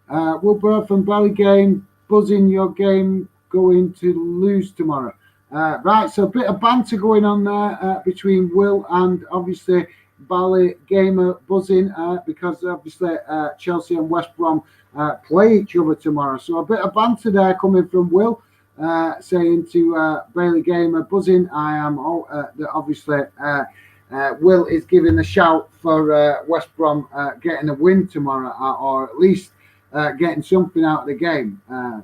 Wilbur from Belly Game, buzzing your game going to lose tomorrow. Right, so a bit of banter going on there between Will and obviously Bally Gamer buzzing because obviously Chelsea and West Brom play each other tomorrow. So a bit of banter there coming from Will saying to Bailey Gamer buzzing. I am obviously Will is giving the shout for West Brom getting a win tomorrow or at least getting something out of the game.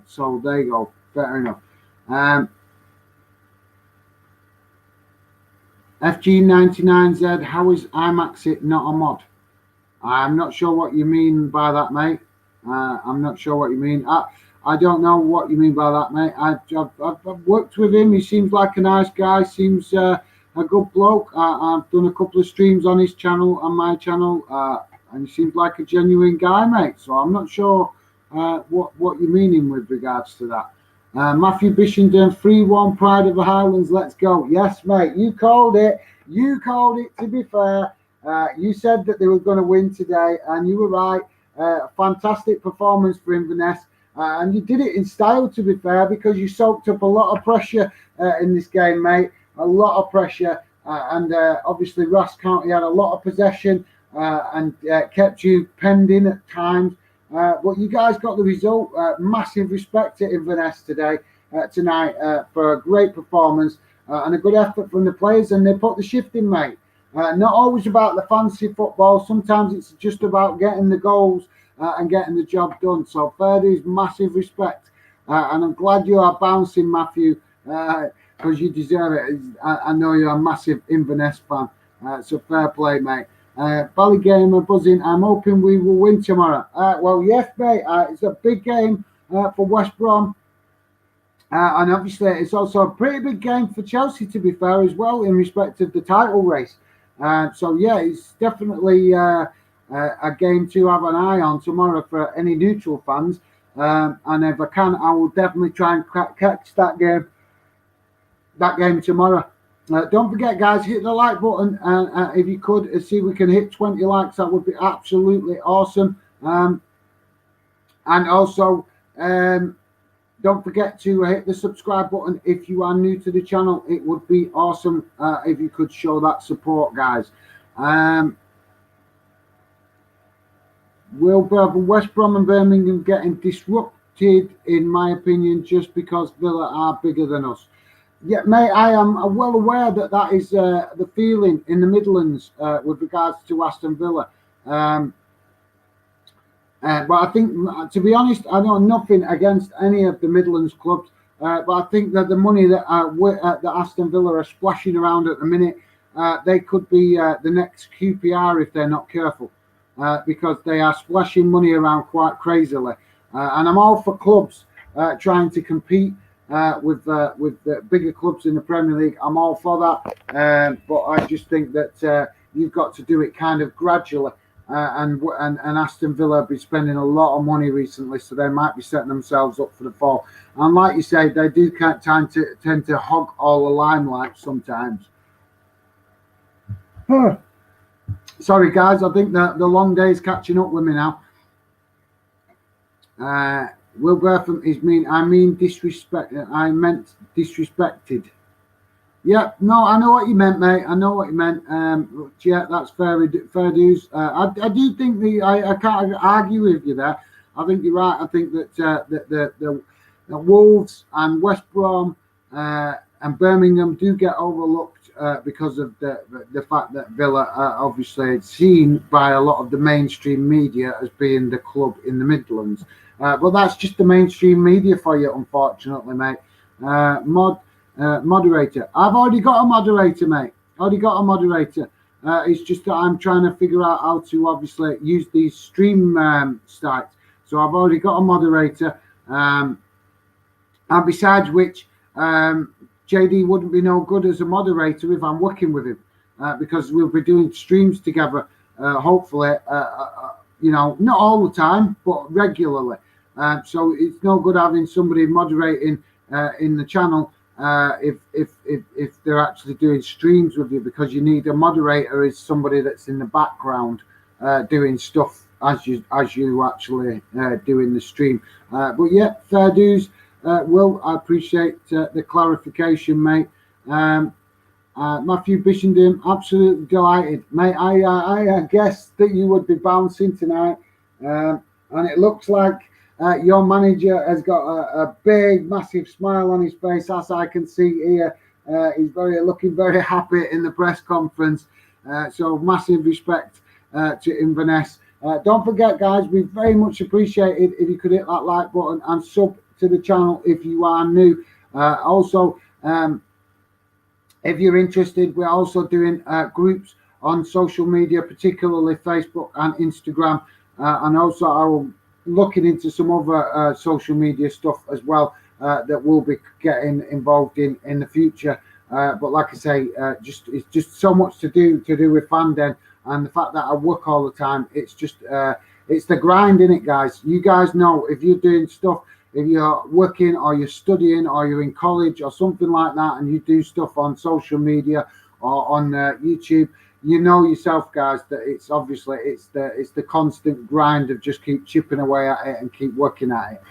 So there you go. Fair enough. FG99Z, how is IMAX not a mod? I'm not sure what you mean by that, mate. I'm not sure what you mean. I don't know what you mean by that, mate. I've worked with him. He seems like a nice guy. Seems a good bloke. I've done a couple of streams on his channel, on my channel, and he seems like a genuine guy, mate. So I'm not sure what you're meaning with regards to that. Matthew Bishenden, 3-1, Pride of the Highlands, let's go. Yes, mate, you called it. You called it, to be fair. You said that they were going to win today, and you were right. Fantastic performance for Inverness. And you did it in style, to be fair, because you soaked up a lot of pressure in this game, mate. A lot of pressure. And obviously, Ross County had a lot of possession and kept you pending at times. But you guys got the result. Massive respect to Inverness tonight for a great performance and a good effort from the players. And they put the shift in, mate. Not always about the fancy football. Sometimes it's just about getting the goals and getting the job done. So fair dues, massive respect. And I'm glad you are bouncing, Matthew, because you deserve it. I know you're a massive Inverness fan. So fair play, mate. Bally Gamer buzzing. I'm hoping we will win tomorrow. Well, yes, mate. It's a big game for West Brom. And obviously, it's also a pretty big game for Chelsea, to be fair, as well, in respect of the title race. So, yeah, it's definitely a game to have an eye on tomorrow for any neutral fans. And if I can, I will definitely try and catch that game tomorrow. Don't forget, guys, hit the like button. If you could, see if we can hit 20 likes, that would be absolutely awesome. And also, don't forget to hit the subscribe button if you are new to the channel. It would be awesome if you could show that support, guys. Will West Brom and Birmingham getting disrupted, in my opinion, just because Villa are bigger than us? Yeah, mate, I am well aware that is the feeling in the Midlands with regards to Aston Villa. But I think, to be honest, I know nothing against any of the Midlands clubs. But I think that the money that Aston Villa are splashing around at the minute, they could be the next QPR if they're not careful. Because they are splashing money around quite crazily. And I'm all for clubs trying to compete with the bigger clubs in the Premier League. I'm all for that, but I just think that you've got to do it kind of gradually. And Aston Villa have been spending a lot of money recently, so they might be setting themselves up for the fall. And like you say, they do tend to hog all the limelight sometimes. Sorry, guys, I think that the long day is catching up with me now. Will Bertham is mean. I meant disrespected. Yeah, no, I know what you meant, mate. I know what you meant. Yeah, that's fair dues. I do think I can't argue with you there. I think you're right. I think that the Wolves and West Brom and Birmingham do get overlooked because of the fact that Villa are obviously seen by a lot of the mainstream media as being the club in the Midlands. But that's just the mainstream media for you, unfortunately, mate. Moderator. I've already got a moderator, mate. Already got a moderator. It's just that I'm trying to figure out how to obviously use these stream sites. So I've already got a moderator. And besides which, JD wouldn't be no good as a moderator if I'm working with him, because we'll be doing streams together, hopefully, not all the time, but regularly. So it's no good having somebody moderating in the channel if they're actually doing streams with you, because you need a moderator is somebody that's in the background doing stuff as you actually doing the stream. But yeah, fair dues. Will, I appreciate the clarification, mate. Matthew Bishenden, absolutely delighted, mate. I guessed that you would be bouncing tonight, and it looks like your manager has got a big, massive smile on his face, as I can see here. He's looking very happy in the press conference. So massive respect to Inverness. Don't forget, guys, we very much appreciate it if you could hit that like button and sub to the channel if you are new. Also, if you're interested, we're also doing groups on social media, particularly Facebook and Instagram, and also I'm looking into some other social media stuff as well that we'll be getting involved in the future. But like I say, it's just so much to do with Fanden, and the fact that I work all the time. It's just it's the grind, in it, guys. You guys know, if you're doing stuff, if you're working or you're studying or you're in college or something like that, and you do stuff on social media or on YouTube, you know yourself, guys, that it's obviously it's the constant grind of just keep chipping away at it and keep working at it.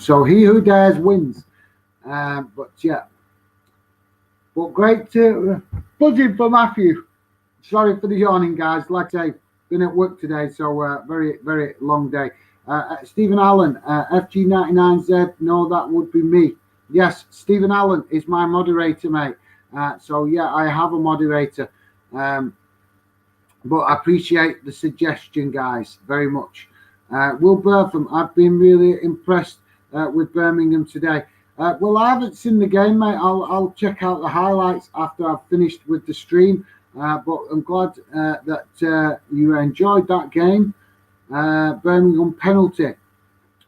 So he who dares wins. But yeah, but great to buzzing for Matthew. Sorry for the yawning, guys. Like I say, been at work today, so very, very long day. Stephen Allen, FG99Z, no, that would be me. Yes, Stephen Allen is my moderator, mate. So yeah, I have a moderator. But I appreciate the suggestion, guys, very much. Will Bertham, I've been really impressed with Birmingham today. Well, I haven't seen the game, mate. I'll check out the highlights after I've finished with the stream. But I'm glad that you enjoyed that game. Birmingham penalty.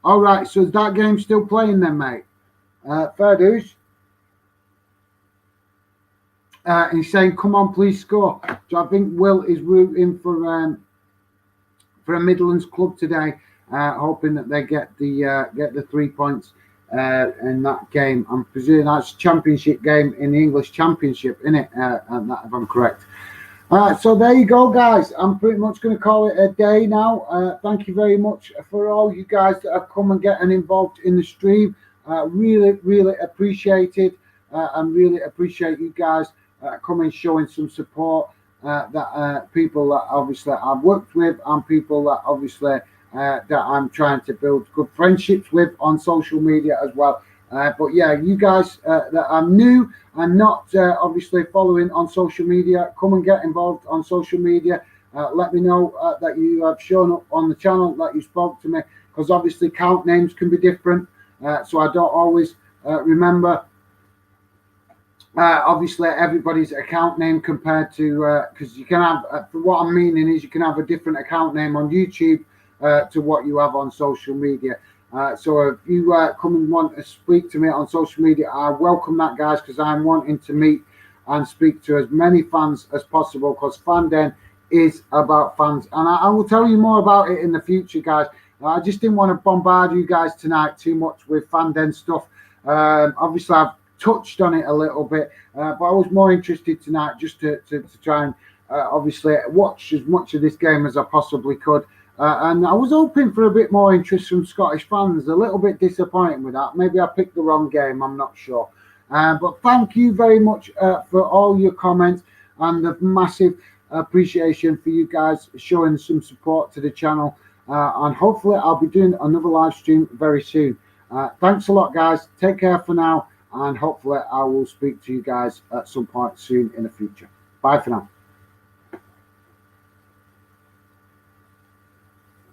All right, so is that game still playing then, mate? Fair dues. He's saying, "Come on, please score." So I think Will is rooting for a Midlands club today, hoping that they get the 3 points in that game. I'm presuming that's a championship game in the English Championship, isn't it? And that, if I'm correct. So there you go, guys. I'm pretty much going to call it a day now. Thank you very much for all you guys that have come and getting involved in the stream. Really, really appreciate it, and really appreciate you guys coming, showing some support. That people that obviously I've worked with, and people that obviously that I'm trying to build good friendships with on social media as well. But yeah, you guys that are new and not obviously following on social media, come and get involved on social media. Let me know that you have shown up on the channel, that you spoke to me, because obviously count names can be different. So I don't always remember obviously everybody's account name compared to, because you can have, what I'm meaning is you can have a different account name on YouTube to what you have on social media. So if you come and want to speak to me on social media, I welcome that, guys, because I'm wanting to meet and speak to as many fans as possible, because Fanden is about fans. And I will tell you more about it in the future, guys. I just didn't want to bombard you guys tonight too much with Fanden stuff. Obviously, I've touched on it a little bit, but I was more interested tonight just to try and obviously watch as much of this game as I possibly could. And I was hoping for a bit more interest from Scottish fans. A little bit disappointed with that. Maybe I picked the wrong game. I'm not sure. But thank you very much for all your comments and the massive appreciation for you guys showing some support to the channel. And hopefully I'll be doing another live stream very soon. Thanks a lot, guys. Take care for now. And hopefully I will speak to you guys at some point soon in the future. Bye for now.